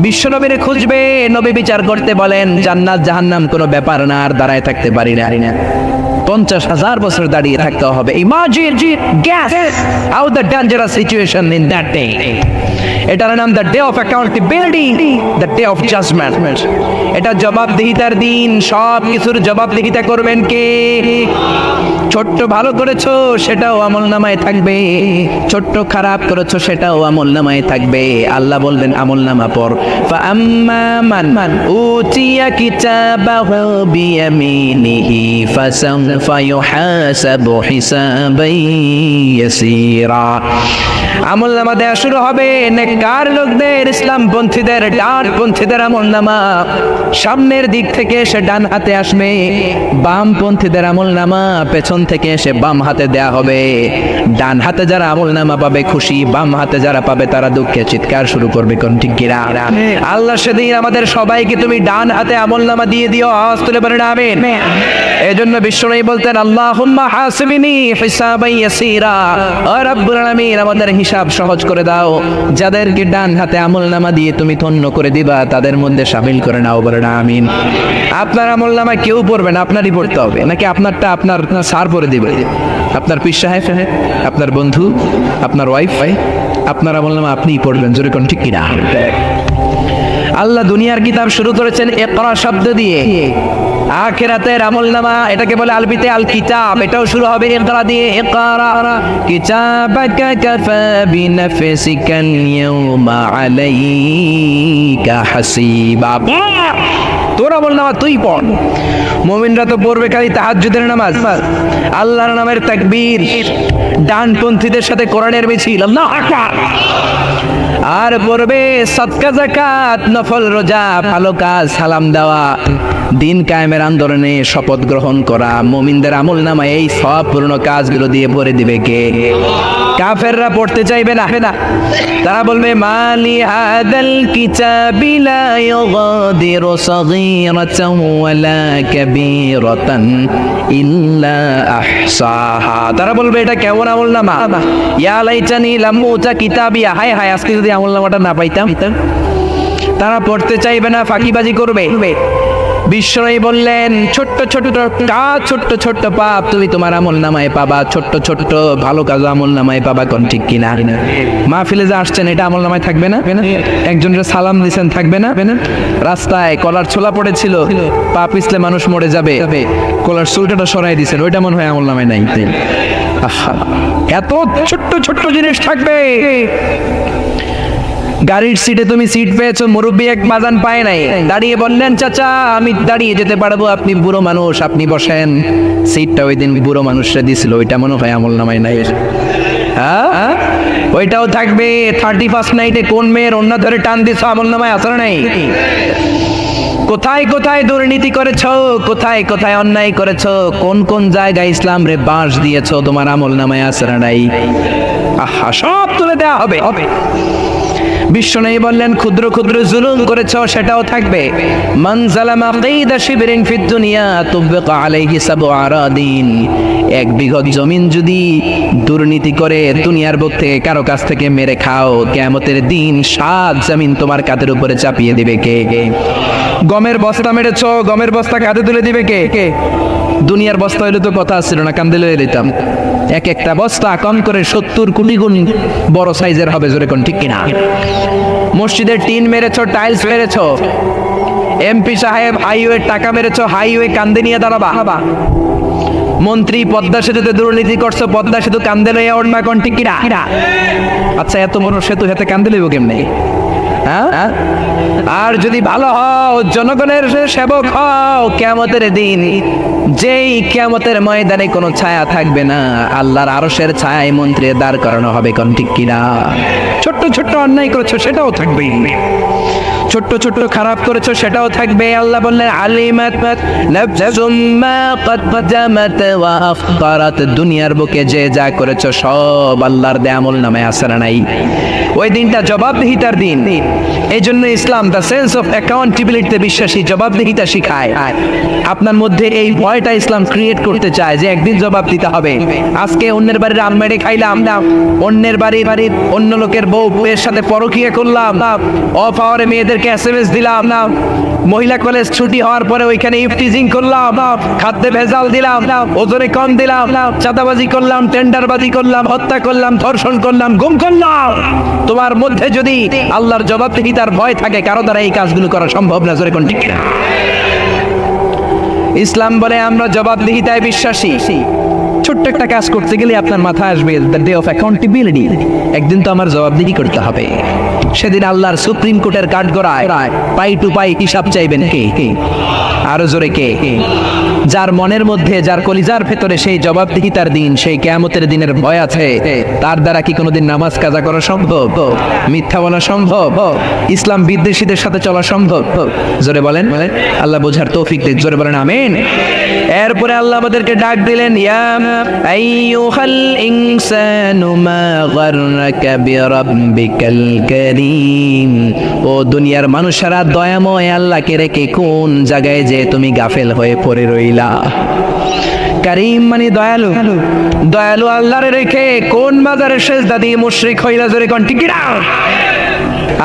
বিশ্বনবীরে খুঁজবে, নবী বিচার করতে বলেন জান্নাত জাহান্নাম কোনো ব্যাপার না, আর দাঁড়ায় থাকতে পারি না। 50,000 বছর দাঁড়িয়ে থাকতে হবে। Imagine, guess how the dangerous situation in that day. এটার নাম the day of accountability, the day of judgment. এটা জবাবদিহিতার দিন। সব কিছুর জবাবদিহিতা করবেন কে? ছোট্ট ভালো করেছো সেটাও আমলনামায় থাকবে, ছোট্ট খারাপ করেছো সেটাও আমলনামায় থাকবে। আল্লাহ বলবেন আমলনামা পড়। ফাআম্মা মান উতিয়া কিতাবাহু বিয়ামিনিহি ফাসাউফা ইউহাসাবু হিসাবান ইয়াসীরা। আমলনামা দেয়া শুরু হবে। নেককার লোকদের, ইসলামপন্থীদের, ডানপন্থীদের আমলনামা সামনের দিক থেকে এসে ডান হাতে আসবে। বামপন্থীদের আমলনামা পেছন থেকে এসে বাম হাতে দেয়া হবে। ডান হাতে যারা আমলনামা পাবে খুশি, বাম হাতে যারা পাবে তারা দুঃখে চিৎকার শুরু করবে। কোন ঠিক কিনা? আল্লাহ সেদিন আমাদের সবাইকে তুমি ডান হাতে আমলনামা দিয়ে দিও। আওয়াজ তুলে বলেন আমিন। এজন্য বিশ্বনবী বলতেন আল্লাহুম্মা হাসিবনি হিসাবান ইয়াসীরা। ও রব্বুল আলামিন, আমাদের হিসাব সহজ করে দাও। যাদেরকে ডান হাতে আমলনামা দিয়ে তুমি ধন্য করে দিবা তাদের মধ্যে শামিল করে নাও। বলেন আমিন। আপনার আমলনামা কেউ পড়বে না, আপনারই পড়তে হবে। নাকি আপনারটা আপনার স্যার পড়ে দিবে? আপনার পীর সাহেব, আপনার বন্ধু, আপনার ওয়াইফ, আপনার আমলনামা আপনিই পড়বেন। জোরে কোন ঠিক কিনা? আল্লাহ দুনিয়ার কিতাব শুরু করেছেন ইকরা শব্দ দিয়ে, আখিরাতের আমলনামা এটাকে বলে আরবিতে আল কিতাব, এটাও শুরু হবে ইকরা দিয়ে। ইকরা কিতাবাকা কাফা বিনাফসিকাল ইয়াউমা আলাইকা হাসিবা, তোর আমলনামা তুই পড়। মুমিনরা তো পড়বে খালি তাহাজ্জুদের নামাজ, আল্লাহর নামের তাকবীর, ডানপন্থীদের সাথে কোরআনের মিছিল, আল্লাহু আকবার, আর পড়বে সদকা যাকাত, নফল রোজা, ভালো কাজ, সালাম দেওয়া, দিন কায়েমের আন্দোলনে শপথ গ্রহণ করা। মুমিনদের আমলনামায় এই সব পূর্ণ কাজগুলো দিয়ে ভরে দিবে কে? কাফেররা পড়তে চাইবে না, তারা বলবে মালি হাদাল কিতাবি লা ইউগাদিরু সাগীরাতান ওয়ালা কাবীরাতান ইল্লা আহসাহা। তারা বলবে এটা কেমন আমলনামা, ইয়া লাইতানি লাম উতা কিতাবিয়া, হায় হায় আজকে যদি আমলনামাটা না পাইতাম। তারা পড়তে চাইবে না, ফাঁকিবাজি করবে। বিশ্বনবী বললেন ছোট্ট ছোট্ট কাজ, ছোট্ট ছোট্ট পাপ তুমি তোমার আমলনামায় পাবা, ছোট্ট ছোট্ট ভালো কাজ আমলনামায় পাবা, কোন ঠিক কিনা? মাহফিলে যে আসছেন এটা আমলনামায় থাকবে না? একজনের সালাম দিয়েছেন থাকবে না? রাস্তায় কলার ছোলা পড়েছিল, পা পিছলে মানুষ মরে যাবে, কলার চুলটা সরাই দিয়েছেন, ওইটা মনে হয় আমলনামায় নাই। এত ছোট্ট ছোট্ট জিনিস থাকবে। গাড়ির সিটে তুমি সিট পেয়েছো, মুরব্বী এক বাজান পায় নাই, দাঁড়িয়ে বললেন চাচা আমি দাঁড়িয়ে যেতে পারবো, আপনি বুড়ো মানুষ আপনি বসেন। সিটটা ওই দিন বুড়ো মানুষরা দিছিল, ওইটা মনে হয় আমলনামায় নাই। হ্যাঁ ওইটাও থাকবে। 31st নাইটে কোন মেয়ের অন্য ধরে টান দিছ, আমলনামায় আসর নাই। কোথায় কোথায় দুর্নীতি করেছো, কোথায় কোথায় অন্যায় করেছো, কোন কোন জায়গায় ইসলাম রে বাঁশ দিয়েছো, তোমার আমলনামায় আসর নাই। আহা, সব তুলে দেওয়া হবে। বিশ্বনবী বললেন ক্ষুদ্র ক্ষুদ্র জুলুম করেছো, সেটাও থাকবে। মান যালামা কাইদা শিবরিন ফিদ দুনিয়া তুবকা আলাইহি সাবউ আরাদিন, এক বিঘত জমিন যদি দুর্নীতি করে দুনিয়ার বুক থেকে কারো কাছ থেকে মেরে খাও, কিয়ামতের দিন 7 জমিন তোমার কাঁধের উপরে চাপিয়ে দিবে কে? গমের বস্তা মেরেছো, গমের বস্তা কাঁধে তুলে দিবে কে? দুনিয়ার বস্তা হইলে তো কথা ছিল না, কান্দে লয়ে নিতাম। এক একটা বস্তা কম করে 70 কোটি গুণ বড় সাইজের হবে, জোরে কোন ঠিক কিনা? মসজিদের টিন মেরেছো, টাইলস মেরেছো, এমপি সাহেব হাইওয়ে টাকা মেরেছো, হাইওয়ে কান্দে নিয়ে দাঁড়াবা। মন্ত্রী পদ্মা সেতুতে দুর্নীতি করছো, পদ্মা সেতু কান্দে লইয়া ওড়না কোন ঠিক কিনা? আচ্ছা এত বড় সেতু হাতে কান্দে লইব কেমনে? হ্যাঁ, আর যদি ভালো হও, জনগণের সেবক হও, কিয়ামতের দিন যেই কিয়ামতের ময়দানে কোনো ছায়া থাকবে না, আল্লাহর আরশের ছায়ায় মন্ত্রী দাঁড় করানো হবে, কোন ঠিক কিনা? ছোট্ট ছোট্ট অন্যায় করেছো সেটাও থাকবে, ছোট্ট ছোট্ট খারাপ করেছো সেটাও থাকবে। আল্লাহ বললেন আলিমাত নাফসুম মা কদ্দামাত ওয়া আখতারাত, দুনিয়ার বুকে যে যা করেছো সব আল্লাহর দেয়া আমলনামায় আছে না নাই? ওই দিনটা জবাবদিহিতার দিন। এই জন্য ইসলাম দ্য সেন্স অফ অ্যাকাউন্টেবিলিটিতে বিশ্বাসী, জবাবদিহিতা শিখায়। আপনার মধ্যে এই ভয়টা ইসলাম ক্রিয়েট করতে চায় যে একদিন জবাব দিতে হবে। আজকে অন্যের বাড়ির আম মেরে খাইলাম, অন্যের বাড়ির অন্য লোকের বউয়ের সাথে পরকীয়া করলাম, অফ আওয়ারে মেয়েদেরকে এসএমএস দিলাম, মহিলা কলেজ ছুটি হওয়ার পরে ওইখানে ইফটিজিং করলাম, খাদ্যে ভেজাল দিলাম, ওজনে কম দিলাম, চাঁদাবাজি করলাম, টেন্ডারবাজি করলাম, হত্যা করলাম, ধর্ষণ করলাম, গুম করলাম। তোমার মধ্যে যদি আল্লাহর জবাবদিহিতার ভয় থাকে, কারো দ্বারা এই কাজগুলো করা সম্ভব না, জোরে কোন ঠিক কিনা? ইসলাম বলে আমরা জবাবদিহিতায় বিশ্বাসী। ছোট্ট একটা কাজ করতে গেলে আপনার মাথায় আসবে দ্য ডে অফ অ্যাকাউন্টেবিলিটি, একদিন তো আমার জবাবদিহি করতে হবে। সেদিন আল্লাহর সুপ্রিম কোর্টের কাঠগড়ায় পাই টু পাই হিসাব চাইবেন কে? আরো জোরে কে? যার মনের মধ্যে, যার কলিজার ভেতরে সেই জবাবদিহিতার দিন, সেই কিয়ামতের দিনের ভয় আছে, তার দ্বারা কি কোনোদিন নামাজ কাজা করা সম্ভব? মিথ্যা বলা সম্ভব? ইসলাম বিদ্বেষীদের সাথে চলা সম্ভব? জোরে বলেন। আল্লাহ বোঝার তৌফিক দিন, জোরে বলেন আমিন। এরপরে আল্লাহ আমাদেরকে ডাক দিলেন, ইয়া আইয়ুহাল ইনসানু মা গাররাকা বিরাব্বিকাল কারীম, ও দুনিয়ার মানুষেরা দয়াময় আল্লাহকে রেখে কোন জায়গায় যে তুমি গাফেল হয়ে পড়ে রইলা? কারীম মানে দয়ালু, দয়ালু আল্লাহরে রেখে কোন বাজারে সেজদা দিয়ে মুশরিক হইলা, জোরে কোন ঠিক কিনা?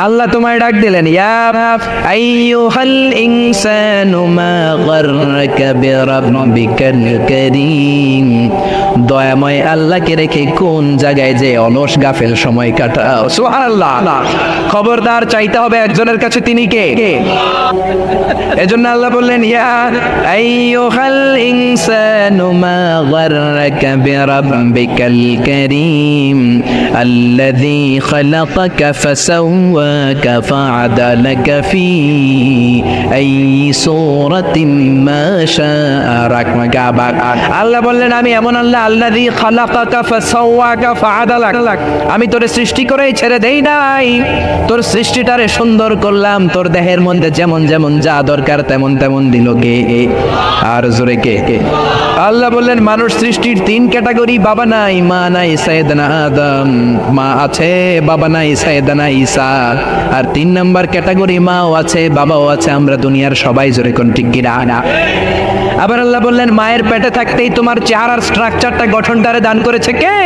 আল্লাহ তোমায় ডাক দিলেন, ইয়া আইয়ুহাল ইনসানু মা গাররাকা বিরাব্বিকাল কারীম, দয়াময় আল্লাহকে রেখে কোন জায়গায় যে অলস গাফেল সময় কাটাও। সুবহানাল্লাহ। খবরদার, চাইতে হবে একজনের কাছে, তিনি কে? এজন্য আল্লাহ বললেন, ইয়া আইয়ুহাল ইনসানু মা গাররাকা বিরাব্বিকাল কারীম আল্লাযী খালাকাকা ফাসাওয়াকা ফাআদালাকা ফি আইয়ি সূরাতিন মা শাআ রাকাকা। আল্লাহ বললেন, আমি এমন আল্লাহ, আল্লাযী খালাকাকা ফাসাওয়াকা ফাআদালাক। আমি তোরে সৃষ্টি করেই ছেড়ে দেই নাই, তোর সৃষ্টিটারে সুন্দর করলাম, তোর দেহের মধ্যে যেমন যেমন যা দরকার তেমন তেমন দিল কে? আর জোরে কে? আল্লাহ বললেন, মানুষ সৃষ্টির 3 ক্যাটাগরি, বাবা নাই, মা নাই, সাইয়েদনা আদম, মা আছে, বাবা নাই, সাইয়েদনা ঈসা। আর 3 নাম্বার ক্যাটাগরি, মাও আছে, বাবাও আছে, আমরা দুনিয়ার সবাই। জোরে কোন ঠিক কি না? আবার আল্লাহ বললেন, মায়ের পেটে থাকতেই তোমার চেহারার স্ট্রাকচারটা, গঠনটারে দান করেছে কে?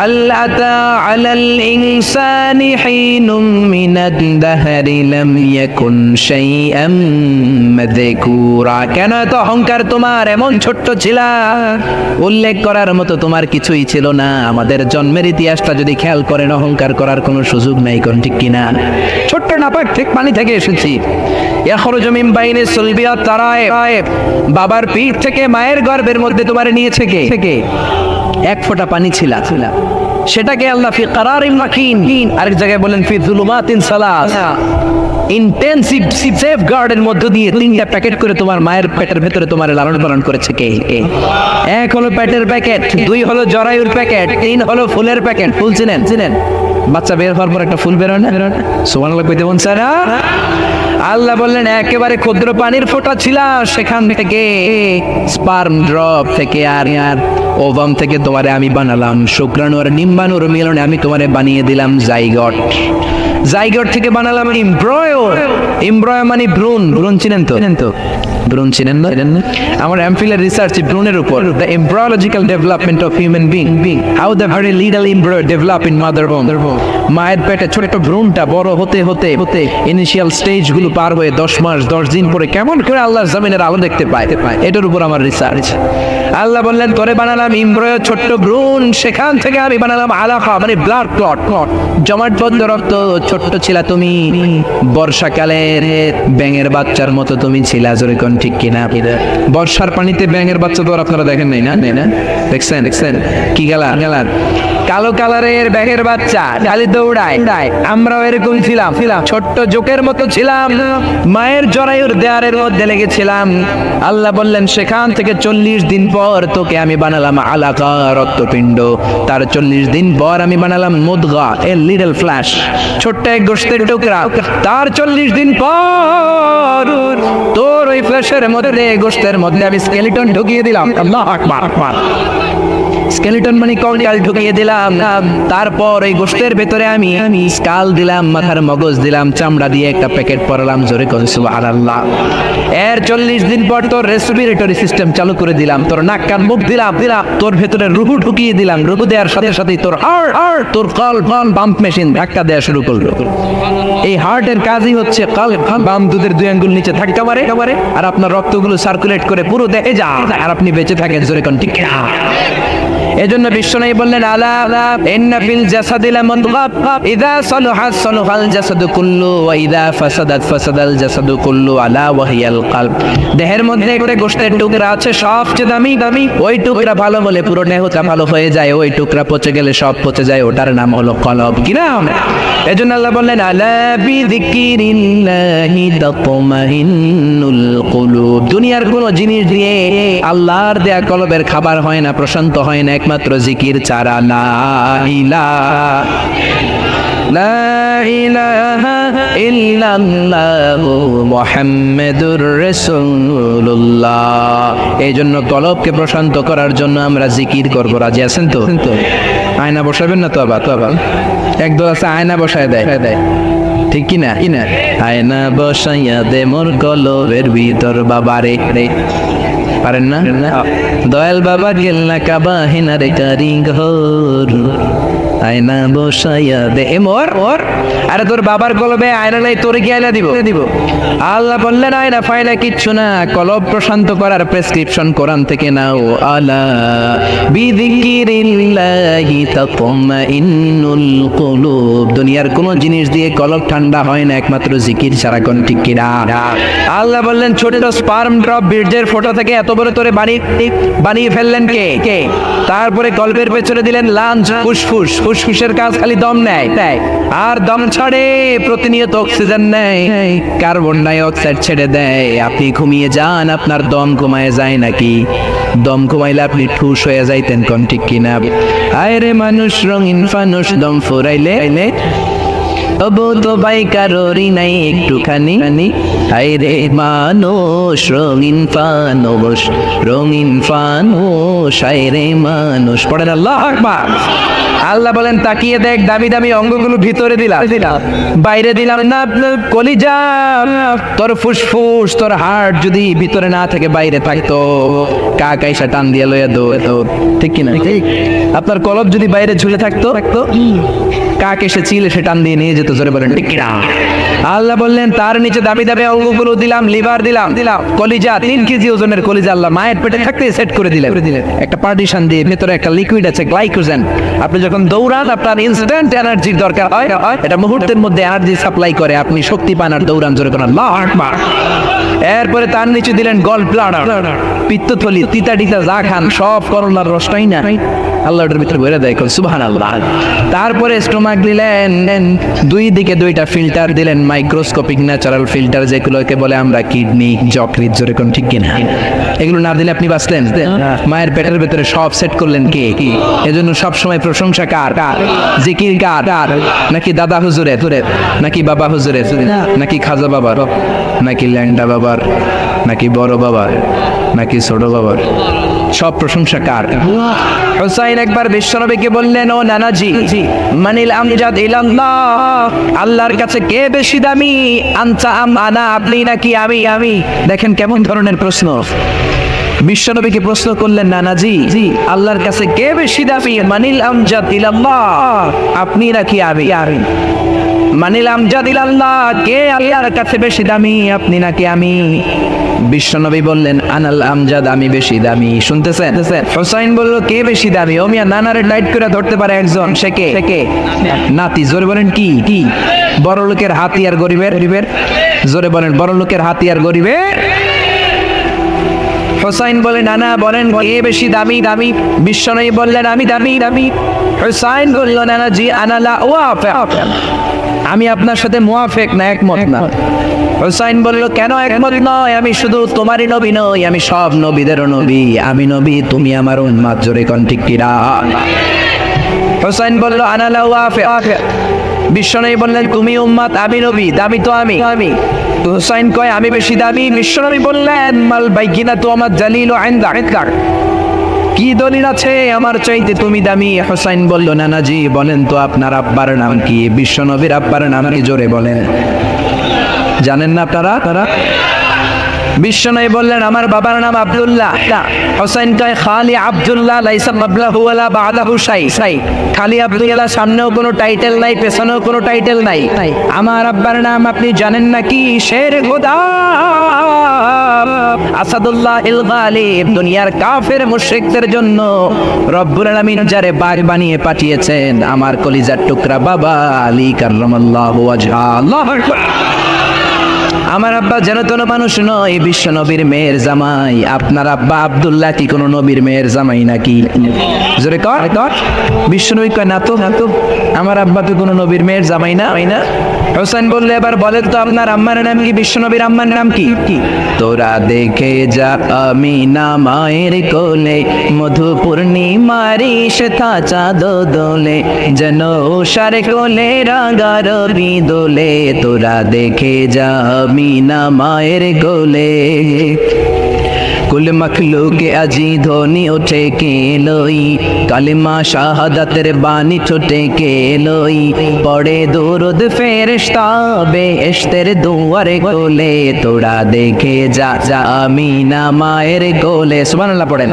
هل أتى على الإنسان حين من الدهر لم يكن شيئا مذكورا। কেন এত অহংকার তোমার? এমন ছোট্ট ছিলা, উল্লেখ করার মতো তোমার কিছুই ছিল না। আমাদের জন্মের ইতিহাসটা যদি খেয়াল করেন, অহংকার করার কোনো সুযোগ নাই, কোন ঠিক কিনা? ছোট্ট নাপাক ঠিক পানি থেকে এসেছি। ইয়াখরুজু মিন বাইনি সুলবি ওয়াত তারায়েব। বাবার পিঠ থেকে, মায়ের গর্ভের মধ্যে তোমার নিয়েছে কে? এক ফোঁটা পানি ছিল, সেটাকে আল্লাহ ফি কারারিন মাকিন, আরেক জায়গায় বলেন ফি যুলুমাতিন সালাস, ইন্টেনসিভ সেফগার্ডের মধ্য দিয়ে 3টা প্যাকেট করে তোমার মায়ের পেটের ভেতরে তোমার লালন পালন করেছে কে? এক হলো পেটের প্যাকেট, 2 হলো জরায়ুর প্যাকেট, 3 হলো ফুলের প্যাকেট। ফুল চিনেন? বাচ্চা বের হওয়ার পর একটা ফুল বেরোয় না? সুবহানাল্লাহ কইতে মন চায় না? আল্লাহ বললেন, একেবারে ক্ষুদ্র পানির ফোঁটা ছিল, সেখান থেকে স্পার্ম ড্রপ থেকে আর ওভাম থেকে তোমারে আমি বানালাম, শুক্রাণু আর ডিম্বাণুর মিলনে আমি তোমারে বানিয়ে দিলাম জাইগট। জাইগট থেকে বানালাম এমব্রয়ো। এমব্রয়ো মানে ভ্রূণ। ভ্রূণ চিনেন তো? ভ্রূণ চিনেন না? আমার এমফিলের রিসার্চ ভ্রূণের উপর, the embryological development of human being, how the very little embryo develop in mother womb. মায়ের পেটে ছোট ভ্রূণটা বড় হতে হতে ইনিশিয়াল স্টেজ গুলো পার হয়ে 10 মাস 10 দিন পরে কেমন করে আল্লাহর জমিনের আলো দেখতে পায়, এটার উপর আমার রিসার্চ। আল্লাহ বললেন, তোরে বানালাম এমব্রয়ো, ছোট্ট ভ্রূণ, সেখান থেকে আমি বানালাম আলাকা মানে ব্লাড ক্লট, জমাটবদ্ধ রক্ত। ছোট্ট ছিলা তুমি, বর্ষাকালের ব্যাঙের বাচ্চার মতো তুমি ছিলা। জোরে কোন ঠিক কিনা? বর্ষার পানিতে ব্যাঙের বাচ্চা তো আপনারা দেখেন নাই না? দেখছেন কি কালার? কালো কালারের ব্যাঙের বাচ্চা, খালি দৌড়ায়। আমরাও এরকম ছিলাম, ছোট্ট জোকের মতো ছিলাম, মায়ের জরায়ুর দেয়ারের মধ্যে লেগেছিলাম। আল্লাহ বললেন, সেখান থেকে 40 দিন পর তোকে আমি বানালাম আলাকা, রক্তপিণ্ড। তার 40 দিন পর আমি বানালাম মুদগা, এ লিটল ফ্ল্যাশ, ছোট্ট এক গোশতের টুকরা। তার 40 দিন পর তোর ওই ফ্ল্যাশের মধ্যে, গোশতের মধ্যে আমি স্কেলিটন ঢুকিয়ে দিলাম। আল্লাহু আকবার। স্কেলিটন মানে কঙ্কাল ঢুকিয়ে দিলাম। তারপর এই গোশতের ভেতরে আমি স্কাল দিলাম, মাথার মগজ দিলাম, চামড়া দিয়ে একটা প্যাকেট পরালাম। জোরে কোন সুবহানাল্লাহ। এর 40 দিন পর তোর রেসপিরেটরি সিস্টেম চালু করে দিলাম, তোর নাক কান মুখ দিলাম, তোর ভেতরে রুহু ঢুকিয়ে দিলাম। রুহু দেওয়ার সাথে সাথেই তোর হার্ট, তোর কল্প পাম্প মেশিন ধাক্কা দেওয়া শুরু করলো। এই হার্টের কাজই হচ্ছে কল্প, বাম দুধের 2 আঙ্গুল নিচে ধাক্কা মারে, আর আপনার রক্তগুলো সার্কুলেট করে পুরো দেহে যায়, আর আপনি বেঁচে থাকেন। জোরে কোন ঠিক না? এজন্য বিশ্বনবী বললেন, আলা ইন্না ফিল জাসাদি লামুদগা ইযা সালাহাত সালাহাল জাসাদু কুল্লু ওয়া ইযা ফাসাদাত ফাসাদাল জাসাদু কুল্লু আলা ওয়া হিয়াল কলব। দেহের মধ্যে একটা গোশতের টুকরা আছে, সবচেয়ে দামি। ওই টুকরা ভালো হলে পুরো দেহটা ভালো হয়ে যায়, ওই টুকরা পচে গেলে সব পচে যায়, ওটার নাম হলো কলব। কি নাম? এজন্য আল্লাহ বললেন, আলা বিযিকরিল্লাহি তাতমাইন্নুল কুলুব। দুনিয়ার কোন জিনিস দিয়ে আল্লাহর দেয়া কলবের খাবার হয় না, প্রশান্ত হয় না, একমাত্র জিকির ছাড়া। লা ইলাহা ইল্লাল্লাহু মুহাম্মাদুর রাসূলুল্লাহ। এই জন্য কলবকে প্রশান্ত করার জন্য আমরা জিকির করব। রাজি আছেন তো? আয়না বসাবেন না তো? আবার একদল আছে আয়না বসায় দেয়, ঠিক কি না? আয়না বসাইয়া দে মোর কলবের ভিতর বাবারে। পারেন না? দয়াল বাবা গেল না কাবা হেনারে কারিঘর। আয়না বসাইয়া দে মোর ওর আরে তোর বাবার কলবে আয়না নাই, তোরে কি আয়না দিব? আল্লাহ বললেন আয়না ফায়না কিচ্ছু না, কলব প্রশান্ত করার প্রেসক্রিপশন কোরআন থেকে নাও। আলা বিযিকিরিল্লাহি তাতমাইন্নুল কুলুব। দুনিয়ার কোন জিনিস দিয়ে কলব ঠান্ডা হয় না একমাত্র জিকির ছাড়া। কোন ঠিক কিনা? আল্লাহ বললেন ছোট স্পার্ম ড্রপ বীর্যের ফোঁটা থেকে এত বড় তোরে বানিয়ে ফেললেন কে? তারপরে কলবের পেছনে দিলেন লাঞ্চ, ফুসফুস। ফুসফুসের কাজ খালি দম নেয়, আর দম ছাড়ে প্রতিনিয়ত অক্সিজেন নেয়, কার্বন ডাই অক্সাইড ছেড়ে দেয়। আপনি ঘুমিয়ে যান, আপনার দম কমায় যায় নাকি? দম কমাইলে আপনি ঠুস হয়ে যাইতেন। কোন ঠিক কিনা? আয় রে মানুষ রঙিন ফানুষ, দম ফুরাইলে তবু তো ভাই কারোরই নাই একটুখানি। আয় রে মানুষ রঙিন ফানুষ, রঙিন ফানুষ, আয় রে মানুষ। পড়েন আল্লাহু আকবার। আল্লাহ বলেন তাকিয়ে দেখ, দামি দামি অঙ্গগুলো ভিতরে দিলাম, বাইরে দিলাম না। কলিজা, তোর ফুসফুস, তোর হার্ট যদি ভিতরে না থেকে বাইরে থাকতো, কাক আইসা টান দিয়ে লইয়া দো। ঠিক কিনা? আপনার কলব যদি বাইরে ঝুলে থাকতো, কাক এসে চিল এসে টান দিয়ে নিয়ে যেত। জোরে বলেন ঠিক কিনা? আল্লাহ বললেন তার নিচে দামি দামি অঙ্গগুলো দিলাম, লিভার দিলাম, কলিজা 3 কেজি ওজনের কলিজা আল্লাহ মায়ের পেটে থাকতে সেট করে দিলেন। একটা পার্টিশন দিয়ে ভেতরে একটা লিকুইড আছে গ্লাইকোজেন। আপনি যখন দৌড়ান আপনার ইনস্ট্যান্ট এনার্জির দরকার হয়, এটা মুহূর্তের মধ্যে এনার্জি সাপ্লাই করে, আপনি শক্তি পান আর দৌড়ান। জোরে কোন আল্লাহু আকবার। এরপরে তার নিচে দিলেন গল ব্লাডার, পিত্তথলি, তিতা টিতা যা খান সব করলার রসটাই না আল্লাহ ওটার ভিতরে ভরে দেয়। সুবহানাল্লাহ। তারপরে স্টোমাক দিলেন, 2 দিকে 2টা ফিল্টার দিলেন, মাইক্রোস্কোপিক ন্যাচারাল ফিল্টার, যেগুলোকে বলে আমরা কিডনি, যকৃৎ। জোরে কোন ঠিক কিনা? এগুলো না দিলে আপনি বাঁচলেন? মায়ের পেটের ভেতরে সব সেট করলেন কে? এজন্য সব সময় প্রশংসা কার? জিকির কার? নাকি দাদা হুজুরের, নাকি বাবা হুজুরের, নাকি খাজা বাবার, নাকি ল্যাংডা বাবার, নাকি বড় বাবার, নাকি ছোট বাবার? সব প্রশংসা কার? হুসাইন একবার বিশ্বনবীকে বললেন, ও নানাজি, মানিল আমজাদ ইলাল্লাহ, আল্লাহর কাছে কে বেশি দামি? আনতা আম আনা, আপনি নাকি আমি? দেখেন কেমন ধরনের প্রশ্ন। বিশ্বনবীকে প্রশ্ন করলেন, নানাজি আল্লাহর কাছে কে বেশি দামি? মানিল আমজাদ ইলাল্লাহ, আপনি নাকি আমি? মানিল আমজাদ ইলাল্লাহ, কে আল্লাহর কাছে বেশি দামি, আপনি নাকি আমি? বিশ্বনবী বললেন, আনাল আমজাদ, আমি বেশি দামি। শুনতেছেন? হুসাইন বলল, কে বেশি দামি? ও মিয়া, নানারে লাইট করে ধরতে পারে একজন, সে কে? নাতি। জোরে বলেন কি? বড় লোকের হাতি আর গরিবের? জোরে বলেন, বড় লোকের হাতি আর গরিবের? হুসাইন বলে, নানা বলেন কে বেশি দামি? বিশ্বনবী বললেন, আমি দামি। হুসাইন বলল, নানাজি আনালা ওয়াফিক, আমি আপনার সাথে মুয়াফিক না, একমত না। হুসাইন বলল, কেন একমত নয়? আমি শুধু তোমারই নবী নই, আমি সব নবীদেরও নবী। আমি নবী, তুমি আমার উম্মত। জোরে কোন ঠিক কিনা? হুসাইন বলল, আনালা ওয়াফিক। বিশ্বনবী বললেন, তুমি উম্মত, আমি নবী, দামি তো আমি। হুসাইন কয়, আমি বেশি দামি। বিশ্বনবী বললেন, মাল বাইকিনা তো আমার জালিল ইনদা, কি দলিল আছে আমার চাইতে তুমি দামি? হুসাইন বলল, নানাজি বলেন তো আপনার আব্বার নাম কি? বিশ্বনবীর আব্বার নাম কি? জোরে বলেন। জানেন না আপনারা? বিশ্বনবী বললেন, আমার বাবার নাম আব্দুল্লাহ। হুসাইন কয়, খালি আব্দুল্লাহ, লাইসা মাবলাহু ওয়ালা বাদাহু শাই। খালি আব্দুল্লাহ, সামনেও কোনো টাইটেল নাই, পেছনেও কোনো টাইটেল নাই। আমার আব্বার নাম আপনি জানেন নাকি? শের খোদা আসাদুল্লাহ ইল গালিব। দুনিয়ার কাফের মুশরিকদের জন্য রব্বুল আলামিন যারে বাঘ বানিয়ে পাঠিয়েছেন, আমার কলিজার টুকরা বাবা আলী কাররামাল্লাহু ওয়াজহা। আল্লাহু আকবার। আমার আব্বা যেন তেন মানুষ নয়, বিশ্ব নবীর মেয়ের জামাই। আপনার আব্বা আব্দুল্লাহ কি কোনো নবীর মেয়ের জামাই নাকি? জোরে কর। বিশ্ব নবী কয়, না তো, আমার আব্বা তো কোনো নবীর মেয়ের জামাই না। হুসাইন বললে, এবার বলেন তো আপনার আম্মার নাম কি? বিশ্ব নবীর আম্মার নাম কি? তোরা দেখে যা আমিনা মায়ের কোলে, মধু পূর্ণিমারি সেথা চাঁদ দোলে, যেন উষার কোলে রাঙা রবি দোলে। তোরা দেখে যা আমিনা মায়ের কোলে, কুল মখলুক আজি ধ্বনি ওঠে কে লই, কালিমা শাহাদাতের বাণী ঠোঁটে কে লই, পড়ে দুরুদ ফেরেশতা বেহেশতের দুয়ারে কোলে, তোরা দেখে যা যা আমিনা মায়ের কোলে। সুবহানাল্লাহ পড়েন।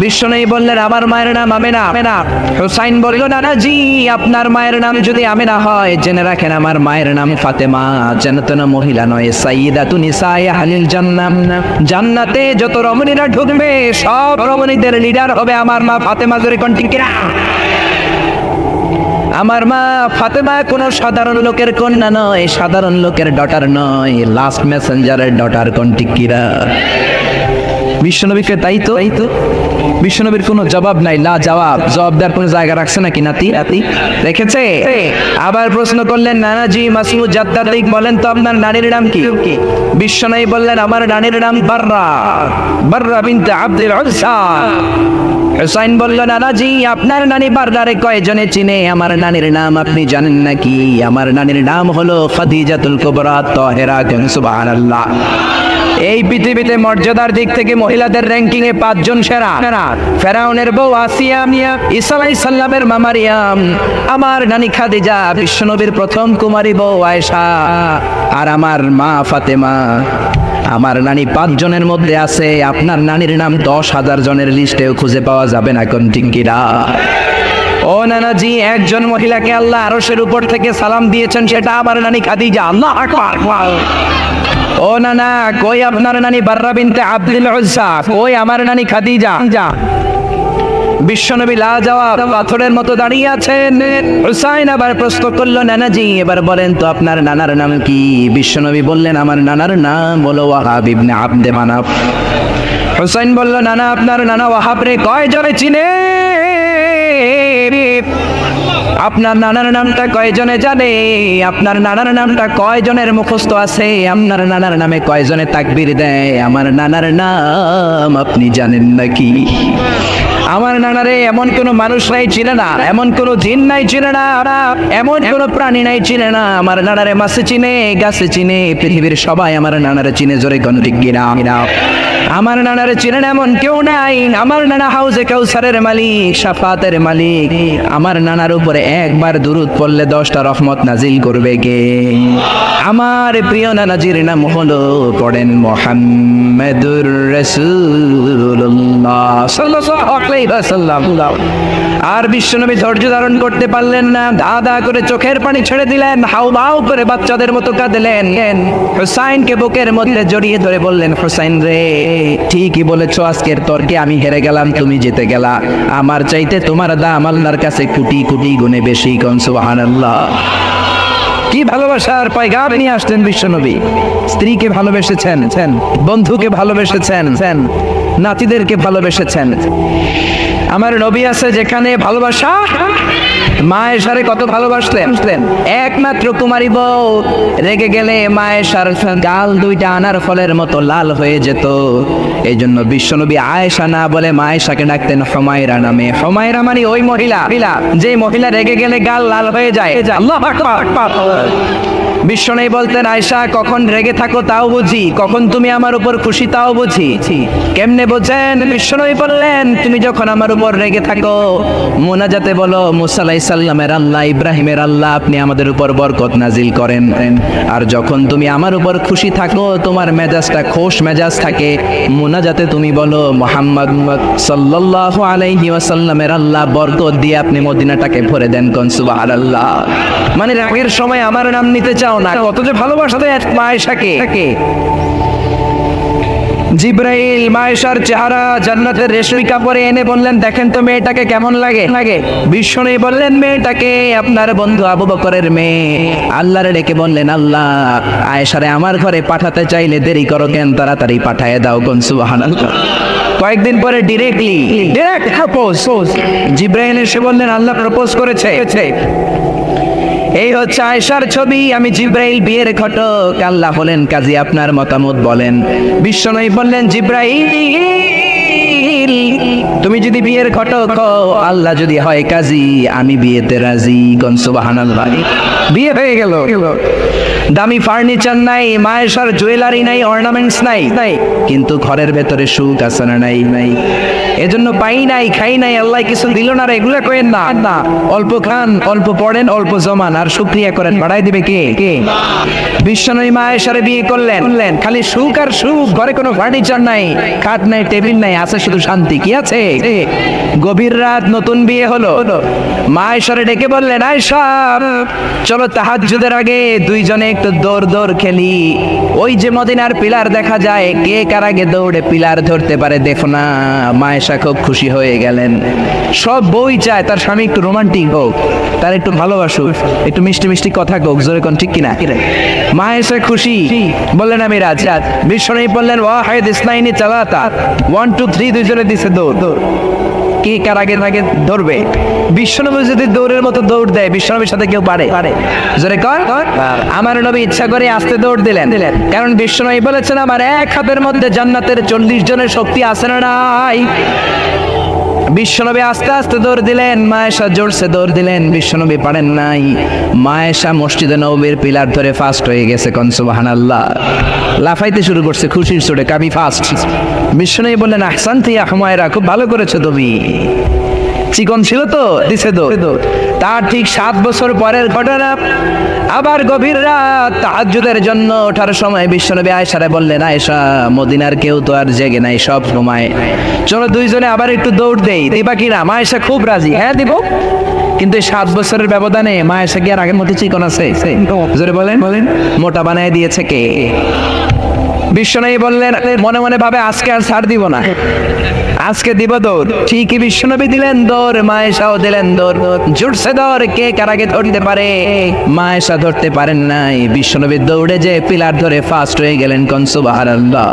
বিশ্বনবী বললেন আমার মায়ের নাম আমেনা। হুসাইন বলল নানাজি আপনার মায়ের নাম যদি আমেনা হয় জেনে রাখেন আমার মায়ের নাম ফাতেমা, জান্নাতুন মহিলা নয়, সাইয়্যিদাতুন নিসায়ে আহলিল জান্নাহ। জান্নাতে যত রমণীরা ঢুকবে সব রমণীদের লিডার হবে আমার মা ফাতেমা। জোরে কোন ঠিক কিনা? আমার মা ফাতেমা কোনো সাধারণ লোকের কন্যা নয়, সাধারণ লোকের ডটার নয়, লাস্ট মেসেঞ্জারের ডটার। কোন ঠিক কিনা? বিশ্বনবীকে তাই তো বিশ্বনবীর কোনো জবাব নাই, লা জবাব, জবাব দেওয়ার কোনো জায়গা রাখছে নাকি নাতি রেখেছে? আবার প্রশ্ন করলেন নানাজি মাসুদ জাদ্দাতিক বলেন তো আপনার নানির নাম কি? বিশ্বনবী বললেন আমার নানির নাম বাররা বিনতে আব্দুল উজ্জা। হুসাইন বলল নানাজি আপনার নানি বাররারে কয়জনে চিনে? আমার নানির নাম আপনি জানেন নাকি? আমার নানির নাম হলো খাদিজাতুল কুবরা তাহেরা। সুবহানাল্লাহ। এই পৃথিবীতে মর্যাদার দিক থেকে মহিলাদের র্যাঙ্কিং এ 5 জন সেরা। ফেরাউনের বউ আসিয়া, ঈসা আলাইহিস সালামের মা মারিয়াম, আমার নানি খাদিজা, বিশ্বনবীর প্রথম কুমারী বউ আয়েশা, আর আমার মা ফাতেমা। আমার নানি 5 জনের মধ্যে আছে, আপনার নানির নাম 10,000 জনের লিস্টেও খুঁজে পাওয়া যাবে না। কোন ঠিক কিনা? ও নানাজি একজন মহিলাকে আল্লাহ আরশের উপর থেকে সালাম দিয়েছেন, সেটা আমার নানি খাদিজা। আল্লাহু আকবার। ও নানা কই আপনার নানি বাররা বিনতে আব্দুল উজ্জা? কই আমার নানি খাদিজা? বিশ্বনবী লাজবাব পাথরের মতো দাঁড়িয়ে আছেন। হুসাইন আবার প্রশ্ন করলো নানাজি এবার বলেন তো আপনার নানার নাম কি? বিশ্বনবী বললেন আমার নানার নাম হলো ওয়াহাব ইবনে আব্দে মানাফ। হুসাইন বলল নানা আপনার নানা ওয়াহাব রে কয়জনে চিনে? আপনার নানার নামটা কয়জনে জানে? আপনার নানার নামটা কয়জনের মুখস্থ আছে? আপনার নানার নামে কয়জনে তাকবীর দেয়? আমার নানার নাম আপনি জানেন নাকি? আমার নানারে এমন কোনো মানুষ নাই চিনে না, এমন কোনো জিন নাই চিনে না, এমন কোনো প্রাণী নাই চিনে না। আমার নানারে মাছে চিনে, গাছে চিনে, পৃথিবীর সবাই আমার নানারে চিনে। জোরে কোন ঠিক কিনা? আমার নানারে চিনেন এমন কেউ নাই। আমার নানা হাউজে কাউসারের মালিক, শাফাতের মালিক। আমার নানার উপরে একবার দুরূদ পড়লে 10টা রহমত নাজিল করবে কে? আমার প্রিয় নানাজির নাম হলো পড়েন মুহাম্মাদুর রাসূলুল্লাহ সাল্লাল্লাহু আলাইহি ওয়াসাল্লাম। আর বিশ্বনবী ধৈর্য ধারণ করতে পারলেন না, দাদা করে চোখের পানি ছেড়ে দিলেন, হাউমাউ করে বাচ্চাদের মতো কাঁদলেন। হুসাইনকে বুকের মধ্যে জড়িয়ে ধরে বললেন হুসাইন রে ঠিকই বলেছো, আজকের তর্কে আমি হেরে গেলাম, তুমি জিতে গেলা। আমার চাইতে তোমার দাম আল্লাহর কাছে কোটি কোটি গুণে বেশি। কোন সুবহানাল্লাহ। কি ভালোবাসার পয়গাম নিয়ে আসলেন বিশ্বনবী। স্ত্রীকে ভালোবেসেছেন, বন্ধুকে ভালোবেসেছেন, নাতিদেরকে ভালোবেসেছেন। আমার নবী আছে যেখানে ভালোবাসা, মা আয়েশারে কত ভালোবাসলেন। একমাত্র কুমারী বউ রেগে গেলে মা আয়েশার গাল 2টা আনার ফলের মতো লাল হয়ে যেত। এই জন্য বিশ্বনবী আয়েশা না বলে মা আয়েশাকে ডাকতেন হুমায়রা নামে। হুমায়রা মানে ওই মহিলা যে মহিলা রেগে গেলে গাল লাল হয়ে যায়। আল্লাহু আকবার। বিশ্বনবী বলতেন আয়েশা কখন রেগে থাকো তাও বুঝি, কখন তুমি আমার উপর খুশি তাও বুঝি। কেমনে বোঝেন? বিশ্বনবী বললেন তুমি যখন আমার উপর রেগে থাকো মুনাজাতে বলো মুসা আলাইহিস সালামের আল্লাহ, ইব্রাহিমের আল্লাহ আপনি আমাদের উপর বরকত নাজিল করেন। আর যখন তুমি আমার উপর খুশি থাকো, তোমার মেজাজটা খোশ মেজাজ থাকে, মুনাজাতে তুমি বলো মুহাম্মদ সাল্লাল্লাহু আলাইহি ওয়াসাল্লামের আল্লাহ বরকত দিয়ে আপনি মদিনাটাকে ভরে দেন। কোন সুবহানাল্লাহ। মানে রাগের সময় আমার নাম নিতে চাও না, কত যে ভালোবাসতে মা আয়েশাকে। জিবরাইল মা আয়েশার চেহারা জান্নাতের রেশমি কাপড়ে এনে বললেন দেখেন তো মেয়েটাকে কেমন লাগে। বিশ্বনবী বললেন মেয়েটাকে আপনার বন্ধু আবু বকরের মেয়ে। আল্লাহরে ডেকে বললেন আল্লাহ আয়েশারে আমার ঘরে পাঠাতে চাইলে দেরি করো কেন, তাড়াতাড়ি পাঠায় দাও। কোন সুবহানাল্লাহ। কয়েকদিন পরে ডিরেক্ট প্রপোজ। জিবরাইল এসে বললেন আল্লাহ প্রপোজ করেছে। এই হচ্ছে আয়েশার ছবি, আমি জিবরাইল বিয়ের ঘটক। আল্লাহ বলেন কাজী আপনার মতামত বলেন। বিশ্বনবী বললেন জিবরাইল তুমি যদি বিয়ের ঘটক হও, আল্লাহ যদি হয় কাজী, আমি বিয়েতে রাজি। কোন সুবহানাল্লাহ। বিয়ে হয়ে গেল। দামি ফার্নিচার নাই, মায়েশার জুয়েলারি নাই, অর্নামেন্টস নাই, কিন্তু ঘরের ভেতরে সুখ আছে না নাই? এজন্য পাই নাই, খাই নাই, আল্লাহ কিছু দিল না রে, এগুলা করেন না। অল্প খান, অল্প পড়েন, অল্প জমান, আর শুকরিয়া করেন, বাড়াই দিবে কে? বিশ্বনবী মায়েশারে বিয়ে করলেন, খালি সুখ আর সুখ, ঘরে কোনো ফার্নিচার নাই, খাট নাই, টেবিল নাই, আছে শুধু শান্তি। কি আছে? গভীর রাত, নতুন বিয়ে হলো, মায়েশারে ডেকে বললেন, আয়েশা চলো তাহাজ্জুদের আগে দুইজনে একটু দৌড় খেলি। ওই যে মদিনার পিলার দেখা যায়, কে কার আগে দৌড়ে পিলার ধরতে পারে দেখো না। মায়েশা খুব খুশি হয়ে গেলেন। সব বই চায় তার স্বামী একটু রোমান্টিক হোক, তার একটু ভালোবাসুক, একটু মিষ্টি মিষ্টি কথা হোক, জোরে কোন ঠিক কিনা? মায়েশা খুশি, বললেন আমি রাজ। বিশ্বনবী বললেন ওয়াহিদ ইসনাইনি চালাতা, 1 2 3 দুইজনে দিছে দৌড়। কে কার আগে ধরবে? বিশ্বনবী যদি দৌড়ের মতো দৌড় দেয়, বিশ্বনবীর সাথে কেউ পারে? জোরে কর। আমার নবী ইচ্ছা করে আস্তে দৌড় দিলেন, কারণ বিশ্বনবী বলেছেন আমার এক হাতের মধ্যে জান্নাতের 40 জনের শক্তি আছে না নাই? বিশ্বনবী আস্তে আস্তে দৌড় দিলেন, মায়েশা জোরসে দৌড় দিলেন, বিশ্বনবী পারেন নাই। মায়েশা মসজিদে নববীর পিলার ধরে ফাস্ট হয়ে গেছে, কোন সুবহানাল্লাহ, লাফাইতে শুরু করছে খুশির চোটে, কাবি ফাস্ট। বিশ্বনবী বললেন আহসানতি ইয়া হুমায়রা, খুব ভালো করেছো তুমি, চিকন ছিল তো, দিছে দৌড়। তার ঠিক 7 বছর পরের ঘটনা, আবার গভীর রাত তাহাজ্জুদের জন্য ওঠার সময় বিশ্বনবী আয়েশারে বললেন আয়েশা মদিনার কেউ তো আর জেগে নাই, সব ঘুমায়, চলো দুইজনে আবার একটু দৌড় দেই, দিবা কিনা? মায়েশা খুব রাজি, হ্যাঁ দিব। কিন্তু এই 7 বছরের ব্যবধানে মায়েশা কি আর আগের মতো চিকন আছে? জোরে বলেন, মোটা বানায় দিয়েছে কে? বিশ্বনবী বললেন মনে মনে ভাবে আজকে আর ছাড় দিব না, আজকে দিব দৌড়। ঠিকই বিশ্বনবী দিলেন দৌড়, মায়েশাও দিলেন দৌড়। জুটছে দৌড়, কে কার আগে ধরতে পারে? মায়েশা ধরতে পারেন নাই, বিশ্বনবী দৌড়ে যে পিলার ধরে ফাস্ট হয়ে গেলেন, কোন সুবহানাল্লাহ।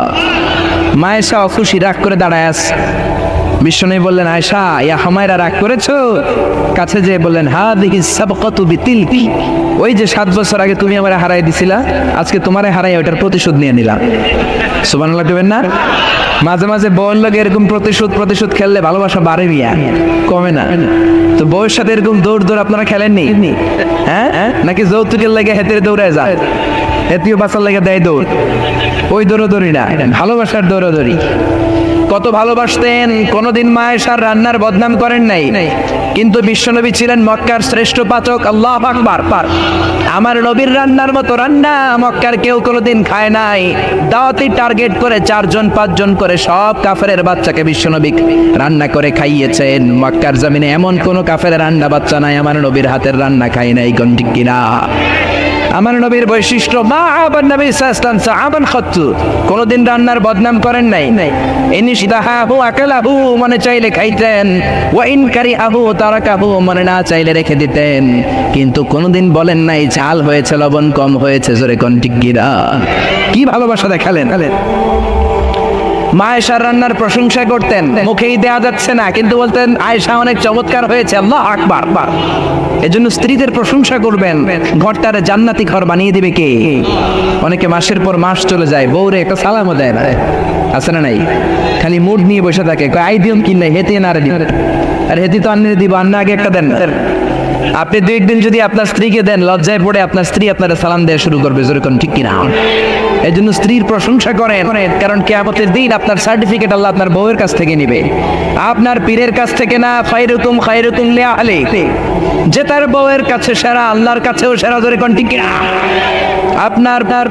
মায়েশা খুশি, রাগ করে দাঁড়ায় আছে। বিশ্বনবী বললেন আয়েশা ইয়া হুমায়রা, রাগ করেছো? কাছে যেয়ে বললেন হাদিহি সাবকাতু বিতিলকি, ওই যে 7 বছর আগে তুমি আমারে হারাই দিছিলা, আজকে তোমারে হারাই ওটার প্রতিশোধ নিয়ে নিলাম। সুবহানাল্লাহ দেবেন না? মাঝে মাঝে বউয়ের লগে এরকম প্রতিশোধ খেললে ভালোবাসা বাড়ে মিয়া, কমে না। তো বউয়ের সাথে এরকম দৌড় আপনারা খেলেননি? হ্যাঁ, নাকি যৌতুকের লাগে হেতে দৌড়ায় যায়, হেতিও বাঁচার লাগে দেয় দৌড়? ওই দৌড়ি না, ভালোবাসার দৌড়ি। কত ভালোবাসতেন, কোনদিন মায়েশার রান্নার বদনাম করেন নাই। কিন্তু বিশ্বনবী ছিলেন মক্কার শ্রেষ্ঠ পাচক, আল্লাহু আকবার। আমার নবীর রান্নার মতো রান্না মক্কার কেউ কোনোদিন খায় নাই। দাওয়াতি টার্গেট করে 4 জন 5 জন করে সব কাফেরের বাচ্চাকে বিশ্বনবী রান্না করে খাইয়েছেন। মক্কার জমিনে এমন কোন কাফেরের রান্না বাচ্চা নাই আমার নবীর হাতের রান্না খায় নাই, কোন ঠিক কিনা? আমার নবীর বৈশিষ্ট্য, মা আবার নবী সাল্লাল্লাহু সাহাবান খাত্তু, কোনদিন রান্নার বদনাম করেন নাই। ইনশিদাহু আকালাহু, মনে চাইলে খাইতেন, ওয়া ইন কারিহাহু তারাকাহু, মনে না চাইলে রেখে দিতেন। কিন্তু কোনদিন বলেন নাই ঝাল হয়েছে, লবণ কম হয়েছে, জোরে কোন ঠিক কিনা? কি ভালোবাসা দেখালেন। মায়েশার রান্নার প্রশংসা করতেন, মুখেই দেয়া যাচ্ছে না, কিন্তু বলতেন আয়েশা অনেক চমৎকার হয়েছে, আল্লাহু আকবার। এজন্য স্ত্রীদের প্রশংসা করবেন, ঘরটারে জান্নাতি ঘর বানিয়ে দিবে কে? অনেকে মাসের পর মাস চলে যায়, বউরে একটা সালামও দেয় না, আছে না নাই? খালি মুড নিয়ে বসে থাকে, আই দিন কি নাই, হেতে না রে, আর হেতি তো আন্নে দিব, আন্না আগে একটা দেন। আপনি 2 দিন যদি আপনার স্ত্রীকে দেন, লজ্জায় পড়ে আপনার স্ত্রী আপনার সালাম দেওয়া শুরু করবে, যেরকম ঠিক কিনা? এই জন্য স্ত্রীর প্রশংসা করেন, কারণ কিয়ামতের দিন আপনার সার্টিফিকেট আল্লাহ আপনার বউয়ের কাছ থেকে নিবে, আপনার পীরের কাছ থেকে না। খায়রুকুম লিআহলি, যে তার বউয়ের কাছে সেরা, আল্লাহর কাছেও সেরা, যেরকম ঠিক কিনা? আপনার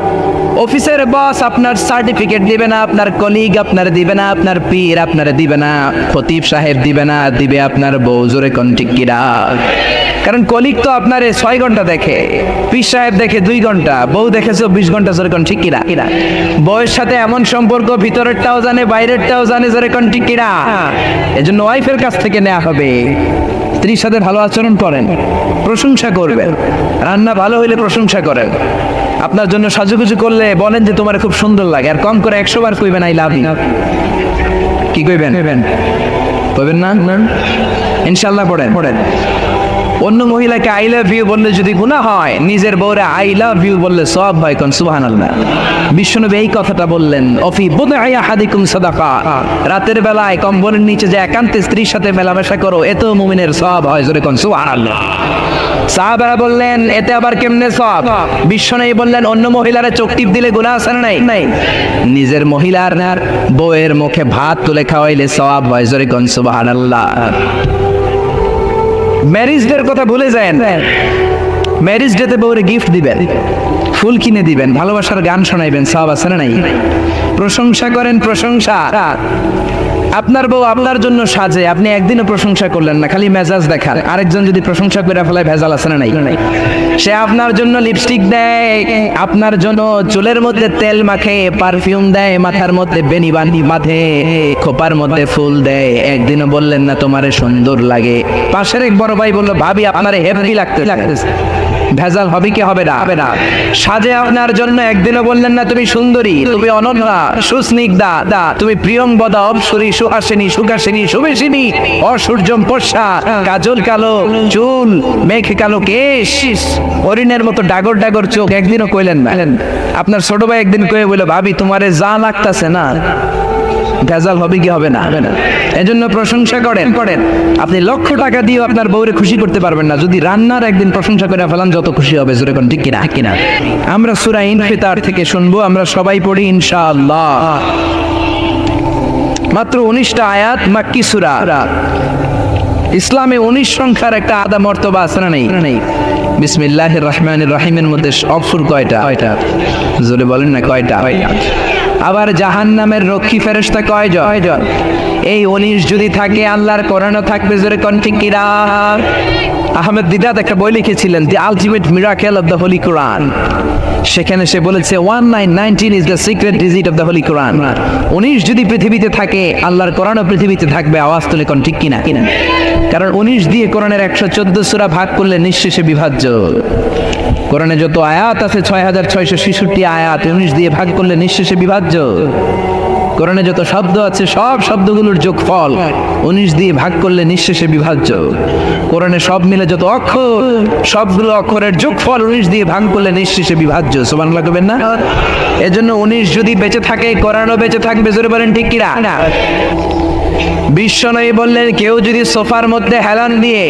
অফিসের বস আপনার সার্টিফিকেট দিবে না, আপনার কলিগ আপনার দিবে না, আপনার পীর আপনার দিবে না, খতিব সাহেব দিবে না, দিবে আপনার বউ, জোরে কোন ঠিক কিনা? কারণ কলিগ তো আপনার 6 ঘন্টা দেখে, পীর সাহেব দেখে 2 ঘন্টা, বউ দেখে 24 ঘন্টা, জোরে কোন ঠিক কিনা? বউয়ের সাথে এমন সম্পর্ক, ভিতরেরটাও জানে বাইরেরটাও জানে, জোরে কোন ঠিক কিনা? এজন্য ওয়াইফের কাছ থেকে নেওয়া হবে। স্ত্রীর সাথে ভালো আচরণ করেন, প্রশংসা করবেন, রান্না ভালো হইলে প্রশংসা করেন, আপনার জন্য সাজুগুজু করলে বলেন যে তোমার খুব সুন্দর লাগে, আর কম করে 100 বার কইবেন আই লাভ ইউ। কি কইবেন? কইবেন না? ইনশাআল্লাহ পড়েন। অন্য মহিলাকে আই লাভ ইউ বললে যদি গুনাহ হয়, নিজের বউরে আই লাভ ইউ বললে সওয়াব হয়। কোন সুবহানাল্লাহ। বিশ্বনবী এই কথাটা বললেন, অফি বুদআই আহাদিকুম সাদাকা, রাতের বেলায় কম্বলের নিচে যে একান্তে স্ত্রীর সাথে মেলামেশা করো, এতেও মুমিনের সওয়াব হয়। জোরে কোন সুবহানাল্লাহ। সাহাবারা বললেন, এতে আবার কেমনে সওয়াব? বিশ্বনবী বললেন, অন্য মহিলারে চোখ টিপ দিলে গুনাহ আছে না নাই? নিজের মহিলার বউয়ের মুখে ভাত তুলে খাওয়াইলে সওয়াব হয়। জোরে কোন সুবহানাল্লাহ। ম্যারেজ ডের কথা ভুলে যান। ম্যারেজ ডেতে বউরে গিফট দিবেন, ফুল কিনে দিবেন, ভালোবাসার গান শোনাইবেন, সওয়াব আছে না নাই? প্রশংসা করেন, প্রশংসা। আপনার বউ আপনার জন্য সাজে, আপনি একদিনও প্রশংসা করলেন না, খালি মেজাজ দেখার। আরেকজন যদি প্রশংসা করে ফেলায়, ভেজাল আছে না নাই? সে আপনার জন্য লিপস্টিক দেয়, আপনার জন্য চুলের মধ্যে তেল মাখে, পারফিউম দেয়, মাথার মধ্যে বেনি বাঁধি বাঁধে, খোপার মধ্যে ফুল দেয়, একদিনও বললেন না তোমারে সুন্দর লাগে। পাশের এক বড় ভাই বলল, ভাবি আপনারে হেভি লাগতেছে। ভেজাল হবে কি হবে না? হবে না। সাজে আপনার জন্য একদিনও বললেন না তুমি সুন্দরী, তুমি অনন্যা, সুস্নিগ্ধা, তুমি প্রিয়ংবদা, অপসরী, সুহাসিনী, সুখাসিনী, সুবেশিনী, অসূর্যম পর্ষা, কাজল কালো চুল, মেঘ কালো কেশ, হরিণের মতো ডাগর ডাগর চোখ, একদিনও কইলেন না। আপনার ছোট ভাই একদিন কয়ে বলে, ভাবি তোমারে যা লাগতাছে না, ভেজাল হবে কি হবে না? হবে না। এজন্য প্রশংসা করেন। আপনি লক্ষ টাকা দিয়ে আপনার বউরে খুশি করতে পারবেন না, যদি রান্নার একদিন প্রশংসা করে ফেলান, যত খুশি হবে। জোরে কোন ঠিক কিনা? আমরা সূরা ইনফিতার থেকে শুনবো, আমরা সবাই পড়ি ইনশাআল্লাহ। মাত্র 19টা আয়াত, মাক্কি সূরা। ইসলামে 19 সংখ্যার একটা আদা মর্তবা আছে না নাই? বিসমিল্লাহির রহমানির রহিমের মধ্যে অক্ষর কয়টা? জোরে বলেন না, কয়টা? আবার জাহান্নামের রক্ষী ফেরেশতা কয়জন? এই 19 যদি থাকে, আল্লাহর কোরআনও থাকবে। জোরে কোন ঠিক কিনা? আহমেদ দিদাত একটা বই লিখেছিলেন, the ultimate miracle of the holy Quran. সেখানে সে বলেছে 1919 is the secret digit of the holy Quran. 19 যদি পৃথিবীতে থাকে, আল্লাহর কোরআনও পৃথিবীতে থাকবে। আওয়াজ তুলে কোন ঠিক কিনা? কারণ 19 দিয়ে কোরআনের 114 সূরা ভাগ করলে নিঃশেষে বিভাজ্য। কোরআনে যত আয়াত আছে 6666 আয়াত, 19 দিয়ে ভাগ করলে নিঃশেষে বিভাজ্য। কোরআনে যত শব্দ আছে, সব শব্দগুলোর যোগফল 19 দিয়ে ভাগ করলে নিঃশেষে বিভাজ্য। কোরআনে সব মিলে যত অক্ষর, সবগুলো অক্ষরের যোগফল 19 দিয়ে ভাগ করলে নিঃশেষে বিভাজ্য। সুবহানাল্লাহ কইবেন না? এজন্য 19 যদি বেঁচে থাকে, কোরআনও বেঁচে থাকবে। জোরে বলেন ঠিক কিনা? বিশ্বনবী বললেন, কেউ যদি সোফার মধ্যে হেলান দিয়ে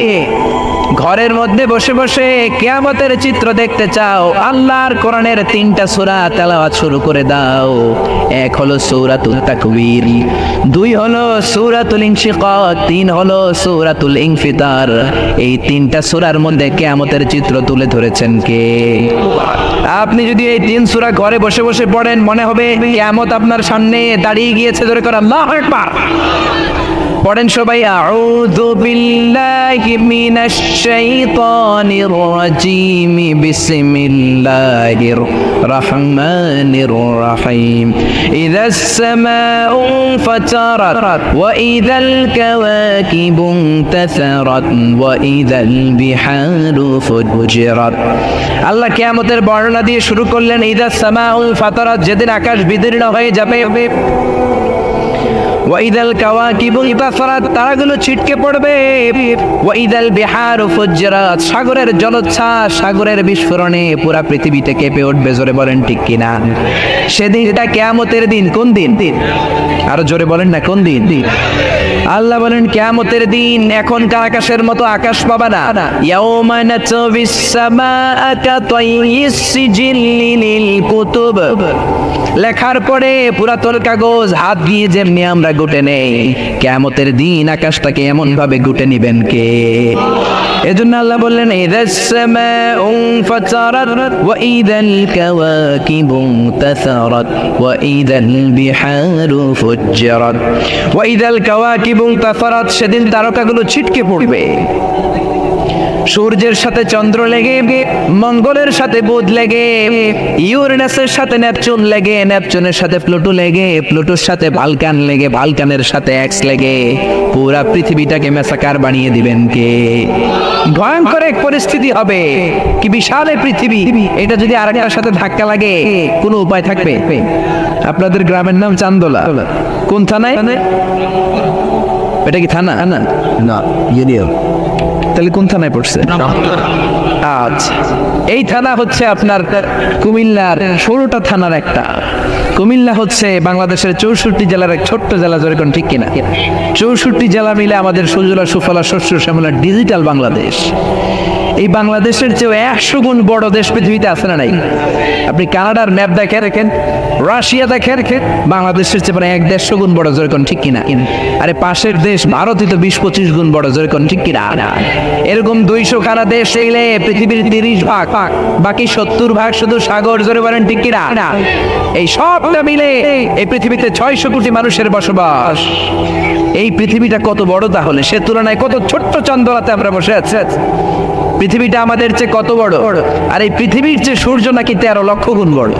ঘরের মধ্যে বসে বসে কিয়ামতের চিত্র দেখতে চাও, আল্লাহর কোরআনের 3টা সূরা তেলাওয়াত শুরু করে দাও। এক হলো সূরাতুল তাকবীর, 2 হলো সূরাতুল ইনশিকাক, 3 হলো সূরাতুল ইনফিতার। এই 3টা সূরার মধ্যে কিয়ামতের চিত্র তুলে ধরেছেন কে? আপনি যদি এই 3 সূরা ঘরে বসে বসে পড়েন, মনে হবে কিয়ামত আপনার সামনে দাঁড়িয়ে গিয়েছে। ধরে করে আল্লাহু আকবার পড়েন সবাই। আউযু বিল্লাহি মিনাশ শাইতানির রাজীম, বিসমিল্লাহির রহমানির রহিম। ইযাস সামাউ ফাতারাত ওয়া ইযাল কাওয়াকিবু ইনতাসারাত ওয়া ইযাল বিহারু ফুজিরাত। আল্লাহ কিয়ামতের বর্ণনা দিয়ে শুরু করলেন, ইযাস সামাউ ফাতারাত, যেদিন আকাশ বিদীর্ণ হয়ে যাবে। ওয়াইদাল কাওয়াকিবু ইনতাসারাত, তারাগুলো ছিটকে পড়বে। ওয়াইদাল বিহারু ফুজ্জিরাত, সাগরের জলোচ্ছ্বাস, সাগরের বিস্ফোরণে পুরো পৃথিবীতে কেঁপে উঠবে। জোরে বলেন ঠিক কিনা? সেদিনটা কিয়ামতের দিন। কোন দিন? আরো জোরে বলেন না, কোন দিন? আল্লাহ বলেন কিয়ামতের দিন এখনকার আকাশের মতো আকাশ পাবা না। ইয়াউমা নাতবিস সামাআ কাতাইয়িস সিজিল্লি লিল কুতুব, লেখার পরে পুরাতন কাগজ হাত দিয়ে যেমনি আমরা গুটে নেই, কিয়ামতের দিন আকাশটাকে এমন ভাবে গুটে নিবেন কে? এজন্য আল্লাহ বললেন, ইযাস সামাউ ফাতারাত ওয়া ইযাল কাওয়াকিবু ইনতাসারাত ওয়া ইযাল বিহারু ফুজ্জিরাত ওয়া ইযাল কাওয়াকিবু ইনতাসারাত, সেদিন তারকাগুলো ছিটকে পড়বে। সূর্যের সাথে চন্দ্র লেগে, মঙ্গলের সাথে বুধ লেগে, ইউরেনাসের সাথে নেপচুন লেগে, নেপচুনের সাথে প্লুটো লেগে, প্লুটোর সাথে ভালকান লেগে, ভালকানের সাথে এক্স লেগে পুরা পৃথিবীটাকে মেসাকার বানিয়ে দিবেন কে? ভয়ঙ্কর এক পরিস্থিতি হবে। কি বিশাল এই পৃথিবী, এটা যদি আরেকটার সাথে ধাক্কা লাগে, কোনো উপায় থাকবে? আপনাদের গ্রামের নাম চান্দোলা, কোন থানায়? এটা কি থানা? না, ইউনিয়ন। তাহলে কোন থানায় পড়ছে? আচ্ছা, এই থানা হচ্ছে আপনার কুমিল্লার 16টা থানার একটা। কুমিল্লা হচ্ছে বাংলাদেশের 64 জেলার এক ছোট্ট জেলা, জোরে কোন ঠিক কিনা? 64 জেলা মিলে আমাদের সুজলা সুফলা শস্য শ্যামলা ডিজিটাল বাংলাদেশ। এই বাংলাদেশের চেয়ে 100 গুণ বড় দেশ পৃথিবীতে আছে না নাই? আপনি কানাডার ম্যাপ দেখেন, রাশিয়া দেখেন, বাংলাদেশের চেয়ে মানে 1-150 গুণ বড়, জোরে কোন ঠিক কিনা? আরে পাশের দেশ ভারতই তো 20-25 গুণ বড়, জোরে কোন ঠিক কিনা? এরকম 200 খানা দেশ এলে পৃথিবীর 30 ভাগ, বাকি 70 ভাগ শুধু সাগর, জোরে বলেন ঠিক কিনা? এই সবটা মিলে এই পৃথিবীতে 600 কোটি মানুষের বসবাস। এই পৃথিবীটা কত বড় তাহলে? সে তুলনায় কত ছোট্ট চন্দ্রাতে আমরা বসে আছি। পৃথিবীটা আমাদের চেয়ে কত বড়, আর এই পৃথিবীর চেয়ে সূর্য নাকি 13 লক্ষ গুণ বড়।